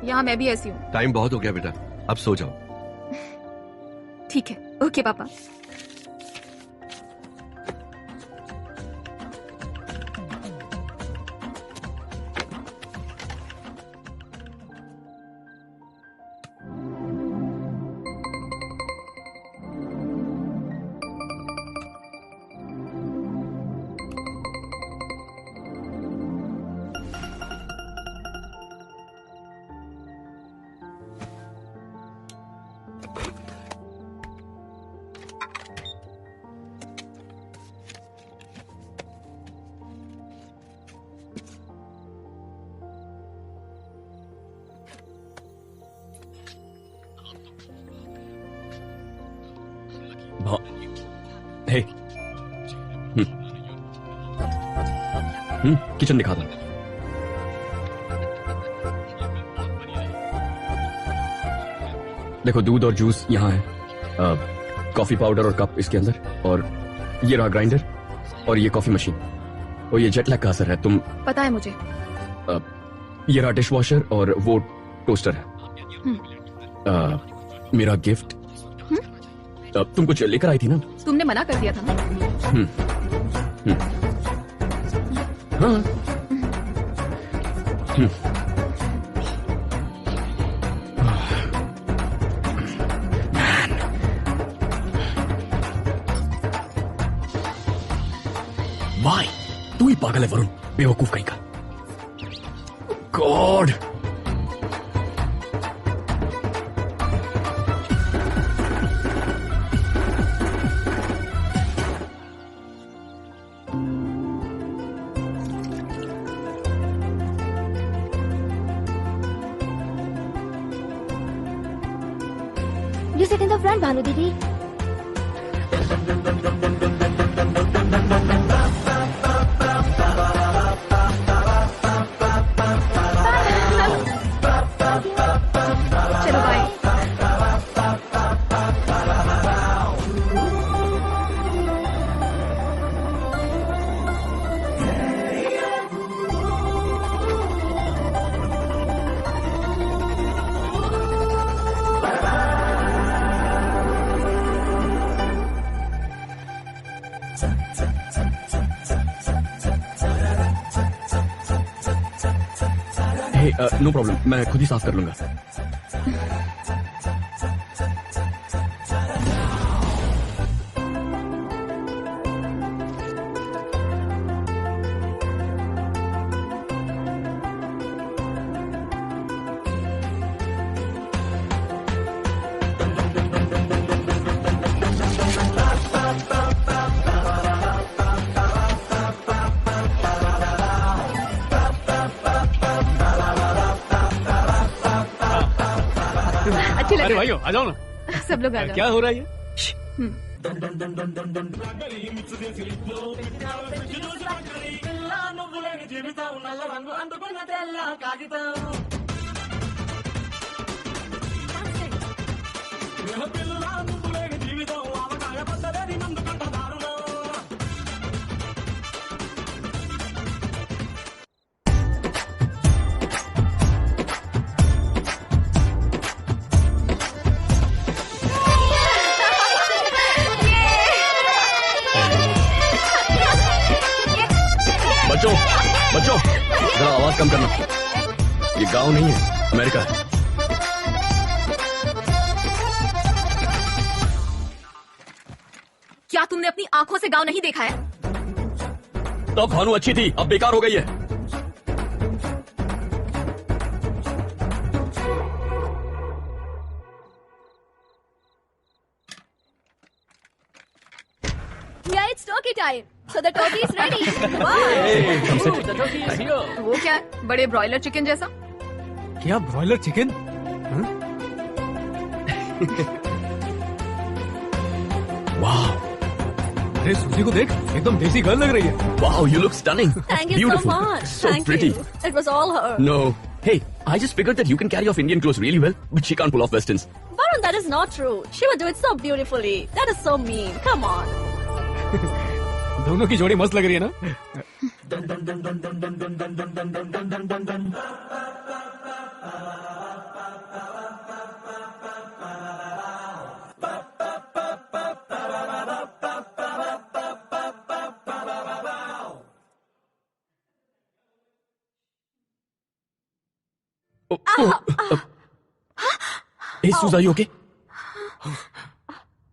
[SPEAKER 4] यहाँ मैं भी ऐसी हूँ।
[SPEAKER 5] टाइम बहुत हो गया बेटा, अब सो जाओ।
[SPEAKER 4] ठीक है, ओके पापा।
[SPEAKER 1] हे, किचन दिखा दो। देखो, दूध और जूस यहाँ है, कॉफी पाउडर और कप इसके अंदर, और ये रहा ग्राइंडर और ये कॉफी मशीन और ये जेट लैग का असर है। तुम
[SPEAKER 4] पता है मुझे।
[SPEAKER 1] ये रहा डिश वॉशर और वो टोस्टर है। मेरा गिफ्ट। तुम कुछ लेकर आई थी ना?
[SPEAKER 4] तुमने मना कर दिया था ना।
[SPEAKER 1] हाँ। वाई तू ही पागल है वरुण, बेवकूफ कहीं का। God
[SPEAKER 7] You sit in the front, Bhanu Didi.
[SPEAKER 4] चलो बाय।
[SPEAKER 1] नो प्रॉब्लम, मैं खुद ही साफ कर लूंगा।
[SPEAKER 11] अरे भाइयों आ जाओ ना।
[SPEAKER 4] सब लोग आ जाओ।
[SPEAKER 11] क्या हो रहा है ये? बच्चों जरा आवाज कम करना, ये गांव नहीं है, अमेरिका है।
[SPEAKER 4] क्या तुमने अपनी आंखों से गांव नहीं देखा है?
[SPEAKER 1] तब भानु अच्छी थी, अब बेकार हो गई है।
[SPEAKER 7] Yeah, it's turkey time. So the turkey is ready.
[SPEAKER 4] वो क्या है? बड़े ब्रॉयलर चिकन जैसा?
[SPEAKER 11] क्या ब्रॉयलर चिकन?
[SPEAKER 1] वाह,
[SPEAKER 11] अरे सूजी को देख, एकदम देसी गर्ल लग रही है।
[SPEAKER 1] वाह, you look stunning.
[SPEAKER 8] Thank you
[SPEAKER 1] Beautiful.
[SPEAKER 8] so much.
[SPEAKER 1] So
[SPEAKER 8] Thank
[SPEAKER 1] pretty.
[SPEAKER 8] you. It was all her.
[SPEAKER 1] No. Hey, I just figured that you can carry off Indian clothes really well, but she can't pull off westerns.
[SPEAKER 8] Varun, that is not true. She would do it so beautifully. That is so mean. Come on.
[SPEAKER 11] दोनों की जोड़ी मस्त लग रही है ना?
[SPEAKER 1] Hey, Suze, are you okay?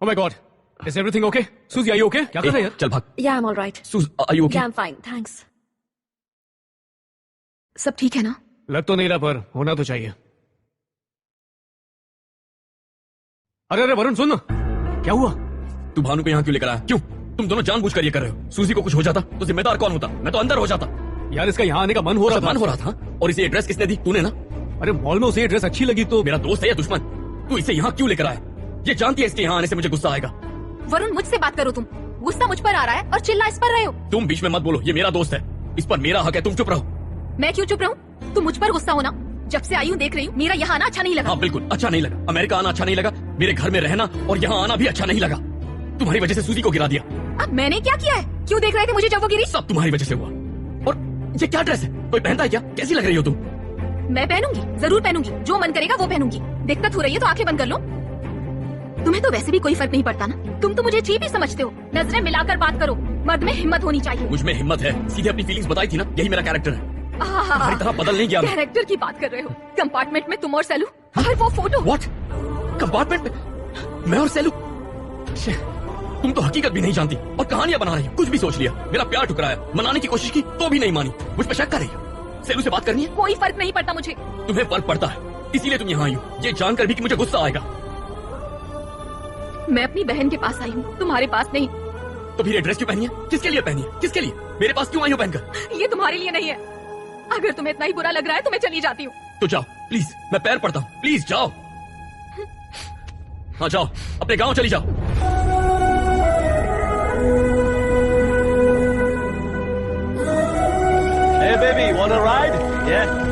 [SPEAKER 11] Oh my God. Is everything okay? Suzy, are you okay? क्या कर रहे हैं?
[SPEAKER 1] चल भाग।
[SPEAKER 8] Yeah, I'm all right.
[SPEAKER 1] Suze, are you okay?
[SPEAKER 8] Yeah, I'm fine. Thanks.
[SPEAKER 4] सब ठीक है ना?
[SPEAKER 11] लग तो नहीं रहा, पर होना तो चाहिए। अरे अरे वरुण सुन, क्या हुआ?
[SPEAKER 1] तू भानु को यहाँ क्यों लेकर आया? क्यों? तुम दोनों जानबूझकर ये कर रहे हो। सूजी को कुछ हो जाता तो जिम्मेदार कौन होता? मैं तो अंदर हो जाता।
[SPEAKER 11] यार इसका यहाँ आने का मन हो रहा था।
[SPEAKER 1] और इसे एड्रेस किसने दी? तूने ना?
[SPEAKER 11] अरे मॉल में उसे एड्रेस अच्छी लगी तो।
[SPEAKER 1] मेरा दोस्त है या दुश्मन? तू इसे यहाँ क्यों लेकर आया? ये जानती है इसके यहाँ आने से मुझे गुस्सा आएगा।
[SPEAKER 4] वरुण मुझसे बात करो तुम। गुस्सा मुझ पर आ रहा है और चिल्ला इस पर रहे हो।
[SPEAKER 1] तुम बीच में मत बोलो, ये मेरा दोस्त है, इस पर मेरा हक है, तुम चुप रहो।
[SPEAKER 4] मैं क्यों चुप रहूं? तुम मुझ पर गुस्सा होना। जब से आई हूँ देख रही हूँ, मेरा यहाँ आना अच्छा नहीं लगा।
[SPEAKER 1] हाँ बिल्कुल अच्छा नहीं लगा। अमेरिका आना अच्छा नहीं लगा, मेरे घर में रहना और यहाँ आना भी अच्छा नहीं लगा। तुम्हारी वजह से सूजी को गिरा दिया।
[SPEAKER 4] अब मैंने क्या किया है? क्यों देख रहे थे मुझे जब वो गिरी?
[SPEAKER 1] सब तुम्हारी वजह से हुआ। और ये क्या ड्रेस है? कोई पहनता है क्या? कैसी लग रही हो तुम?
[SPEAKER 4] मैं पहनूंगी, जरूर पहनूंगी, जो मन करेगा वो पहनूंगी। दिक्कत हो रही है तो आंखें बंद कर लो। तुम्हें तो वैसे भी कोई फर्क नहीं पड़ता ना, तुम तो मुझे चीप ही समझते हो। नजरें मिलाकर बात करो, मर्द में हिम्मत होनी चाहिए।
[SPEAKER 1] मुझ में हिम्मत है, सीधे अपनी फीलिंग्स बताई थी ना, यही मेरा कैरेक्टर है। तुम्हारी तरह बदल नहीं गया मैं।
[SPEAKER 4] कैरेक्टर की बात कर रहे हो? कंपार्टमेंट में तुम और सेलू, और वो फोटो।
[SPEAKER 1] व्हाट? कंपार्टमेंट में मैं और सेलू? तुम तो हकीकत भी नहीं जानती और कहानियां बना रही हो। कुछ भी सोच लिया, मेरा प्यार ठुकराया, मनाने की कोशिश की तो भी नहीं मानी, मुझ पर शक कर रही हो। सेलू से बात करनी है?
[SPEAKER 4] कोई फर्क नहीं पड़ता मुझे।
[SPEAKER 1] तुम्हें फर्क पड़ता है, इसीलिए तुम यहाँ आई हो, ये जानकर भी कि मुझे गुस्सा आएगा।
[SPEAKER 4] मैं अपनी बहन के पास आई हूँ, तुम्हारे पास नहीं।
[SPEAKER 1] तो फिर ये ड्रेस क्यों पहनी है? किसके लिए पहनी है? किसके लिए? मेरे पास क्यों आई हो पहनकर?
[SPEAKER 4] ये तुम्हारे लिए नहीं है। अगर तुम्हें इतना ही बुरा लग रहा है तो मैं चली जाती हूँ।
[SPEAKER 1] तो जाओ प्लीज, मैं पैर पड़ता हूँ, प्लीज जाओ। हाँ जाओ, अपने गांव चली जाओ।
[SPEAKER 14] Hey baby, want a ride? Yeah.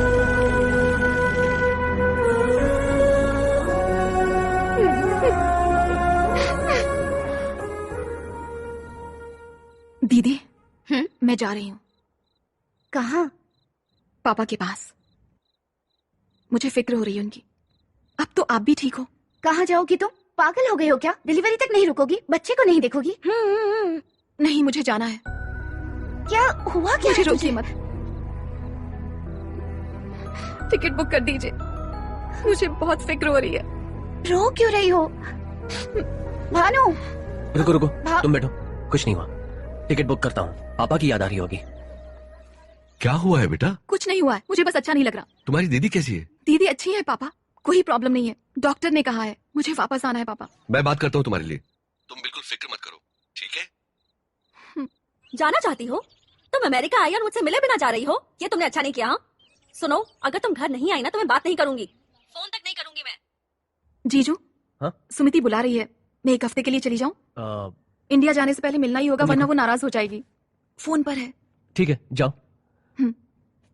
[SPEAKER 4] दीदी, मैं जा रही हूँ।
[SPEAKER 2] कहाँ?
[SPEAKER 4] पापा के पास। मुझे फिक्र हो रही है उनकी। अब तो आप भी ठीक हो।
[SPEAKER 2] कहाँ जाओगी तुम? पागल हो गई हो क्या? डिलीवरी तक नहीं रुकोगी? बच्चे को नहीं देखोगी?
[SPEAKER 4] नहीं, मुझे जाना है।
[SPEAKER 2] क्या हुआ? क्या
[SPEAKER 4] मुझे रोकिए मत। टिकट बुक कर दीजिए, मुझे बहुत फिक्र हो रही है।
[SPEAKER 2] रो क्यों रही हो? भानु।
[SPEAKER 3] रुको रुको, तुम बैठो, कुछ नहीं हुआ। टिकट बुक करता हूँ, पापा की याद आ रही होगी।
[SPEAKER 5] क्या हुआ है बेटा?
[SPEAKER 4] कुछ नहीं हुआ है, मुझे बस अच्छा नहीं लग रहा।
[SPEAKER 5] तुम्हारी दीदी कैसी है?
[SPEAKER 4] दीदी अच्छी है पापा, कोई प्रॉब्लम नहीं है। डॉक्टर ने कहा है मुझे वापस आना है पापा।
[SPEAKER 5] मैं बात करता हूँ तुम्हारे लिए, तुम बिल्कुल फिक्र मत करो, ठीक है?
[SPEAKER 8] जाना चाहती हो? तुम अमेरिका आई और मुझसे मिले बिना जा रही हो, ये तुमने अच्छा नहीं किया। हाँ? सुनो, अगर तुम घर नहीं आई ना तो मैं बात नहीं करूंगी, फोन तक नहीं करूंगी मैं।
[SPEAKER 4] जीजू,
[SPEAKER 3] हाँ?
[SPEAKER 4] सुमिति बुला रही है, मैं एक हफ्ते के लिए चली जाऊं? इंडिया जाने से पहले मिलना ही होगा, वरना वो नाराज हो जाएगी। फोन पर है।
[SPEAKER 3] ठीक है, जाओ।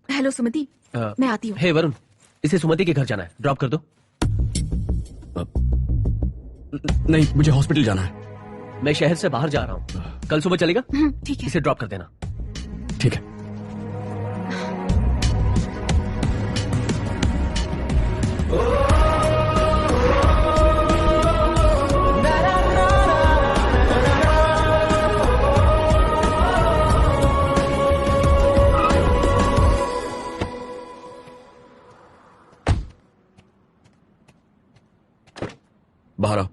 [SPEAKER 4] हेलो सुमिति, मैं आती हूँ।
[SPEAKER 3] हे वरुण, इसे सुमति के घर जाना है, ड्रॉप कर दो।
[SPEAKER 1] नहीं, मुझे हॉस्पिटल जाना है।
[SPEAKER 3] मैं शहर से बाहर जा रहा हूँ, कल सुबह चलेगा?
[SPEAKER 4] ठीक है।
[SPEAKER 3] इसे ड्रॉप कर देना।
[SPEAKER 1] ठीक है। बाहर आओ।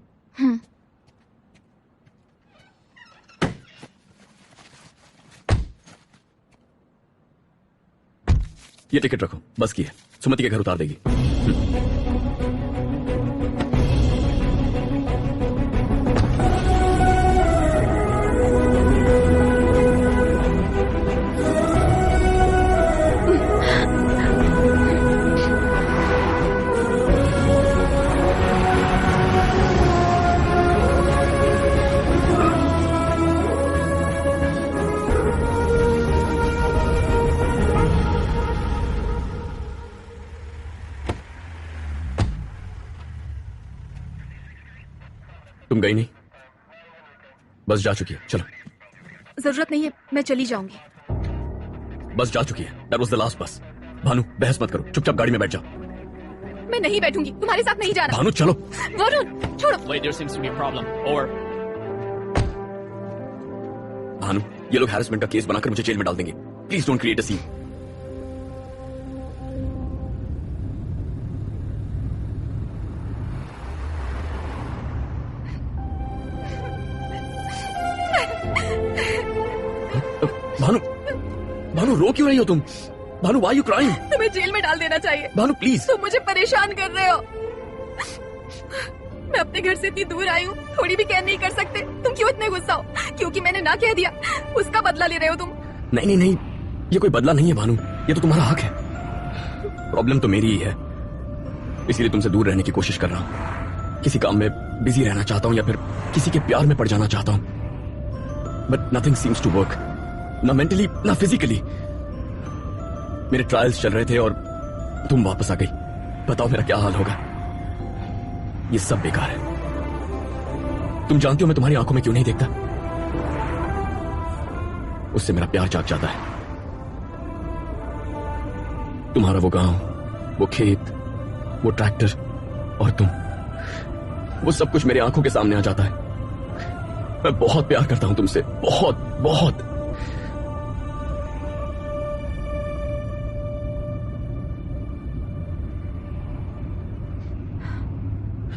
[SPEAKER 1] ये टिकट रखो, बस की है, सुमति के घर उतार देगी। तुम गई नहीं? बस जा चुकी है, चलो।
[SPEAKER 4] जरूरत नहीं है, मैं चली जाऊंगी।
[SPEAKER 1] बस जा चुकी है, दैट वाज द लास्ट बस। भानु, बहस मत करो, चुपचाप गाड़ी में बैठ जाओ।
[SPEAKER 4] मैं नहीं बैठूंगी, तुम्हारे साथ नहीं जाना।
[SPEAKER 1] भानु चलो।
[SPEAKER 4] वरुण छोड़ो।
[SPEAKER 9] Wait, there seems to be a problem. Over.
[SPEAKER 1] Bhanu, ये लोग हैरेसमेंट का केस बनाकर मुझे जेल में डाल देंगे। Please don't create a scene. Bhanu, Bhanu रो क्यों रही हो तुम? Bhanu, why are you crying?
[SPEAKER 4] तुम्हें जेल में डाल देना चाहिए।
[SPEAKER 1] भानु प्लीज।
[SPEAKER 4] तुम मुझे परेशान कर रहे हो। मैं अपने घर से इतनी दूर आई हूँ, थोड़ी भी केयर नहीं कर सकते? तुम क्यों इतने गुस्सा हो? क्योंकि मैंने ना कह दिया, उसका बदला ले रहे हो तुम?
[SPEAKER 1] नहीं नहीं नहीं, ये कोई बदला नहीं है भानु, ये तो तुम्हारा हक है। प्रॉब्लम तो मेरी ही है, इसीलिए तुमसे दूर रहने की कोशिश कर रहा हूँ। किसी काम में बिजी रहना चाहता हूँ या फिर किसी के प्यार में पड़ जाना चाहता हूँ, but nothing seems to work, ना मेंटली ना फिजिकली। मेरे ट्रायल्स चल रहे थे और तुम वापस आ गई। बताओ मेरा क्या हाल होगा? ये सब बेकार है। तुम जानती हो मैं तुम्हारी आंखों में क्यों नहीं देखता? उससे मेरा प्यार जाग जाता है। तुम्हारा वो गांव, वो खेत, वो ट्रैक्टर और तुम, वो सब कुछ मेरी आंखों के सामने आ जाता है। मैं बहुत प्यार करता हूं तुमसे, बहुत बहुत।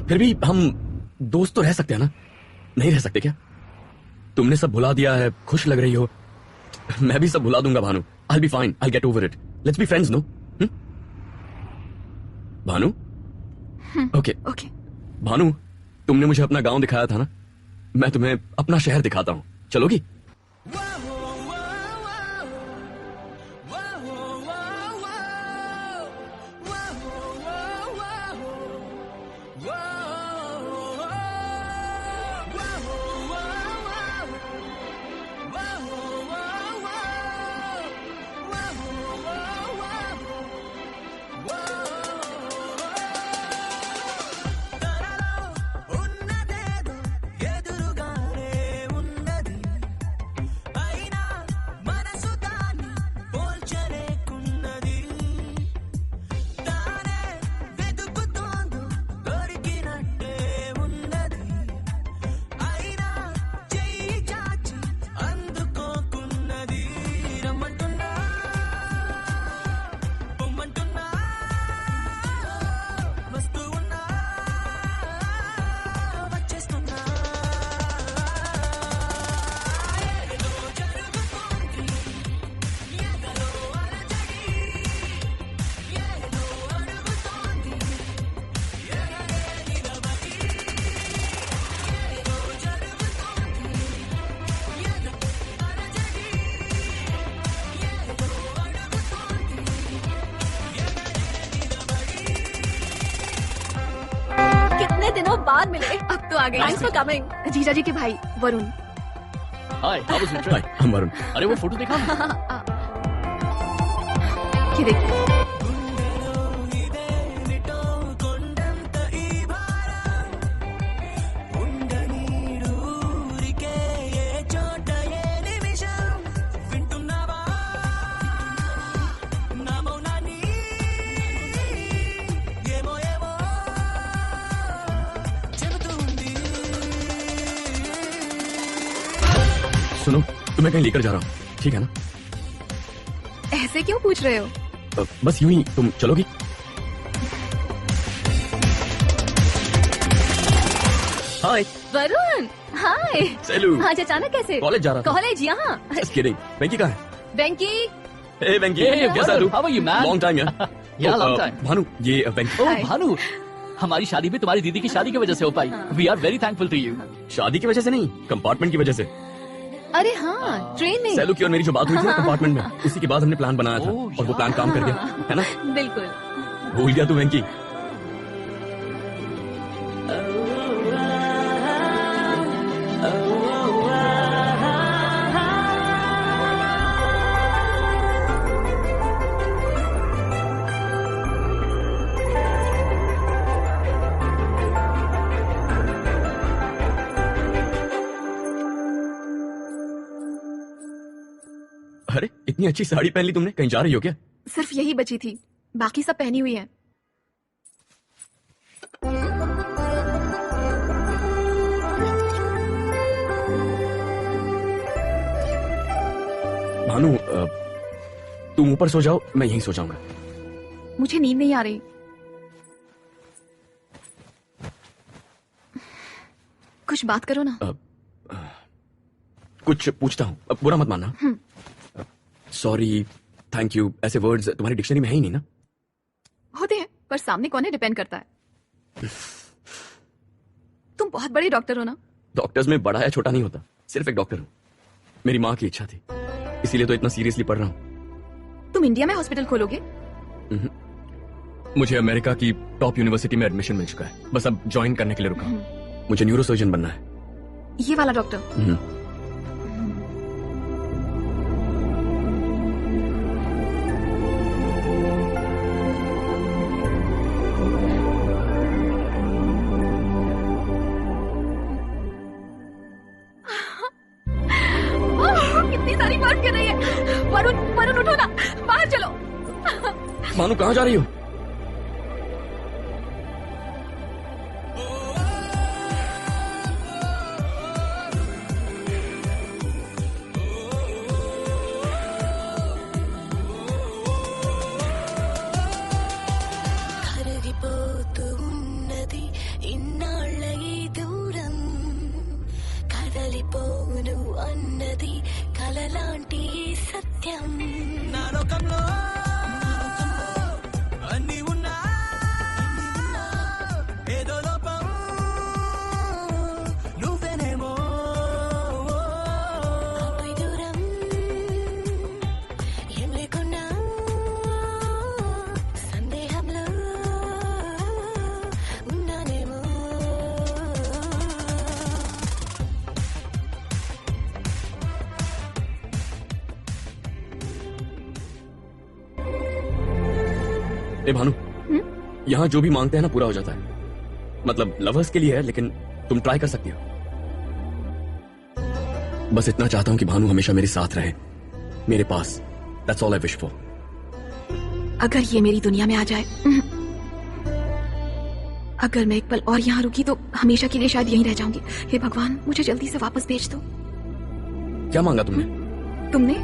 [SPEAKER 1] फिर भी हम दोस्त तो रह सकते हैं ना? नहीं रह सकते क्या? तुमने सब भुला दिया है, खुश लग रही हो, मैं भी सब भुला दूंगा Bhanu. I'll be fine, I'll get over it. Let's be friends, no? Bhanu? Okay
[SPEAKER 4] okay.
[SPEAKER 1] Bhanu, तुमने मुझे अपना गांव दिखाया था ना, मैं तुम्हें अपना शहर दिखाता हूं, चलोगी?
[SPEAKER 8] दिनों बाद मिले।
[SPEAKER 4] अब तो आ गए।
[SPEAKER 8] Thanks for coming.
[SPEAKER 4] जीजा जी के भाई वरुण।
[SPEAKER 9] हाय, how was your trip?
[SPEAKER 1] हाय, हम वरुण।
[SPEAKER 9] अरे वो फोटो देखा?
[SPEAKER 4] ये देखिए।
[SPEAKER 1] सुनो, तुम्हें कहीं लेकर जा रहा हूँ, ठीक है ना?
[SPEAKER 4] ऐसे क्यों पूछ रहे हो?
[SPEAKER 1] बस यूं ही, तुम चलोगी? हाय
[SPEAKER 8] वरुण, हाय।
[SPEAKER 1] सेलू।
[SPEAKER 8] आज अचानक कैसे?
[SPEAKER 1] कॉलेज जा रहा था।
[SPEAKER 8] कॉलेज यहाँ?
[SPEAKER 1] Just kidding. वेंकी कहाँ है?
[SPEAKER 8] वेंकी।
[SPEAKER 1] Hey वेंकी,
[SPEAKER 9] Hey,
[SPEAKER 1] कैसा तू?
[SPEAKER 9] how are you, man?
[SPEAKER 1] Long time यार।
[SPEAKER 9] Yeah, long time.
[SPEAKER 1] भानु, ये वेंकी।
[SPEAKER 9] ओह भानु, हमारी शादी भी तुम्हारी दीदी की शादी की वजह से हो पाई। We are very thankful to you.
[SPEAKER 1] शादी की वजह से नहीं, कंपार्टमेंट की वजह से।
[SPEAKER 8] अरे हाँ, ट्रेन में।
[SPEAKER 1] सेलू की और मेरी जो बात हुई थी ना कंपार्टमेंट में, उसी के बाद हमने प्लान बनाया था और वो प्लान काम कर गया, है ना?
[SPEAKER 8] बिल्कुल।
[SPEAKER 1] भूल गया तू वेंकी? अरे इतनी अच्छी साड़ी पहन ली तुमने, कहीं जा रही हो क्या?
[SPEAKER 4] सिर्फ यही बची थी, बाकी सब पहनी हुई है।
[SPEAKER 1] भानु, तुम ऊपर सो जाओ, मैं यहीं सो जाऊंगा।
[SPEAKER 4] मुझे नींद नहीं आ रही। कुछ बात करो ना।
[SPEAKER 1] कुछ पूछता हूँ, बुरा मत मानना। सॉरी, थैंक यू, ऐसे वर्ड्स तुम्हारी डिक्शनरी में है ही नहीं ना?
[SPEAKER 4] होते हैं, पर सामने कौन है डिपेंड करता है। तुम बहुत बड़े डॉक्टर हो ना?
[SPEAKER 1] डॉक्टर्स में बड़ा या छोटा नहीं होता, सिर्फ एक डॉक्टर हूँ। मेरी माँ की इच्छा थी, इसीलिए तो इतना सीरियसली पढ़ रहा हूँ।
[SPEAKER 4] तुम इंडिया में हॉस्पिटल खोलोगे?
[SPEAKER 1] मुझे अमेरिका की टॉप यूनिवर्सिटी में एडमिशन मिल चुका है, बस अब ज्वाइन करने के लिए रुका हूँ। मुझे न्यूरोसर्जन बनना है।
[SPEAKER 4] ये वाला डॉक्टर? कितनी सारी बार हर्ट कर रही है। वरुण वरुण उठो ना, बाहर चलो।
[SPEAKER 1] भानु कहाँ जा रही हो?
[SPEAKER 15] కదలిపోను అన్నది కలలాంటి సత్యం నా లోకంలో అన్ని ఉన్నా ఏదో లోపం నువ్వేనేమో ఆపై దూరం ఏం లేకున్నా సందేహంలో ఉన్నానేమో
[SPEAKER 1] ए भानु, यहाँ जो भी मांगते हैं ना पूरा हो जाता है। मतलब लवर्स के लिए है, लेकिन तुम ट्राई कर सकती हो। बस इतना चाहता हूँ कि भानु हमेशा मेरे साथ रहे, मेरे पास। That's all I wish for.
[SPEAKER 4] अगर ये मेरी दुनिया में आ जाए, अगर मैं एक पल और यहाँ रुकी तो हमेशा के लिए शायद यहीं रह जाऊंगी। हे भगवान, मुझे जल्दी से वापस भेज दो।
[SPEAKER 1] क्या मांगा तुमने?
[SPEAKER 4] तुमने?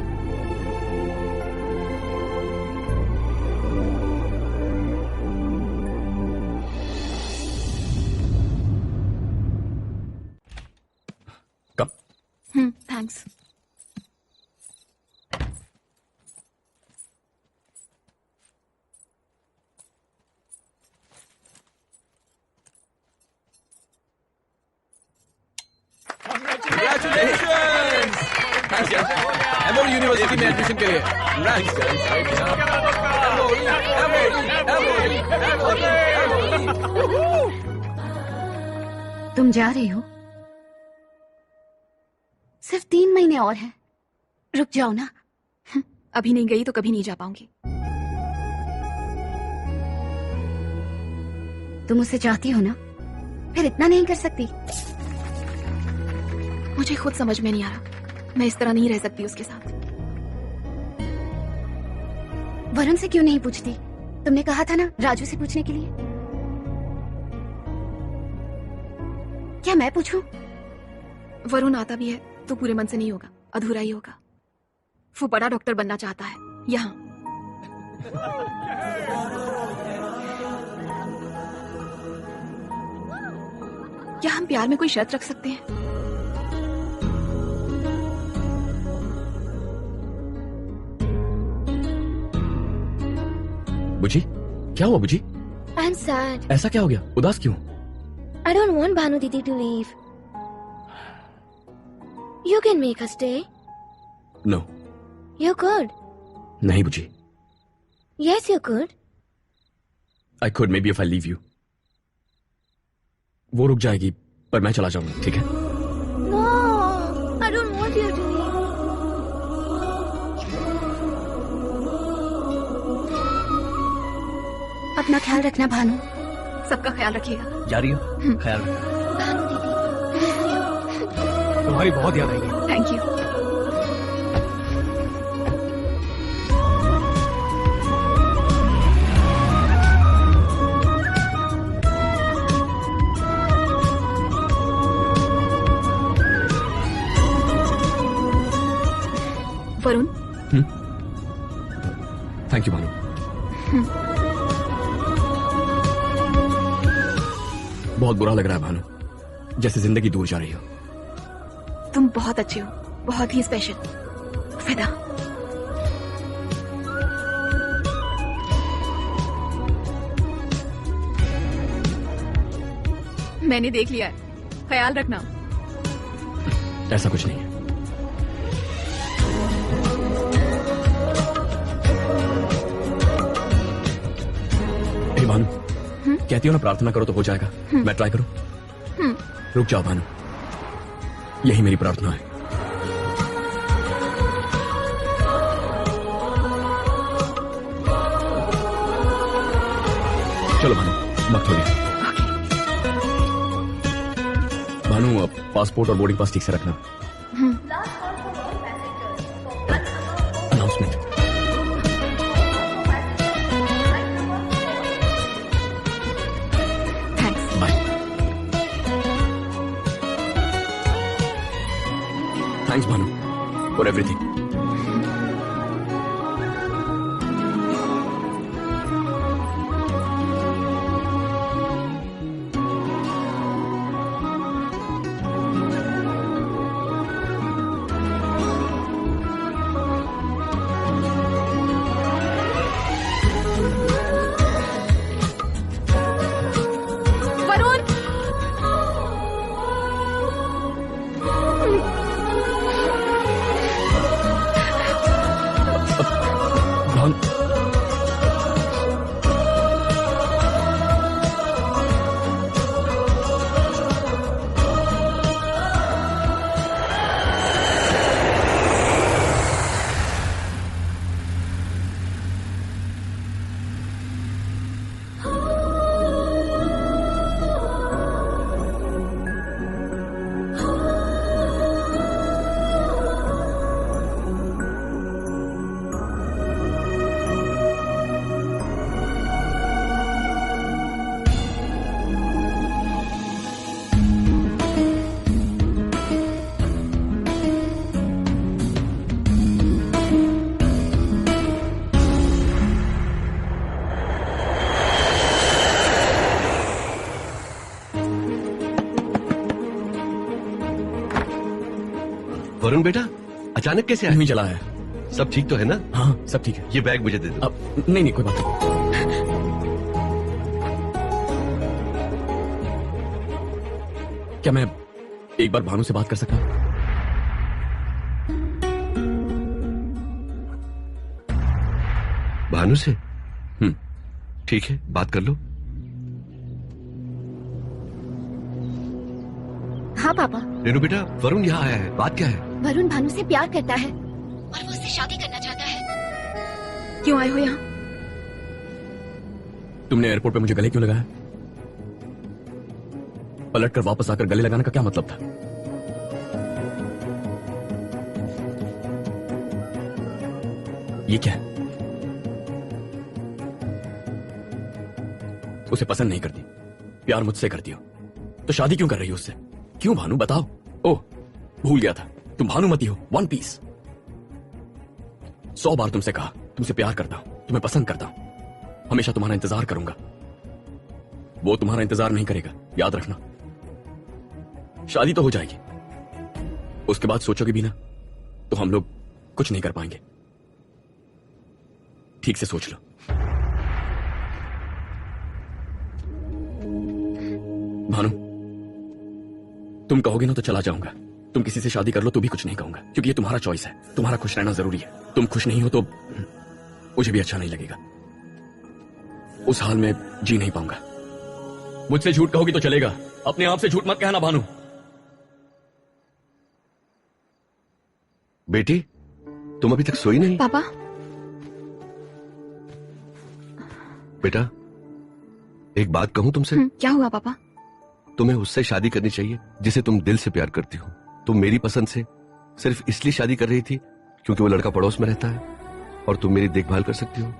[SPEAKER 4] थैंक्स।
[SPEAKER 13] एमओ यूनिवर्सिटी में एडमिशन के लिए।
[SPEAKER 2] तुम जा रही हो? सिर्फ 3 महीने और हैं। रुक जाओ ना।
[SPEAKER 4] अभी नहीं गई तो कभी नहीं जा पाऊंगी।
[SPEAKER 2] तुम उसे चाहती हो ना, फिर इतना नहीं कर सकती?
[SPEAKER 4] मुझे खुद समझ में नहीं आ रहा, मैं इस तरह नहीं रह सकती उसके साथ।
[SPEAKER 2] वरुण से क्यों नहीं पूछती? तुमने कहा था ना राजू से पूछने के लिए। क्या मैं पूछूं?
[SPEAKER 4] वरुण आता भी है तो पूरे मन से नहीं होगा, अधूरा ही होगा। वो बड़ा डॉक्टर बनना चाहता है यहाँ। क्या हम प्यार में कोई शर्त रख सकते हैं?
[SPEAKER 1] बुजी, क्या हुआ बुजी?
[SPEAKER 7] I'm sad.
[SPEAKER 1] ऐसा क्या हो गया? उदास क्यों?
[SPEAKER 7] I don't want Bhanu Didi to leave. You can make her stay.
[SPEAKER 1] No.
[SPEAKER 7] You could.
[SPEAKER 1] नहीं बुजी।
[SPEAKER 7] Yes, you could.
[SPEAKER 1] I could maybe if I leave you. वो रुक जाएगी, पर मैं चला जाऊंगा, ठीक है?
[SPEAKER 7] No, I don't want you to leave.
[SPEAKER 2] अपना ख्याल रखना भानु।
[SPEAKER 4] सबका ख्याल रखिएगा।
[SPEAKER 3] जा रही हो? ख्याल रखना।
[SPEAKER 11] तुम्हारी बहुत याद आएगी।
[SPEAKER 4] Thank you. Varun.
[SPEAKER 1] Thank you Bhanu. बहुत बुरा लग रहा है भानु, जैसे जिंदगी दूर जा रही हो।
[SPEAKER 4] तुम बहुत अच्छे हो, बहुत ही स्पेशल। फिदा। मैंने देख लिया है, ख्याल रखना।
[SPEAKER 1] ऐसा कुछ नहीं है। हे भानु, कहती हो ना प्रार्थना करो तो हो जाएगा। मैं ट्राई करूं? रुक जाओ भानु, यही मेरी प्रार्थना है। चलो भानु, वक्त हो गया। भानु, पासपोर्ट और बोर्डिंग पास ठीक से रखना। For everything.
[SPEAKER 5] वरुण बेटा, अचानक कैसे आया?
[SPEAKER 1] नहीं चला है।
[SPEAKER 5] सब ठीक तो है ना?
[SPEAKER 1] हाँ, सब ठीक है।
[SPEAKER 5] ये बैग मुझे दे दो।
[SPEAKER 1] नहीं नहीं, कोई बात नहीं। क्या मैं एक बार भानु से बात कर सकता हूँ?
[SPEAKER 5] भानु से? ठीक है, बात कर लो।
[SPEAKER 2] हाँ पापा।
[SPEAKER 5] रेनू बेटा, वरुण यहाँ आया है, बात क्या है?
[SPEAKER 2] वरुण भानु से प्यार करता है और वो उससे शादी करना चाहता है।
[SPEAKER 4] क्यों आए हो यहाँ?
[SPEAKER 1] तुमने एयरपोर्ट पे मुझे गले क्यों लगाया? पलट कर वापस आकर गले लगाने का क्या मतलब था? ये क्या है? उसे पसंद नहीं करती, प्यार मुझसे करती हो, तो शादी क्यों कर रही हो उससे? क्यों भानु, बताओ। ओह, भूल गया था, तुम भानुमती हो, वन पीस। 100 बार तुमसे कहा, तुमसे प्यार करता हूं, तुम्हें पसंद करता हूं, हमेशा तुम्हारा इंतजार करूंगा। वो तुम्हारा इंतजार नहीं करेगा, याद रखना। शादी तो हो जाएगी, उसके बाद सोचोगे भी ना तो हम लोग कुछ नहीं कर पाएंगे। ठीक से सोच लो। भानु, तुम कहोगे ना तो चला जाऊंगा। तुम किसी से शादी कर लो तो भी कुछ नहीं कहूंगा, क्योंकि ये तुम्हारा चॉइस है, तुम्हारा खुश रहना जरूरी है। तुम खुश नहीं हो तो मुझे भी अच्छा नहीं लगेगा, उस हाल में जी नहीं पाऊंगा। मुझसे झूठ कहोगी तो चलेगा, अपने आप से झूठ मत कहना भानु।
[SPEAKER 5] बेटी, तुम अभी तक सोई नहीं?
[SPEAKER 4] पापा।
[SPEAKER 5] बेटा, एक बात कहूं तुमसे?
[SPEAKER 4] क्या हुआ पापा?
[SPEAKER 5] तुम्हें उससे शादी करनी चाहिए जिसे तुम दिल से प्यार करती हो। तुम मेरी पसंद से सिर्फ इसलिए शादी कर रही थी क्योंकि वो लड़का पड़ोस में रहता है और तुम मेरी देखभाल कर सकती हो।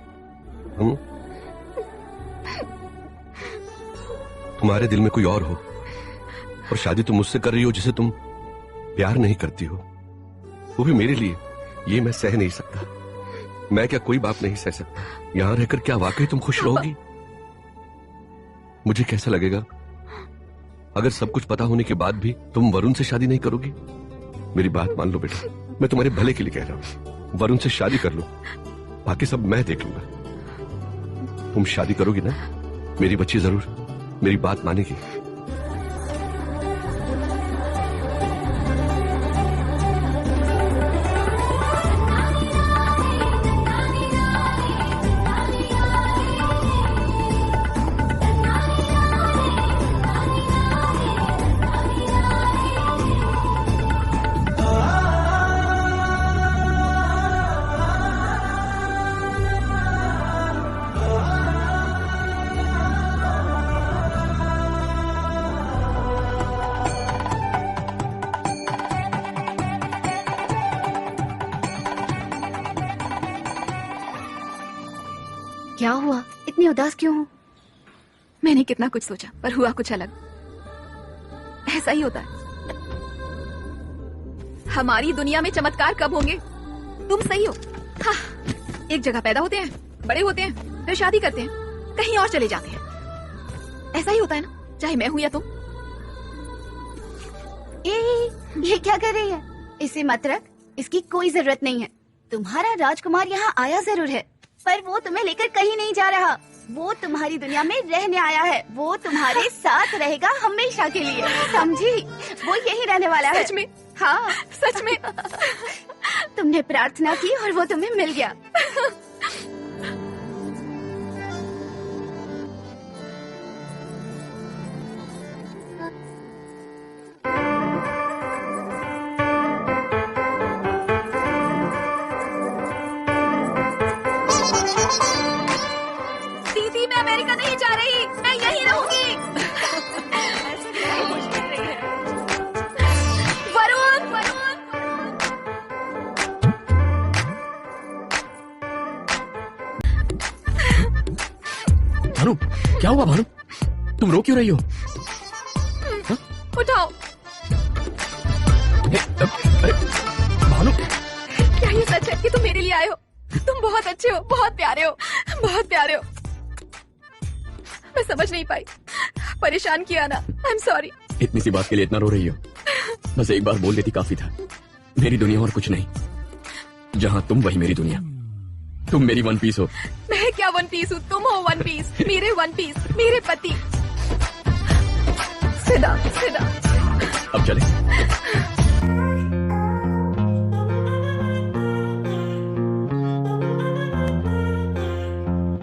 [SPEAKER 5] तुम्हारे दिल में कोई और हो और शादी तुम मुझसे कर रही हो जिसे तुम प्यार नहीं करती हो, वो भी मेरे लिए। ये मैं सह नहीं सकता। मैं क्या कोई बाप नहीं सह सकता? यहां रहकर क्या वाकई तुम खुश रहोगी? मुझे कैसा लगेगा अगर सब कुछ पता होने के बाद भी तुम वरुण से शादी नहीं करोगी? मेरी बात मान लो बेटा, मैं तुम्हारे भले के लिए कह रहा हूं। वरुण से शादी कर लो, बाकी सब मैं देख लूंगा। तुम शादी करोगी ना? मेरी बच्ची जरूर मेरी बात मानेगी।
[SPEAKER 2] क्या हुआ, इतनी उदास क्यों हो?
[SPEAKER 4] मैंने कितना कुछ सोचा पर हुआ कुछ अलग। ऐसा ही होता है। हमारी दुनिया में चमत्कार कब होंगे? तुम सही हो। हाँ, एक जगह पैदा होते हैं, बड़े होते हैं, फिर शादी करते हैं, कहीं और चले जाते हैं। ऐसा ही होता है ना, चाहे मैं हूं या तुम।
[SPEAKER 2] ये क्या कर रही है? इसे मत रख, इसकी कोई जरूरत नहीं है। तुम्हारा राजकुमार यहाँ आया जरूर है, पर वो तुम्हें लेकर कहीं नहीं जा रहा। वो तुम्हारी दुनिया में रहने आया है। वो तुम्हारे साथ रहेगा हमेशा के लिए, समझी? वो यही रहने वाला है।
[SPEAKER 4] सच में?
[SPEAKER 2] हाँ,
[SPEAKER 4] सच में।
[SPEAKER 2] तुमने प्रार्थना की और वो तुम्हें मिल गया।
[SPEAKER 4] दीदी, मैं अमेरिका नहीं जा रही, मैं यहीं रहूंगी। वरुण, वरुण।
[SPEAKER 1] भानु, क्या हुआ भानु? तुम रो क्यों रही हो?
[SPEAKER 4] उठाओ।
[SPEAKER 1] भानु,
[SPEAKER 4] क्या ये सच है कि तुम मेरे लिए आए हो? तुम बहुत अच्छे हो, बहुत प्यारे हो, बहुत प्यारे हो। मैं समझ नहीं पाई, परेशान किया ना। I am sorry.
[SPEAKER 1] इतनी सी बात के लिए इतना रो रही हो? बस एक बार बोल देती काफी था। मेरी दुनिया और कुछ नहीं। जहाँ तुम वही मेरी दुनिया। तुम मेरी वन पीस हो।
[SPEAKER 4] मैं क्या वन पीस हूँ? तुम हो वन पीस, मेरे वन पीस, मेरे पति। सिदा, सिदा।
[SPEAKER 1] अब चले।